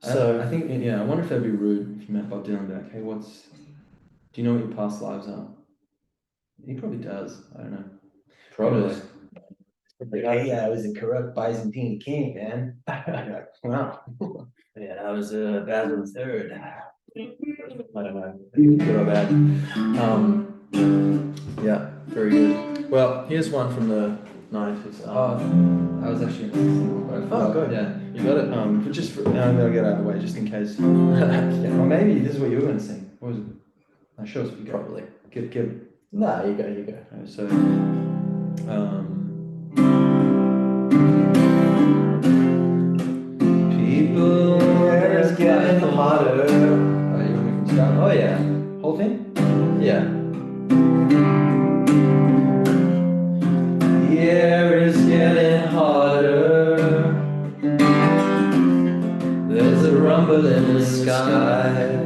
So I think, yeah, I wonder if that'd be rude if you met Bob Dylan and be like, hey, do you know what your past lives are? He probably does, I don't know. probably. Hey, I was a corrupt Byzantine king, man. Like, wow. Yeah, that was Basil III. I don't know, good or bad. Yeah, very good. Well, here's one from the 90s. I was actually Oh, good. Yeah, You got it. but just for, now I'm gonna get out of the way just in case. Or maybe this is what you were gonna sing. What was it? I'm sure it's Probably. Give it. Nah, you go. So, people are getting hotter. You want me to start? Oh yeah. Whole thing? Yeah. The air is getting hotter. There's a rumble in the sky.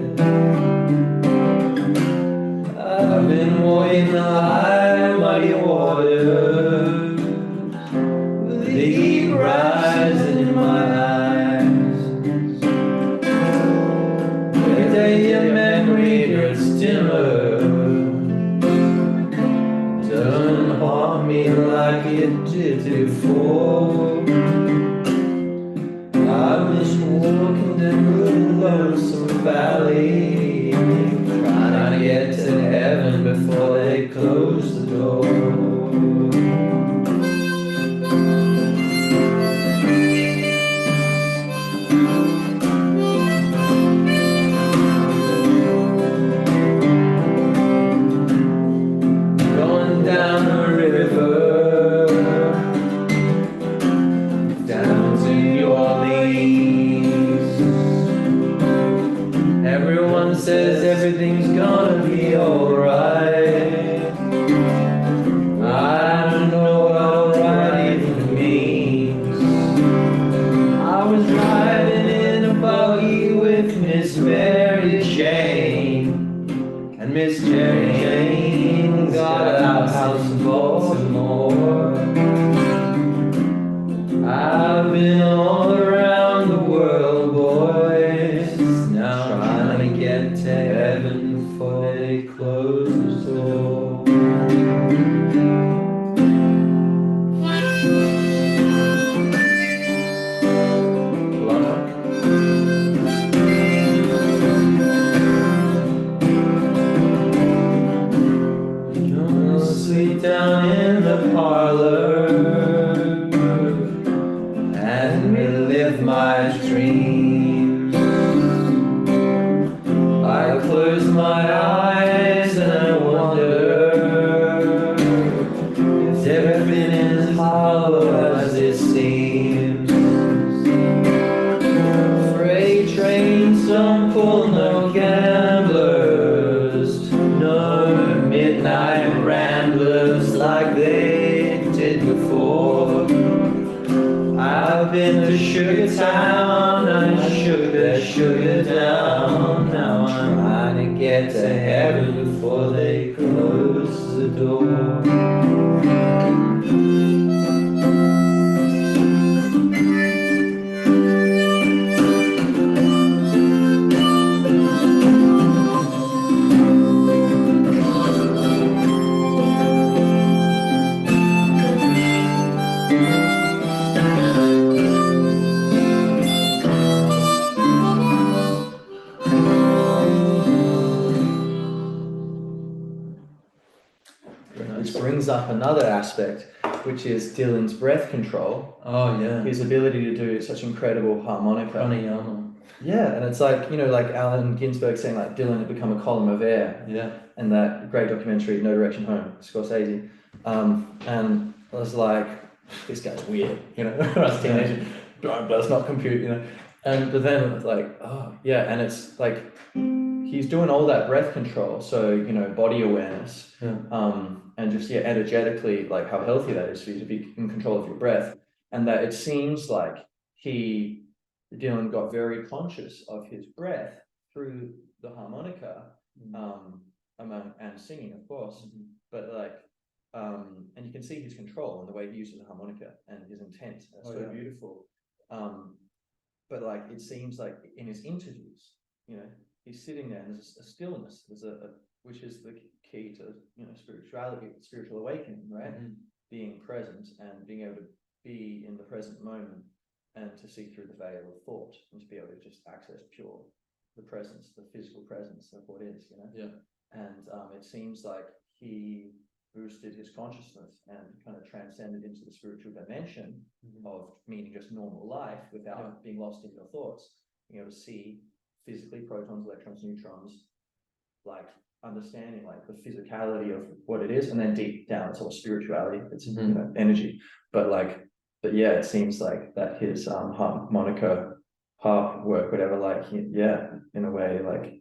I've been walking the high, muddy waters. The heat rising in my eyes. Every day your memory gets dimmer. Don't haunt me like it did before. I was walking down the lonesome valley, trying to get to heaven before they close the door. Going down the river, down to New Orleans. Everyone says everything's gonna be alright. I don't know what alright even means. I was riding in a buggy with Miss Mary Jane. And Miss Mary Jane got a house in Baltimore. I've been all around the world, boys, now trying to get to heaven before they close the door. Gonna sleep down in the parlor and relive my dreams. I close my eyes and I wonder if everything is hollow as it seems. Freight trains don't pull no gamblers, no midnight ramblers like they did before. I've been to Sugar Town, I shook their sugar down. Now I'm trying to get to heaven before they close the door. Which brings up another aspect, which is Dylan's breath control. Oh yeah, His ability to do such incredible harmonica. pranayama. Yeah, and it's like, you know, like Allen Ginsberg saying like Dylan had become a column of air. Yeah. And that great documentary, No Direction Home, Scorsese. And I was like, this guy's weird, you know, as a teenager, let's not compute, you know. But then it was like, oh yeah, and it's like he's doing all that breath control, so you know, body awareness, and just energetically, like how healthy that is for you to be in control of your breath, and that it seems like Dylan got very conscious of his breath through the harmonica, and singing, of course, but like, and you can see his control in the way he uses the harmonica and his intent. That's beautiful. But like, it seems like in his interviews, you know, he's sitting there and there's a stillness, which is the key to, you know, spirituality, spiritual awakening, right? Being present and being able to be in the present moment and to see through the veil of thought and to be able to just access the presence, the physical presence of what is, you know? Yeah. And it seems like he boosted his consciousness and kind of transcended into the spiritual dimension of meaning just normal life without being lost in your thoughts, being able to see physically protons, electrons, neutrons, like understanding like the physicality of what it is, and then deep down it's all spirituality, it's you know, energy. But yeah, it seems like that his harmonica, harp work, whatever, like in a way, like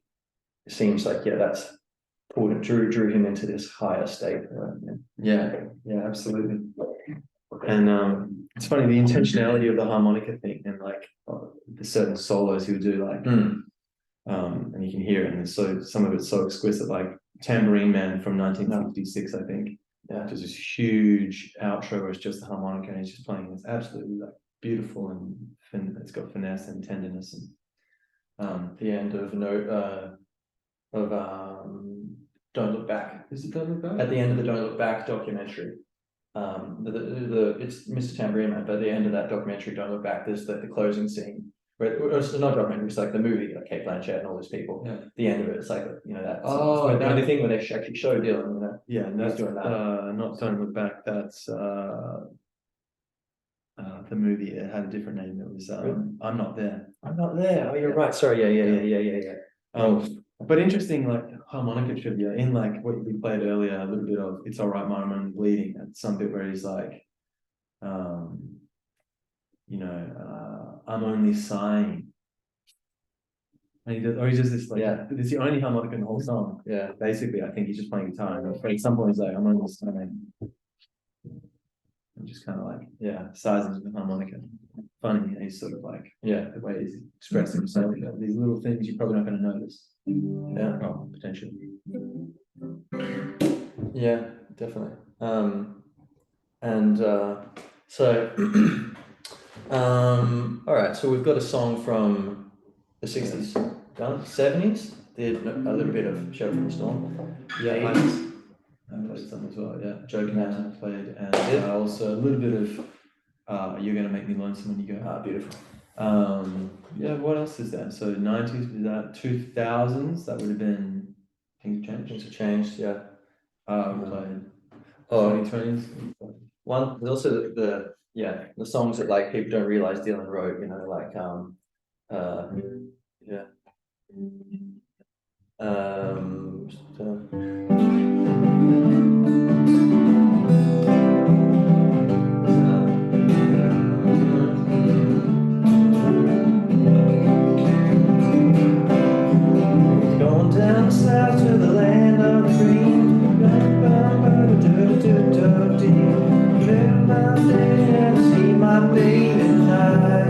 it seems like that's pulled and drew him into this higher state. Yeah, absolutely. And it's funny, the intentionality of the harmonica thing, and like the certain solos he would do, like and you can hear it, and so some of it's so exquisite, like Tambourine Man from 1956, I think. Yeah, just this huge outro where it's just the harmonica and he's just playing. It's absolutely like beautiful, and it's got finesse and tenderness. And the end of Don't Look Back. Is it Don't Look Back? At the end of the Don't Look Back documentary, it's Mr. Tambourine Man, but at the end of that documentary, Don't Look Back, there's the closing scene. Where it's not documentary, it's like the movie, like Kate Blanchett and all those people. Yeah. The end of it, it's like, you know, that's the only thing where they actually show Dylan, you know. Yeah, and that's doing that. Not Don't Look Back, that's the movie. It had a different name. It was I'm Not There. I'm Not There. Oh, you're right. Sorry. Yeah. But interesting, like harmonica trivia in like what we played earlier, a little bit of It's Alright Mama and Bleeding, and some bit where he's like, you know, I'm only sighing. And he does this like, it's the only harmonica in the whole song. Yeah, basically, I think he's just playing guitar, and at some point he's like, I'm only sighing. And just kind of like, sizing the harmonica. Funny, and he's sort of like, the way he's expressing himself, these little things you're probably not going to notice. Yeah, potentially. Yeah, definitely. So all right, so we've got a song from the 60s, done 70s, did a little bit of Show from the Storm. Yeah, 80s. I played some as well. Yeah, Joking Mountain played, and also a little bit of You're Gonna Make Me Lonesome When You Go. Beautiful. Yeah, what else is that? So 90s was that, 2000s, that would have been Things Change. Things have changed, yeah. We played Oh, 2020s. one, there's also the songs that like people don't realize Dylan wrote, you know, like yeah. Going down south to the land of the green. Live my day and see my baby tonight.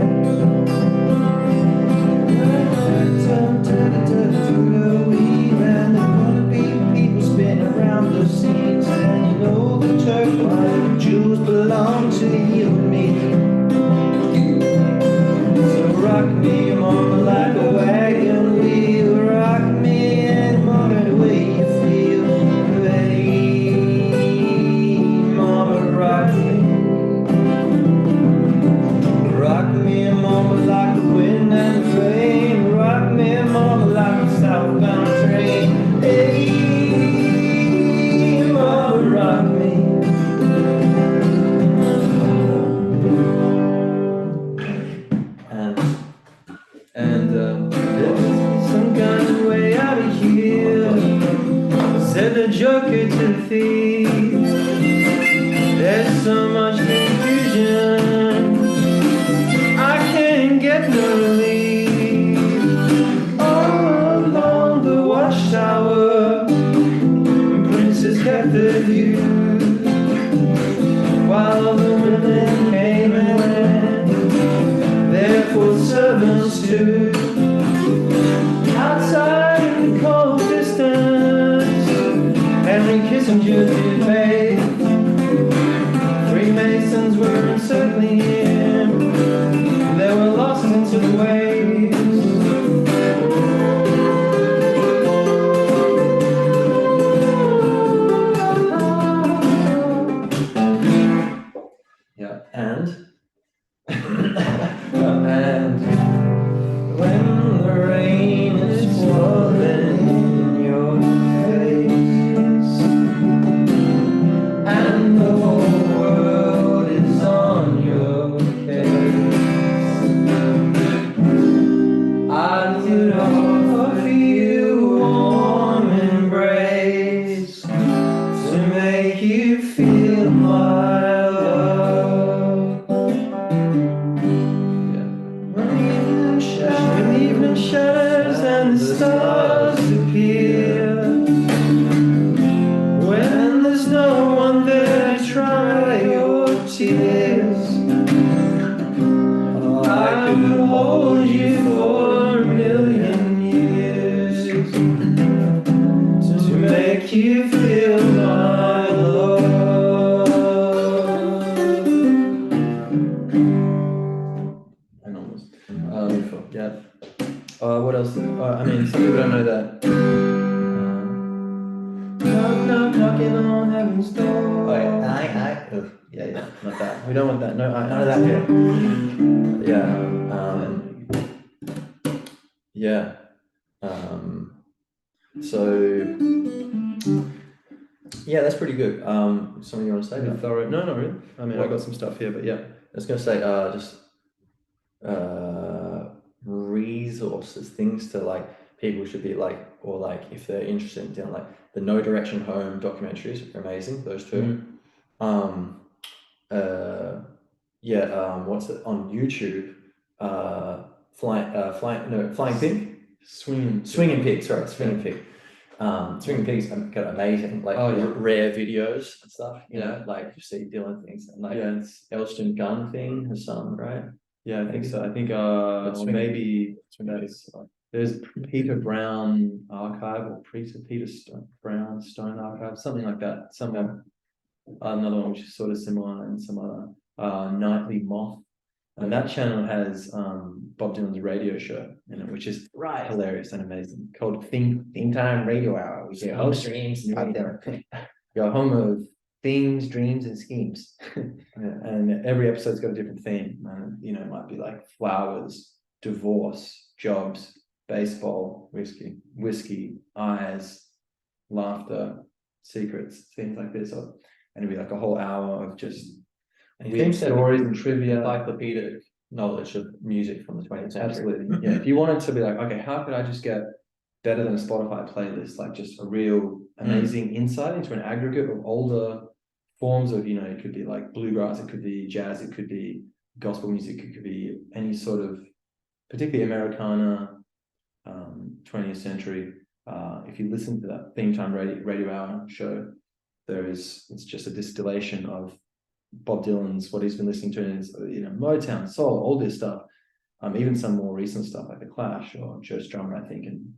And there's gonna be people spinning around the scenes, and you know the turquoise jewels belong to you and me. So rock me, mama, like a wagon wheel. Rock me any moment the way you feel. Hey, mama, rock me. Rock me, mama, like the wind and the rain. Rock me, mama, like a southbound train. Hey, mama, rock me. And there's some kind of way out of here, said the joker to the thief. There's so much confusion, I can't get no relief. All along the watchtower, princes kept the view, while the women came and went, therefore servants too. Outside in the cold distance, Henry Kissinger did bathe. Freemasons were encircling him, they were lost into the waves. Yeah, and when the rain is falling in your face, and the whole world is on your case, I would offer you a warm embrace to make you feel my love. When the evening shadows and the stars appear, when there's no one there to dry your tears, I could hold you for a million years to make you feel my love. And almost. Yeah. What else? I mean, some people don't know that. Knock, knock, knocking on heaven's door. Oh, yeah, not that. We don't want that. No, none of that. Yeah. So yeah, that's pretty good. Something you want to say? Thorough? No, not really. I mean, I got some stuff here, but yeah. I was gonna say just resources, things to like people should be like, or like if they're interested in doing like the No Direction Home documentaries are amazing, those two. What's it on YouTube? Flying Pig? Swinging Pig, sorry, Swinging Pig. Swinging Pigs got amazing, like rare videos and stuff, you know, like you see Dylan things, and like Elston Gunn thing has some, right? Yeah, I think so. I think maybe that's There's Peter Brown Archive or Brown Stone Archive, something like that. Another one which is sort of similar, and some other Nightly Moth. And that channel has Bob Dylan's radio show in it, which is hilarious and amazing, called Theme Time Radio Hour, which is host dreams, your home of themes, dreams, and schemes. And every episode's got a different theme. And it might be like flowers, divorce, jobs, baseball, whiskey, eyes, laughter, secrets, things like this. And it'd be like a whole hour of just weird stories and trivia, encyclopedic knowledge of music from the 20th century. Absolutely. Yeah. If you wanted to be like, okay, how could I just get better than a Spotify playlist, like just a real amazing insight into an aggregate of older forms of, it could be like bluegrass, it could be jazz, it could be gospel music, it could be any sort of, particularly Americana, 20th century. If you listen to that Theme Time Radio Hour show, it's just a distillation of Bob Dylan's, what he's been listening to is, Motown, soul, all this stuff, even some more recent stuff like The Clash or Joe Strummer, I think, and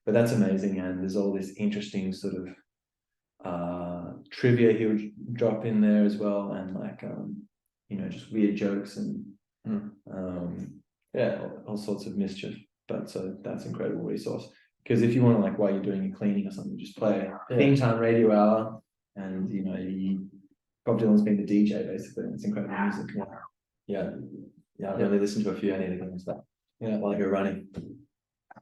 but that's amazing. And there's all this interesting sort of trivia he would drop in there as well, and like just weird jokes and all sorts of mischief. But so that's an incredible resource, because if you want to, like, while you're doing your cleaning or something, just play Theme Time Radio Hour, and Bob Dylan's been the DJ basically, and it's incredible music. Yeah, I've really listened to a few anything stuff. Yeah, while you're running.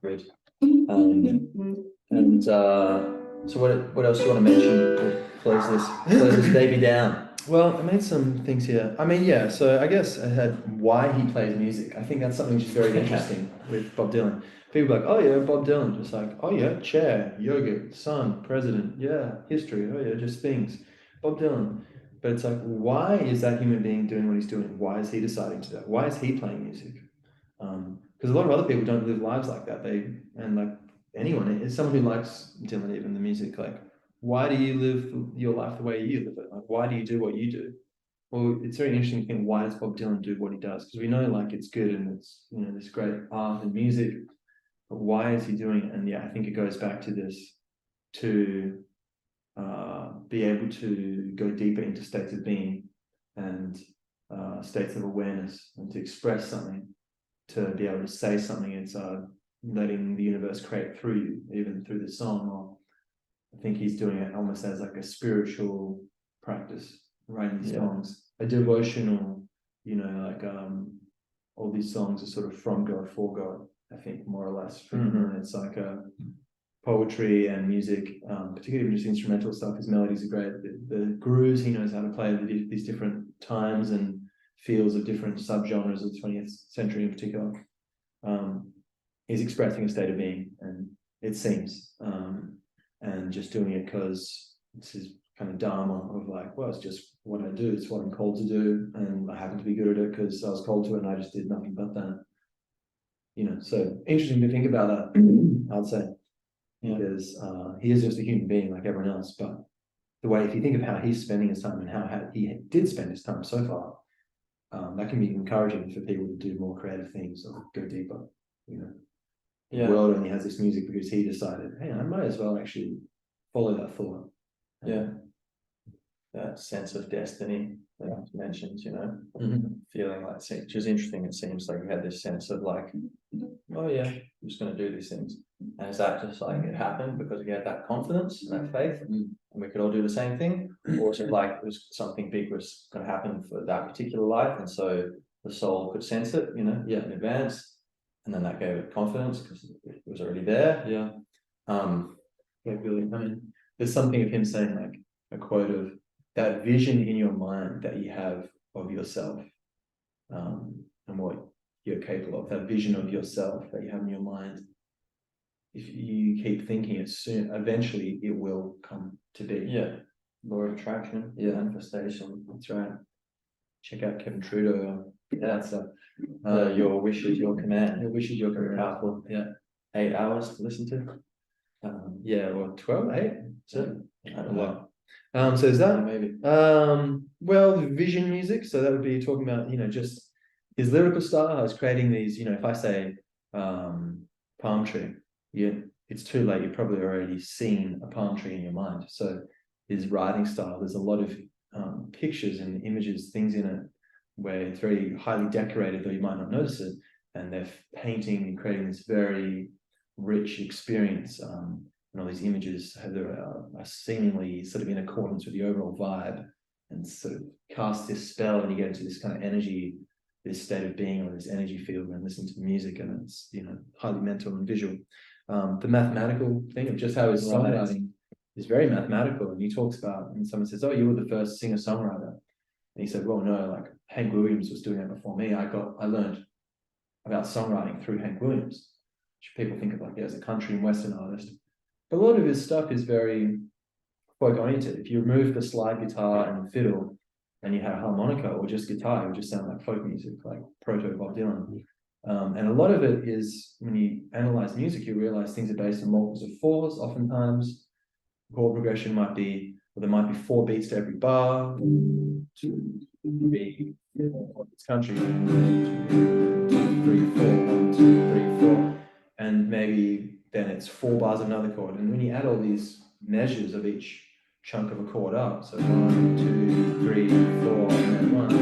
Good. And so what else do you want to mention to close this baby down? Well, I made some things here. I mean, yeah, so I guess I had why he plays music. I think that's something which is very interesting with Bob Dylan. People are like, oh yeah, Bob Dylan, just like, oh yeah, chair, yoga, sun, president, yeah, history, oh yeah, just things. Bob Dylan. But it's like, why is that human being doing what he's doing? Why is he deciding to do that? Why is he playing music? Because a lot of other people don't live lives like that. Anyone is someone who likes Dylan, even the music, like, why do you live your life the way you live it? Like, why do you do what you do? Well, it's very interesting to think, why does Bob Dylan do what he does? Because we know, like, it's good and it's, this great art and music, but why is he doing it? And yeah, I think it goes back to this, to be able to go deeper into states of being and states of awareness, and to express something, to be able to say something. It's letting the universe create through you, even through the song. Or I think he's doing it almost as like a spiritual practice, writing songs, a devotional, all these songs are sort of from God, for God, I think, more or less. And it's like poetry and music, particularly just instrumental stuff. His melodies are great. The grooves, he knows how to play these different times and feels of different subgenres of the 20th century in particular. He's expressing a state of being, and it seems, and just doing it because it's his kind of dharma of like, well, it's just what I do, it's what I'm called to do, and I happen to be good at it because I was called to it, and I just did nothing but that. So interesting to think about that, I'd say, because he is just a human being like everyone else. But the way, if you think of how he's spending his time and how he did spend his time so far, that can be encouraging for people to do more creative things or go deeper. The world only has this music because he decided, hey, I might as well actually follow that thought. That sense of destiny that you mentioned, feeling like, which is interesting. It seems like you had this sense of like, oh yeah, I'm just going to do these things. And is that just like it happened because you had that confidence and that faith, and we could all do the same thing? Or is it like it was something big was going to happen for that particular life, and so the soul could sense it, in advance, and then that gave it confidence because it was already there? Really. I mean, there's something of him saying, like, a quote of that vision in your mind that you have of yourself, and what you're capable of, that vision of yourself that you have in your mind. If you keep thinking it, soon, eventually it will come to be. Law of attraction, manifestation. That's right. Check out Kevin Trudeau. So your wish is your command. Your wish is your command. Powerful. 8 hours to listen to. Or 12, 8. So I don't know. So is that maybe? Well, the vision music. So that would be talking about, just his lyrical style. I was creating these. If I say, palm tree, it's too late. You've probably already seen a palm tree in your mind. So his writing style, there's a lot of pictures and images, things in it where it's very highly decorated, though you might not notice it, and they're painting and creating this very rich experience. And all these images are seemingly sort of in accordance with the overall vibe, and sort of cast this spell, and you get into this kind of energy, this state of being, or this energy field when listening to the music, and it's, you know, highly mental and visual. The mathematical thing of just how his songwriting is very mathematical, and he talks about, and someone says, "Oh, you were the first singer-songwriter," and he said, "Well, no, like Hank Williams was doing that before me. I learned about songwriting through Hank Williams," which people think of like as a country and western artist. But a lot of his stuff is very folk oriented. If you remove the slide guitar and the fiddle, and you had a harmonica or just guitar, it would just sound like folk music, like proto Bob Dylan. And a lot of it is, when you analyze music, you realize things are based on multiples of fours. Oftentimes, chord progression might be, or there might be 4 beats to every bar. 2, 3, 4. It's country. 1, 2, 3, 4. 1, 2, 3, 4. And maybe then it's 4 bars of another chord. And when you add all these measures of each chunk of a chord up, so 1, 2, 3, 4, and then 1, 2,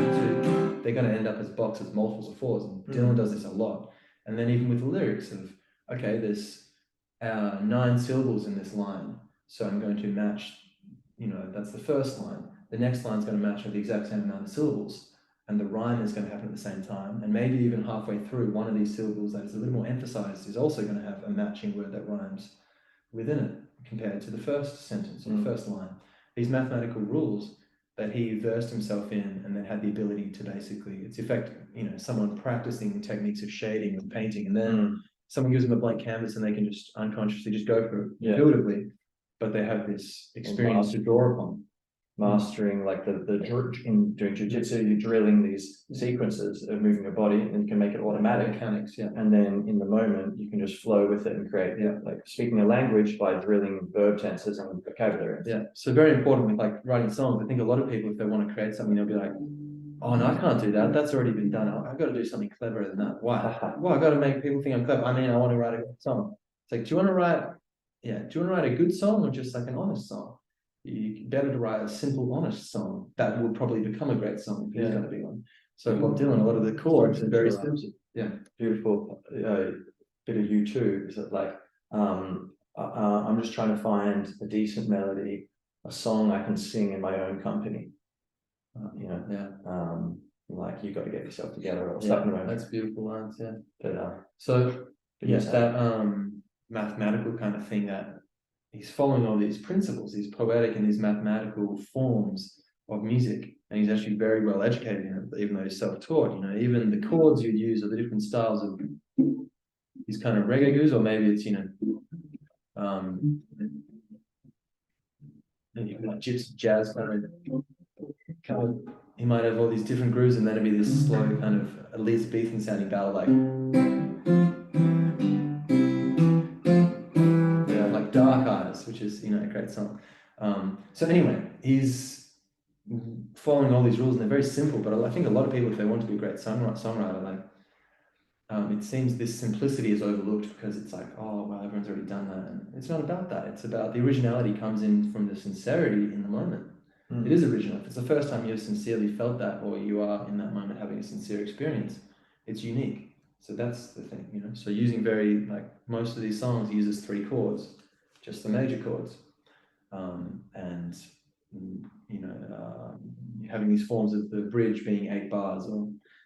they're going to end up as boxes, multiples of 4s. And Dylan does this a lot. And then even with the lyrics of, okay, there's 9 syllables in this line, so I'm going to match, you know, that's the first line. The next line is going to match with the exact same amount of syllables, and the rhyme is going to happen at the same time. And maybe even halfway through, one of these syllables that is a little more emphasized is also going to have a matching word that rhymes within it compared to the first sentence or the first line. These mathematical rules that he versed himself in, and then had the ability to basically, it's effect, you know, someone practicing techniques of shading and painting, and then someone gives them a blank canvas and they can just unconsciously just go for it intuitively, but they have this experience to draw upon. Mastering, like in doing jiu-jitsu, you're drilling these sequences of moving your body, and you can make it automatic Mechanics, and then in the moment you can just flow with it and create like speaking a language by drilling verb tenses and vocabulary. So very important with like writing songs. I think a lot of people, if they want to create something, they'll be like, "Oh no, I can't do that, that's already been done. I've got to do something cleverer than that. Why? Well, I've got to make people think I'm clever. I mean, I want to write a good song." It's like, do you want to write a good song, or just like an honest song? You better to write a simple, honest song that will probably become a great song if he's going to be one. So Bob Dylan, a lot of the chords are very simple. Beautiful bit of U2 is that like I'm just trying to find a decent melody, a song I can sing in my own company. Like, you've got to get yourself together or stuff in the moment. That's beautiful lines, But yes, that mathematical kind of thing, that he's following all these principles, these poetic and these mathematical forms of music, and he's actually very well educated in it, even though he's self-taught. You know, even the chords you'd use are the different styles of these kind of reggae, or maybe it's, you know, like gypsy jazz kind of. He might have all these different grooves, and then it'd be this slow kind of Elizabethan sounding ballad, like Dark Eyes, which is, you know, a great song. So anyway, he's following all these rules, and they're very simple, but I think a lot of people, if they want to be a great songwriter, like it seems this simplicity is overlooked because it's like, oh well, everyone's already done that. And it's not about that. It's about the originality comes in from the sincerity in the moment. It is original. If it's the first time you've sincerely felt that, or you are in that moment having a sincere experience, it's unique. So that's the thing, you know. So using like most of these songs uses 3 chords, just the major chords, and you know, having these forms of the bridge being 8 bars.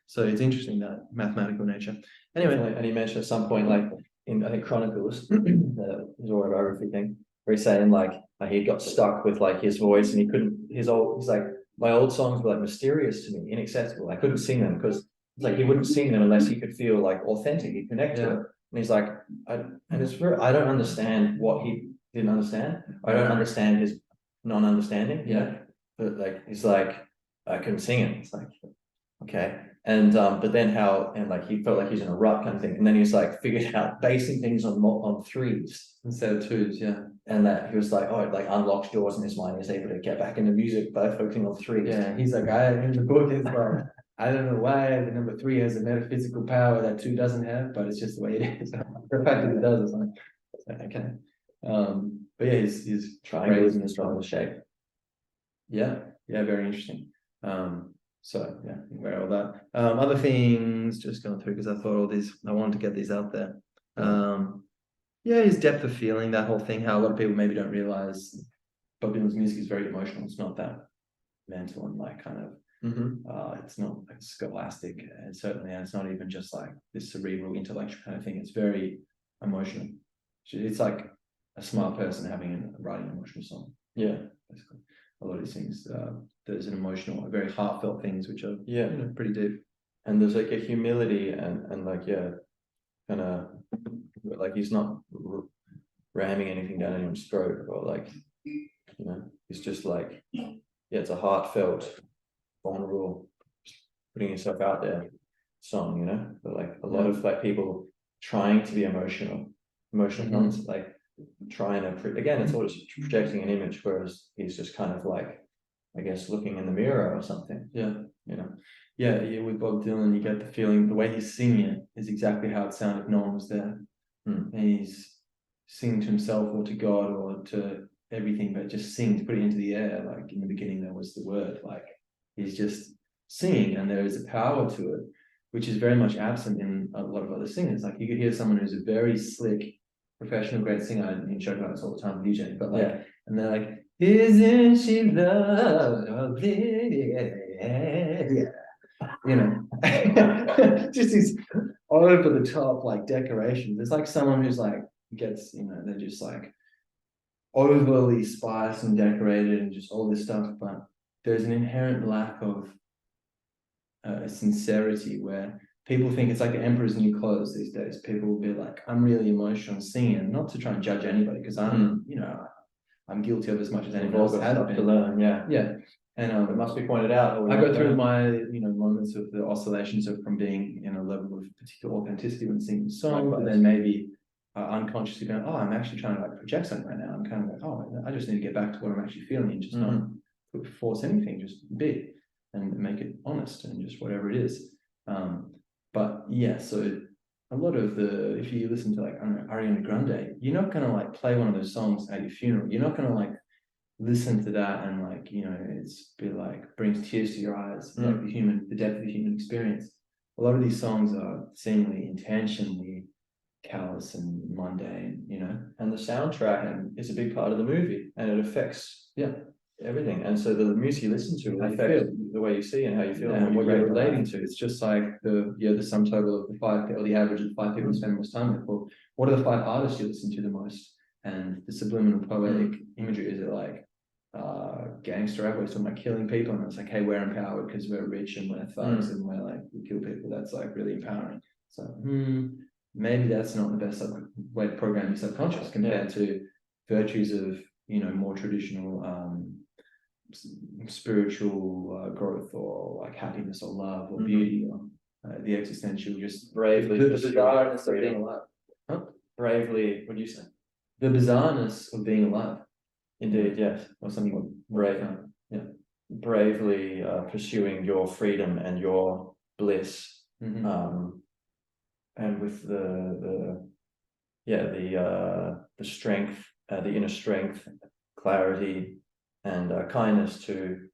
So it's interesting, that mathematical nature. Anyway, and he mentioned at some point, like in, I think, Chronicles, his autobiography thing, where he's saying like he got stuck with like his voice, and he couldn't. He's like, my old songs were like mysterious to me, inaccessible. I couldn't sing them because it's like he wouldn't sing them unless he could feel like authentic, he'd connect to it. And he's like, I don't understand what he didn't understand. I don't understand his non-understanding. But like, he's like, I couldn't sing it. It's like, okay. And but then like he felt like he's in a rut kind of thing, and then he's like figured out basing things on 3s instead of 2s, and that he was like, oh, it like unlocks doors in his mind. He's able to get back into music by focusing on 3s. He's like, in the book is like, I don't know why the number 3 has a metaphysical power that 2 doesn't have, but it's just the way it is. The fact that it does, it's like okay. But yeah, his Triangles in the triangle shape. Yeah, very interesting. So yeah, aware of that. Other things just going through because I thought all these, I wanted to get these out there. Yeah, his depth of feeling, that whole thing, how a lot of people maybe don't realize Bob Dylan's music is very emotional. It's not that mental and like kind of it's not like scholastic, and certainly, and it's not even just like this cerebral intellectual kind of thing. It's very emotional. It's like a smart person writing an emotional song. Yeah, basically a lot of these things, there's an emotional, very heartfelt things which are pretty deep, and there's like a humility and like kind of like he's not ramming anything down anyone's throat, or like he's just like it's a heartfelt, vulnerable, putting yourself out there song, but like a lot of like people trying to be emotional ones, like trying to again, it's all just projecting an image, whereas he's just kind of like, I guess, looking in the mirror or something. Yeah, with Bob Dylan, you get the feeling the way he's singing it is exactly how it sounded if no one was there. And he's singing to himself or to God or to everything, but just sings, put it into the air. Like in the beginning, there was the word. Like he's just singing, and there is a power to it, which is very much absent in a lot of other singers. Like you could hear someone who's a very slick, professional, great singer. I mean, show about this all the time, DJ, but like, and they're like, "Isn't she lovely?" Just these over the top like decorations. It's like someone who's like gets, they're just like overly spiced and decorated and just all this stuff, but there's an inherent lack of sincerity where people think it's like the emperor's new clothes these days. People will be like, I'm really emotional singing, not to try and judge anybody, because I'm I'm guilty of as much as anyone else has been to learn. And it must be pointed out. I go through my moments of the oscillations of from being in a level of particular authenticity when singing songs, but then maybe unconsciously going, I'm actually trying to like project something right now. I'm kind of like, I just need to get back to what I'm actually feeling and just not force anything, just be and make it honest and just whatever it is. But yeah, so a lot of if you listen to like, I don't know, Ariana Grande, you're not gonna like play one of those songs at your funeral. You're not gonna like listen to that and like, it's be like brings tears to your eyes, like the depth of the human experience. A lot of these songs are seemingly intentionally callous and mundane, and the soundtrack is a big part of the movie, and it affects everything. And so the music you listen to will affect the way you see and how you feel and what you're relating to. It's just like the sum total of the 5, or the average of the 5 people you spend most time with. Well, what are the 5 artists you listen to the most? And the subliminal poetic imagery, is it like gangster rap, where it's talking about killing people, and it's like, hey, we're empowered because we're rich and we're thugs and we're like, we kill people. That's like really empowering. So maybe that's not the best way to program your subconscious compared to virtues of more traditional spiritual growth, or like happiness or love or beauty, or the existential, just bravely the bizarreness of being alive. Bravely, what do you say? The bizarreness of being alive. Indeed, yes. Or something brave. Bravely pursuing your freedom and your bliss. And with the strength, the inner strength, clarity, and kindness to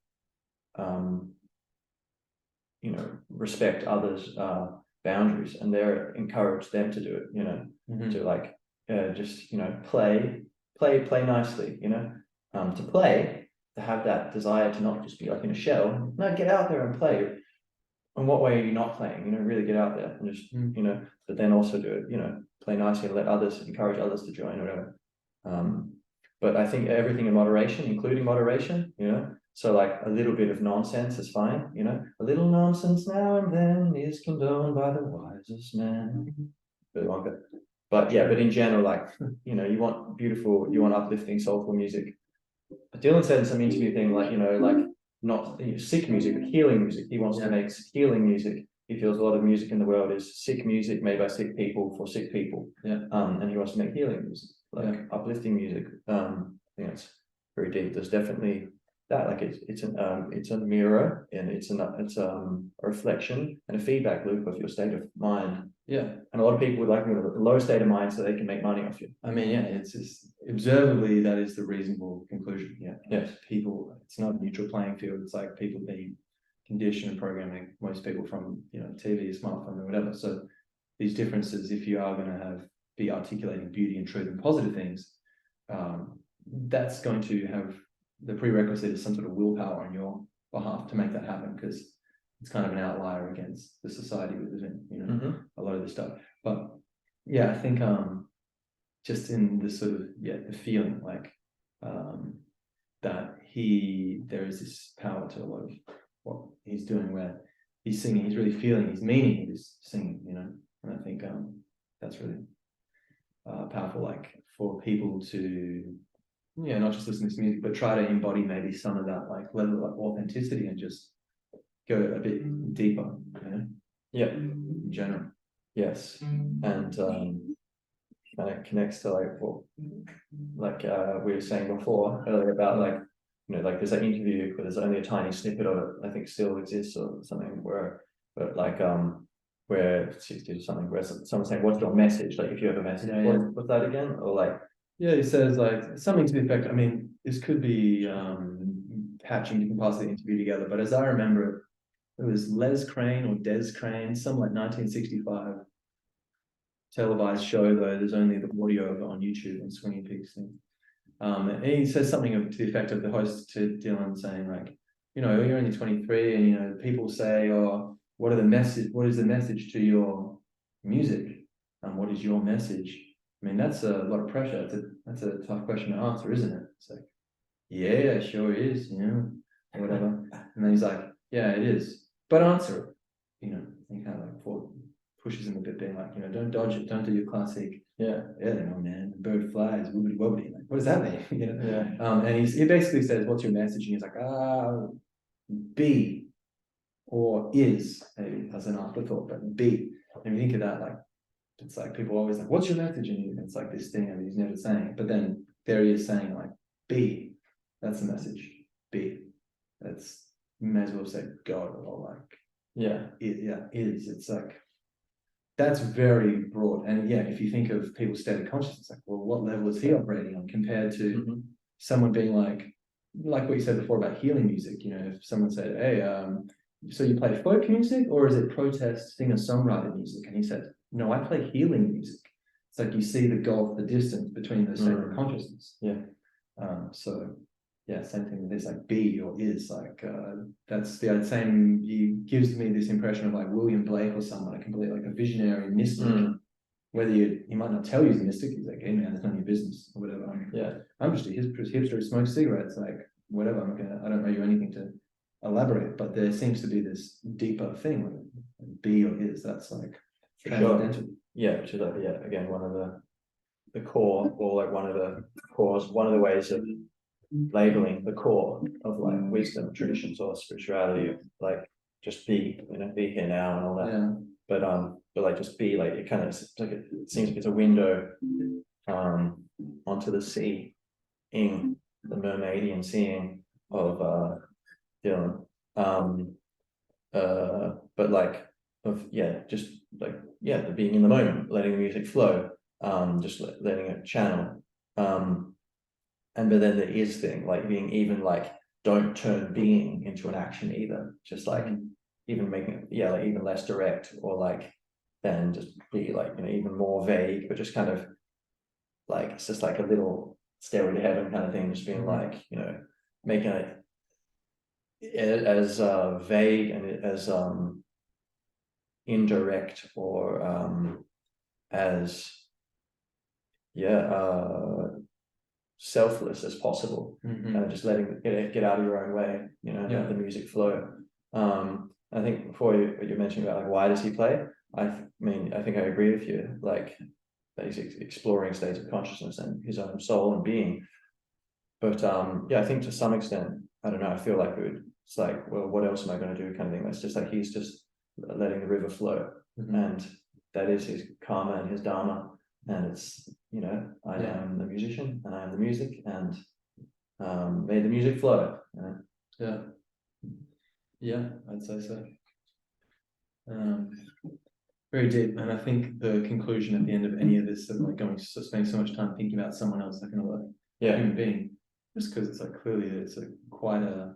respect others' boundaries, and they're encourage them to do it, to like just play nicely, to play, to have that desire to not just be like in a shell. No, get out there and play. In what way are you not playing? Really get out there and just but then also do it, play nicely and encourage others to join, or whatever. But I think everything in moderation, including moderation, so like a little bit of nonsense is fine, a little nonsense now and then is condoned by the wisest man. But in general, like, you want uplifting, soulful music. But Dylan said in some interview thing, like, like not sick music, but healing music. He wants to make healing music. He feels a lot of music in the world is sick music made by sick people for sick people. And he wants to make healing music, like uplifting music. I think it's very deep. There's definitely that, like it's a mirror, and it's a reflection and a feedback loop of your state of mind. Yeah. And a lot of people would like a low state of mind so they can make money off you. I mean, yeah, it's just observably that is the reasonable conclusion. Yeah. Yes. People, it's not a neutral playing field. It's like people being conditioned and programming most people from, you know, TV, smartphone, or whatever. So these differences, if you are going to be articulating beauty and truth and positive things, that's going to have the prerequisite is some sort of willpower on your behalf to make that happen, because it's kind of an outlier against the society we live in, you know, a lot of this stuff. But yeah, I think just in this sort of, the feeling like that there is this power to a lot of what he's doing, where he's singing, he's really feeling, he's meaning his singing, you know. And I think that's really powerful, like for people to not just listen to this music, but try to embody maybe some of that like level of like authenticity and just go a bit deeper, you know. Yeah, in general. Yes. And it connects to like what we were saying before earlier about like, you know, like there's that interview where there's only a tiny snippet of it, I think still exists or something, where where 60 or something, where someone's saying, what's your message? Like if you have a message, what's that again? Or like, yeah, he says like something to the effect, I mean, this could be patching different parts of the interview together, but as I remember it was Les Crane or Des Crane, some like 1965 televised show, though there's only the audio of it on YouTube and Swinging Pigs thing. And he says something to the effect of the host to Dylan saying like, you know, you're only 23 and, you know, people say, oh, what is the message to your music? And what is your message? I mean, that's a lot of pressure. That's a tough question to answer, isn't it? It's like, yeah, sure is, you know, or whatever. And then he's like, yeah, it is, but answer it, you know. He kind of like pushes him a bit, being like, you know, don't dodge it, don't do your classic, you know, man, the bird flies, wobbly wobbly. Like, what does that mean? You know? And he basically says, what's your message? And he's like, be or is, maybe as an afterthought, but be. And you think of that, like, it's like people always like, what's your message? And it's like this thing, and he's never saying it, but then there he is saying like, be, that's the message, be. That's, you may as well say God, or like, is. It's like, that's very broad. And yeah, if you think of people's state of consciousness, like, well, what level is he operating on compared to someone being like what you said before about healing music? You know, if someone said, hey, so you play folk music, or is it protest singer-songwriter music? And he said, no, I play healing music. It's like you see the gulf, the distance between those states of consciousness. So yeah, same thing with this, like be or is, like that's the same. He gives me this impression of like William Blake or someone, a complete like a visionary mystic. Whether he might not tell you he's a mystic, he's like, hey man, it's none of your business or whatever. I'm just a hipster who smokes cigarettes, like whatever. I don't know you anything to elaborate, but there seems to be this deeper thing with it. Be or is, that's like transcendental. Sure. Yeah, which is like, again, one of the core, or like one of the ways of labeling the core of like wisdom traditions or spirituality, of like just be, you know, be here now and all that. But like just be, like it kind of like it seems like it's a window onto the sea, in the mermaidian seeing of Dylan. But like of just like the being in the moment, letting the music flow, just letting it channel. And but then the is thing, like being even like, don't turn being into an action either, just like even making it like even less direct, or like then just be like, you know, even more vague, but just kind of like it's just like a little stairway to heaven kind of thing, just being like, you know, making it as vague and as indirect, or as selfless as possible, just letting it get out of your own way, you know, let the music flow. I think before you mentioned about like, why does he play? I mean, I think I agree with you, like that he's exploring states of consciousness and his own soul and being. But I think to some extent, I don't know, I feel like it's like, well, what else am I going to do kind of thing. That's just like he's just letting the river flow, and that is his karma and his dharma. And it's, you know, I am the musician and I am the music, and made the music flow. Yeah, I'd say so. Very deep, and I think the conclusion at the end of any of this of like spending so much time thinking about someone else, like another human being, just because it's like clearly it's a quite a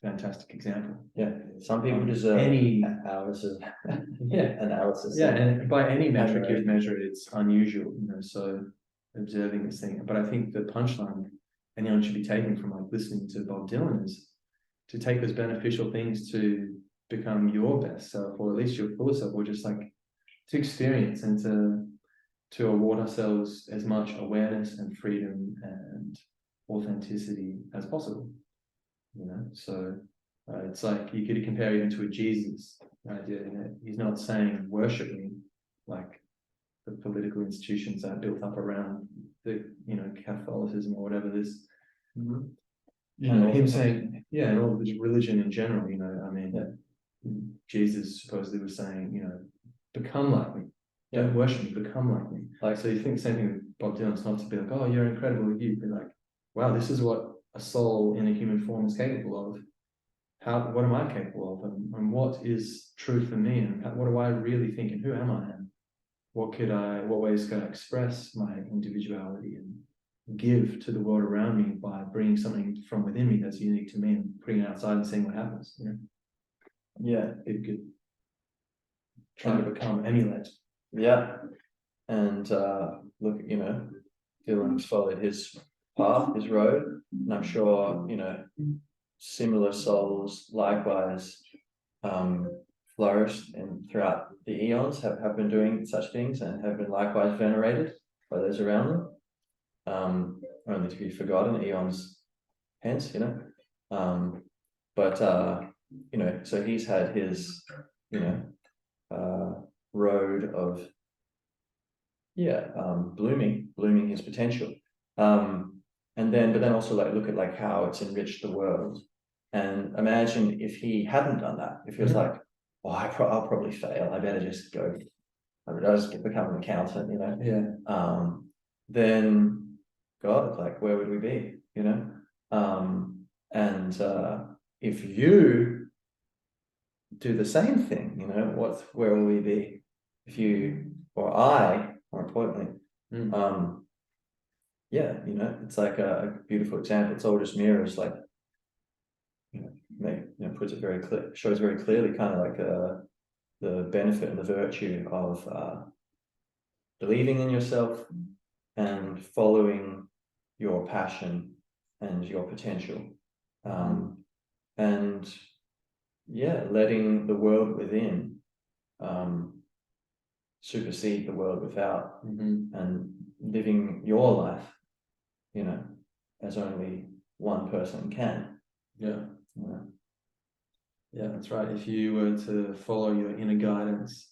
fantastic example. Yeah, some people deserve any hours of analysis. Yeah, and by any metric you measure it, it's unusual, so observing this thing. But I think the punchline anyone should be taking from like listening to Bob Dylan is to take those beneficial things to become your best self, or at least your fullest self, or just like to experience and to award ourselves as much awareness and freedom and authenticity as possible. So it's like you could compare even to a Jesus idea. He's not saying worship me like the political institutions are built up around the Catholicism or whatever this. Him saying, and all this religion in general. Jesus supposedly was saying, become like me. Don't worship me, become like me. Like, so you think the same thing with Bob Dylan. It's not to be like, oh, you're incredible. You'd be like, wow, this is what a soul in a human form is capable of. What am I capable of, and what is true for me, and what do I really think, and who am I, and what ways could I express my individuality and give to the world around me by bringing something from within me that's unique to me and putting it outside and seeing what happens. It could try to emulate. And look, Dylan's followed his path, his road, and I'm sure similar souls likewise flourished and throughout the eons have been doing such things and have been likewise venerated by those around them, only to be forgotten eons hence. So he's had his road of blooming his potential, but then also like look at like how it's enriched the world. And imagine if he hadn't done that, if he was like, oh, I'll probably fail, I better just go, I'll just become an accountant, then God, like, where would we be, if you do the same thing, where will we be? If you, or I, more importantly, it's like a beautiful example. It's all just mirrors, like, puts it very clear, shows very clearly kind of like the benefit and the virtue of believing in yourself and following your passion and your potential, and letting the world within supersede the world without, and living your life as only one person can. That's right. If you were to follow your inner guidance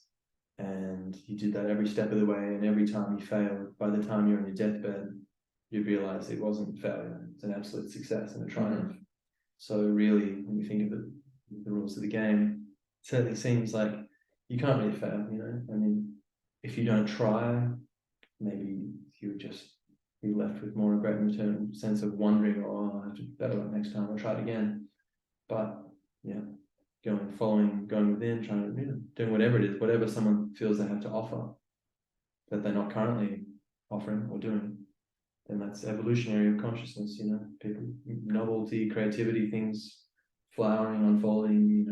and you did that every step of the way, and every time you failed, by the time you're on your deathbed, you realize it wasn't failure, it's an absolute success and a triumph. So really, when you think of the rules of the game, it certainly seems like you can't really fail, if you don't try, maybe you would just be left with more regret and return sense of wondering, oh, I have to do better next time, I'll try it again. But going within, trying to doing whatever it is, whatever someone feels they have to offer that they're not currently offering or doing, then that's evolutionary of consciousness. People, novelty, creativity, things flowering, unfolding,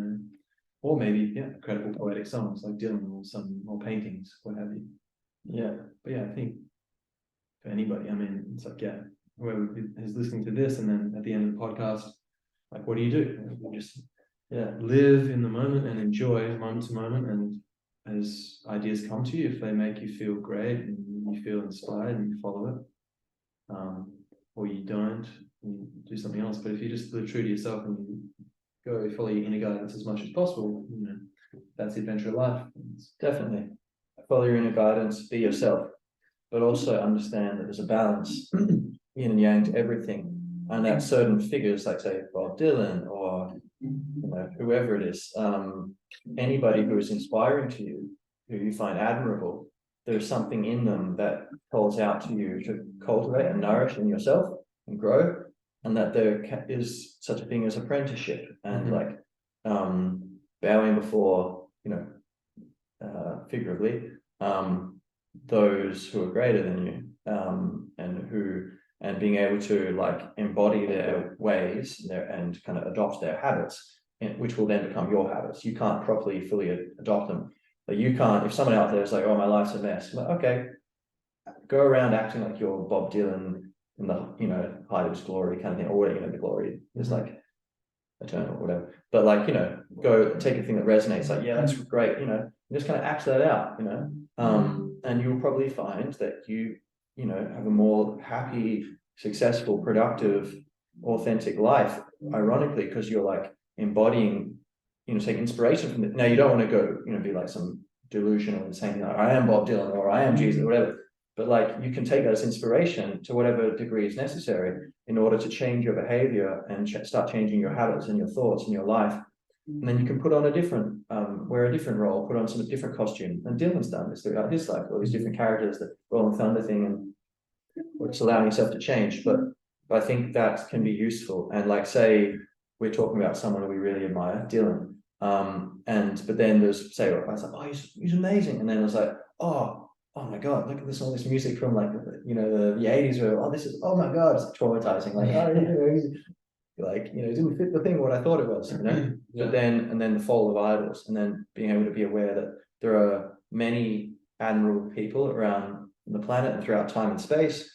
or maybe incredible poetic songs like Dylan, or paintings, what have you. But I think for anybody, it's like whoever is listening to this, and then at the end of the podcast, like, what do? You just live in the moment and enjoy moment to moment, and as ideas come to you, if they make you feel great and you feel inspired and you follow it, or you don't, you do something else. But if you just live true to yourself and you go follow your inner guidance as much as possible, that's the adventure of life. Definitely follow your inner guidance, be yourself, but also understand that there's a balance yin and yang to everything, and that certain figures, like say Bob Dylan or whoever it is, anybody who is inspiring to you, who you find admirable, there's something in them that calls out to you to cultivate and nourish in yourself and grow, and that there is such a thing as apprenticeship and like bowing before, you know, figuratively, those who are greater than you, and being able to like embody their ways and kind of adopt their habits, which will then become your habits. You can't properly fully adopt them. Like you can't, if someone out there is like, oh, my life's a mess, like, okay, go around acting like you're Bob Dylan in the, you know, height of his glory kind of thing, or whatever, you know, the glory is like eternal or whatever. But like, you know, go take a thing that resonates, like, yeah, that's great, you know, just kind of act that out, you know. And you'll probably find that you know, have a more happy, successful, productive, authentic life, ironically, because you're like embodying, you know, taking inspiration from it. Now, you don't want to go, you know, be like some delusional and saying, like, I am Bob Dylan or I am Jesus or whatever. But like, you can take that as inspiration to whatever degree is necessary in order to change your behavior and start changing your habits and your thoughts and your life. And then you can put on a different, wear a different role, put on some different costume. And Dylan's done this throughout his life, all these different characters, the Rolling Thunder thing, and just allowing yourself to change. But I think that can be useful. And like, say, we're talking about someone who we really admire, Dylan. But then there's, say, I was like, oh, he's amazing. And then I was like, oh my God, look at this, all this music from like, you know, the 80s where, oh, this is, oh my God, it's traumatizing. Like, oh, you know, like, you know, it didn't fit the thing what I thought it was, you know. But then the fall of idols, and then being able to be aware that there are many admirable people around the planet and throughout time and space,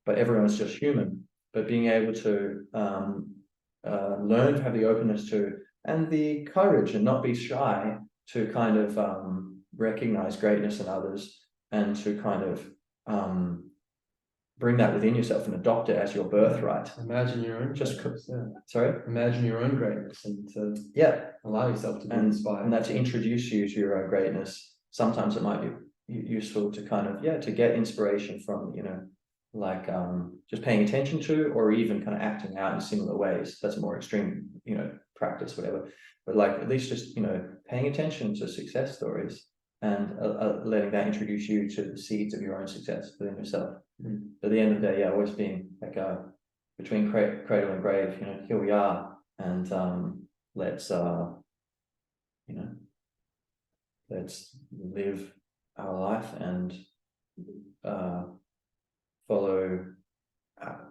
but everyone is just human. But being able to learn to have the openness to and the courage and not be shy to kind of recognize greatness in others, and to kind of bring that within yourself and adopt it as your birthright. Imagine your own Sorry? Imagine your own greatness and to allow yourself to be inspired. And that to introduce you to your own greatness. Sometimes it might be useful to kind of, to get inspiration from, you know, like just paying attention to, or even kind of acting out in similar ways. That's a more extreme, you know, practice, whatever. But like, at least just, you know, paying attention to success stories and letting that introduce you to the seeds of your own success within yourself. At the end of the day, always being like between cradle and grave, you know, here we are, and let's you know, let's live our life and follow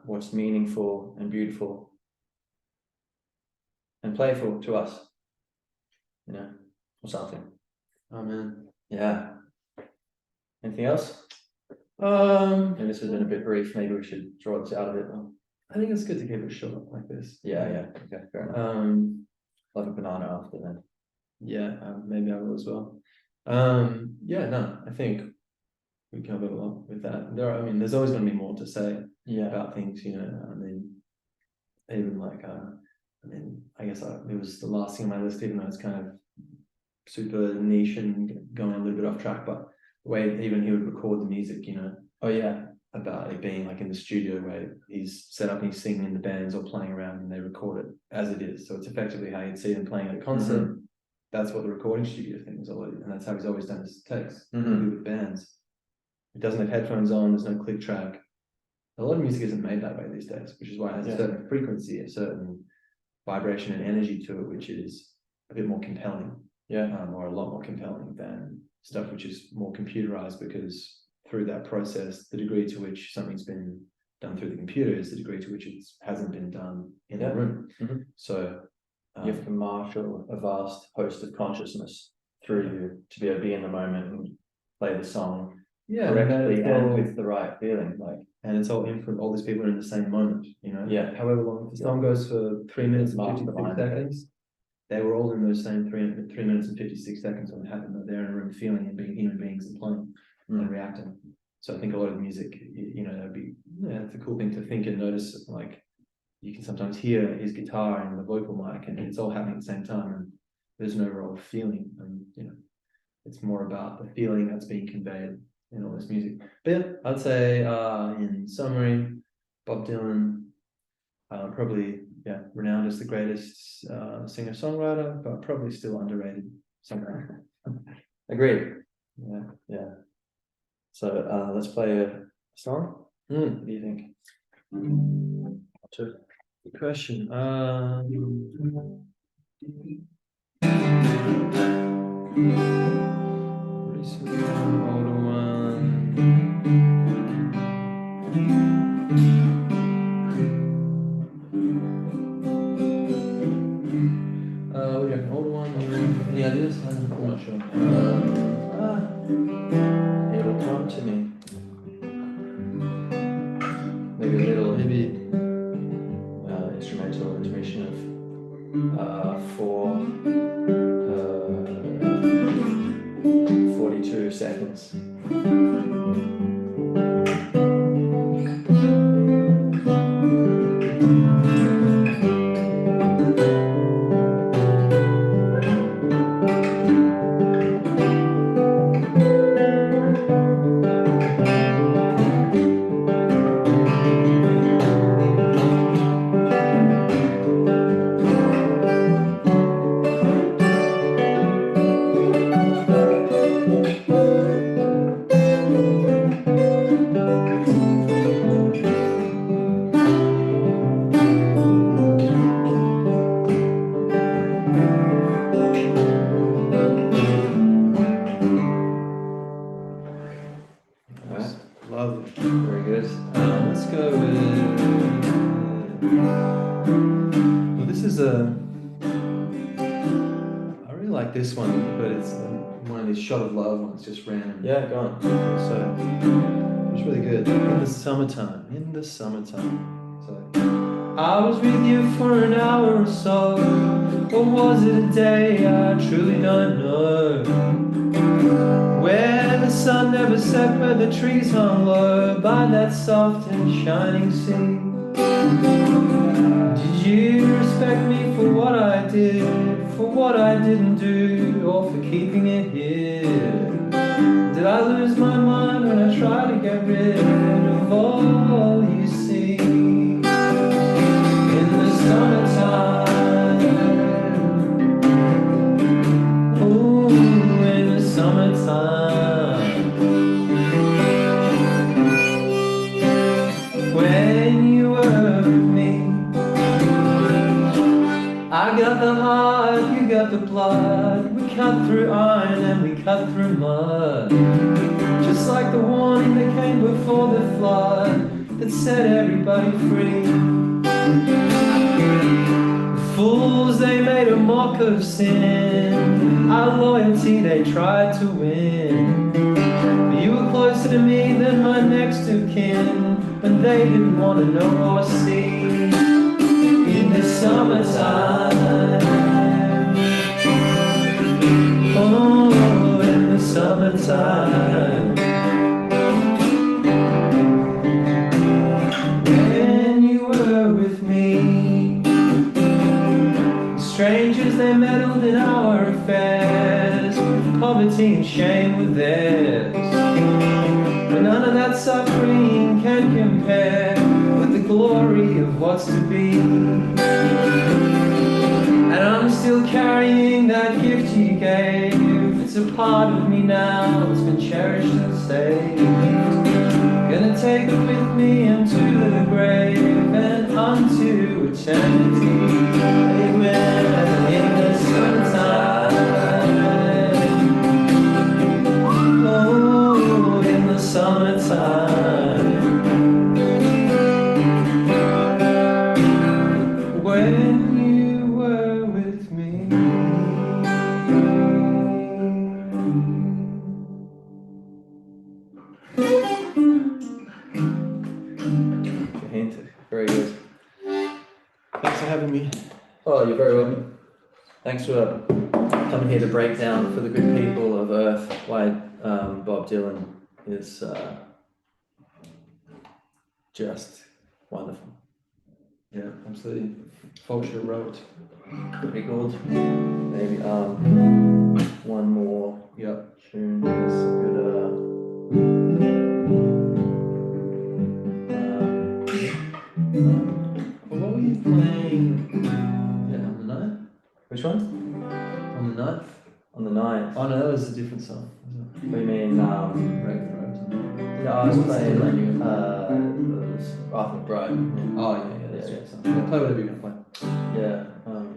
what's meaningful and beautiful and playful to us, you know, or something. Amen. Yeah. Anything else? And this has been a bit brief. Maybe we should draw this out of it. I think it's good to keep it short like this. Yeah. Okay, fair enough. Like a banana after then. Yeah, maybe I will as well. No, I think we covered a lot with that. There's always going to be more to say about things, you know. I mean, even like, I guess it was the last thing on my list, even though it's kind of super niche and going a little bit off track, but the way even he would record the music, you know. About it being like in the studio where he's set up and he's singing in the bands or playing around, and they record it as it is. So it's effectively how you'd see them playing at a concert. That's what the recording studio thing is all, and that's how he's always done his takes with bands. It doesn't have headphones on, there's no click track. A lot of music isn't made that way these days, which is why it has a certain frequency, a certain vibration and energy to it, which is a bit more compelling. Or a lot more compelling than stuff which is more computerized, because through that process, the degree to which something's been done through the computer is the degree to which it hasn't been done in the room. So you have to marshal a vast host of consciousness through you to be able to be in the moment and play the song correctly and with the right feeling. Like, and it's all in from all these people are in the same moment, you know. However long, if the song goes for 3 minutes and 56 seconds, they were all in those same 3 minutes and 56 seconds when it happened, that they're in a room feeling and being human beings and playing and reacting. So I think a lot of the music, you know, that'd be, it's a cool thing to think and notice. Like, you can sometimes hear his guitar and the vocal mic, and it's all happening at the same time, and there's no real feeling, and you know, it's more about the feeling that's being conveyed in all this music. But I'd say in summary, Bob Dylan, probably renowned as the greatest singer-songwriter, but probably still underrated songwriter. Agreed. Yeah. So let's play a song. What do you think? Good question. Recent one, older one. What do you reckon? Older one? Any ideas? I'm not sure. It'll come to me. Maybe a little instrumental intermission of 42 seconds. Lovely. Very good. Let's go with. Well, this is a. I really like this one, but it's one of these shot of love ones, just random. Yeah, go on. So it's really good. In the summertime. In the summertime. So I was with you for an hour or so. Or was it a day? I truly don't know. Where the sun never set, where the trees hung low by that soft and shining sea. Did you respect me for what I did, for what I didn't do, or for keeping it here? Did I lose my mind when I tried to get rid of all you see? In the summertime, ooh, in the summertime. When you were with me, I got the heart, you got the blood. We cut through iron and we cut through mud. Just like the warning that came before the flood, that set everybody free. The fools, they made a mock of sin. Our loyalty they tried to win. But you were closer to me than my next of kin, when they didn't want to know or see. In the summertime, oh, in the summertime, when you were with me, strangers they meddled in our affairs, poverty and shame were theirs. But none of that suffering can compare with the glory of what's to be. And I'm still carrying that gift you gave. It's a part of me now, it's been cherished and saved. Gonna take it with me into the grave and unto eternity. Amen. In the summertime, oh, in the summertime, when you were with me. Very good. Thanks for having me. Oh, you're very welcome. Thanks for coming here to break down for the good people of Earth why Bob Dylan is just wonderful. Yeah, absolutely. Fulcher wrote. Pretty good. Maybe one more tune. It's good. What were you playing? Yeah, on the 9th? Which one? On the 9th? On the 9th. Oh no, that was a different song. What do you mean? Break the Road. No, I was playing like Arthur McBride. Yeah. Oh yeah, that's Yeah, it. yeah. Yeah, play whatever you're gonna play. Yeah. Maybe.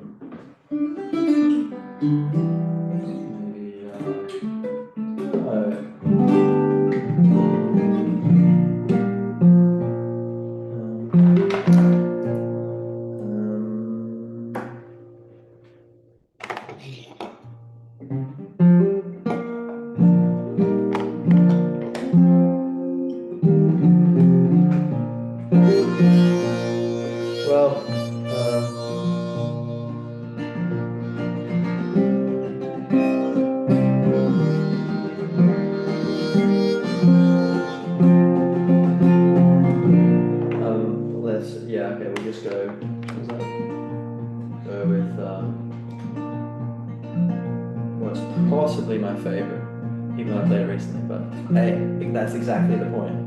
Well, let's, yeah, okay, we'll just go with what's possibly my favorite, even though I played it recently, but hey, I think that's exactly the point.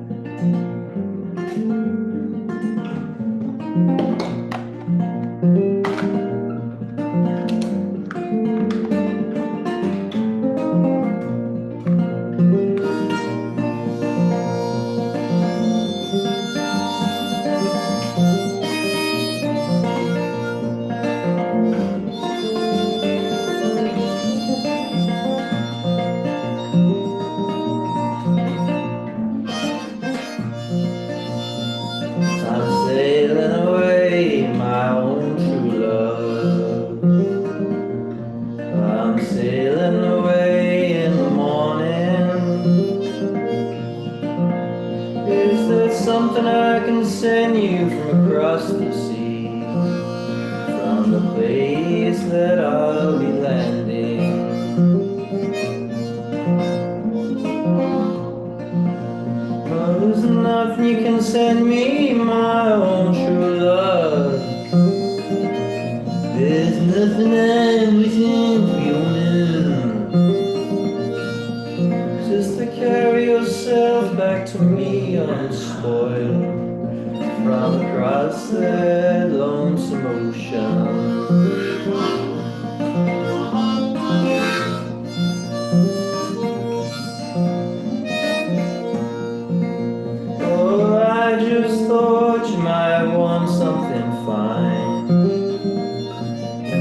I'm sailing away, my own true love. I'm sailing away in the morning. Is there something I can send you from across the sea? From the place that I'll be landing? Well, there's nothing you can send me, my own true love. There's nothing I wouldn't be owning. Just to carry yourself back to me unspoiled from across that lonesome ocean. Oh, I just thought you might want something fine,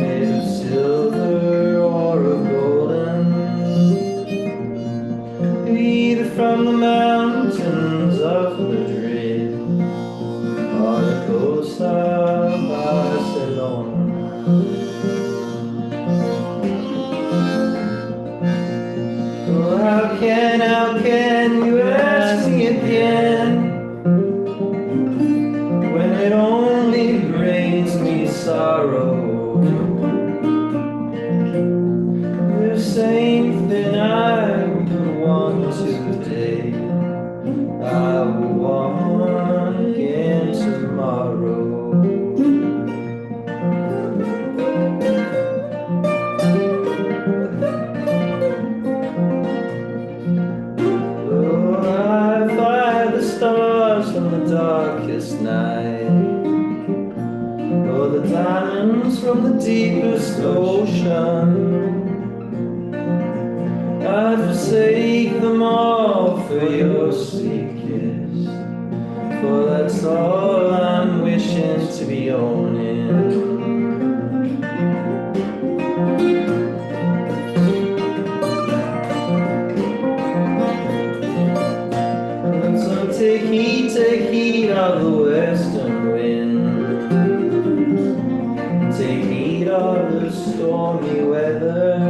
made of silver or of golden, either from the mountains of Madrid or the coast of Barcelona. Oh, how can you ask me again, when it only brings me sorrow? The same thing I would want today, I will want again tomorrow. Oh, I fly the stars from the darkest night, or the diamonds from the deepest ocean. I'd forsake them all for your sweet kiss, for that's all I'm wishing to be owning. So take heed of the western wind, take heed of the stormy weather.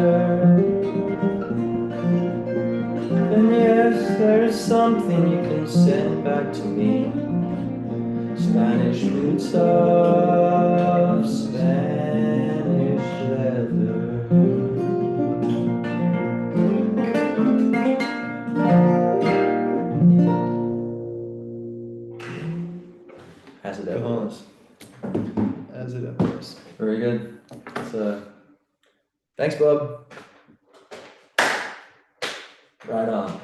And yes, there's something you can send back to me, Spanish roots of Spanish leather. As it ever was. As it ever is. Very good. So, thanks, Bob. Right on.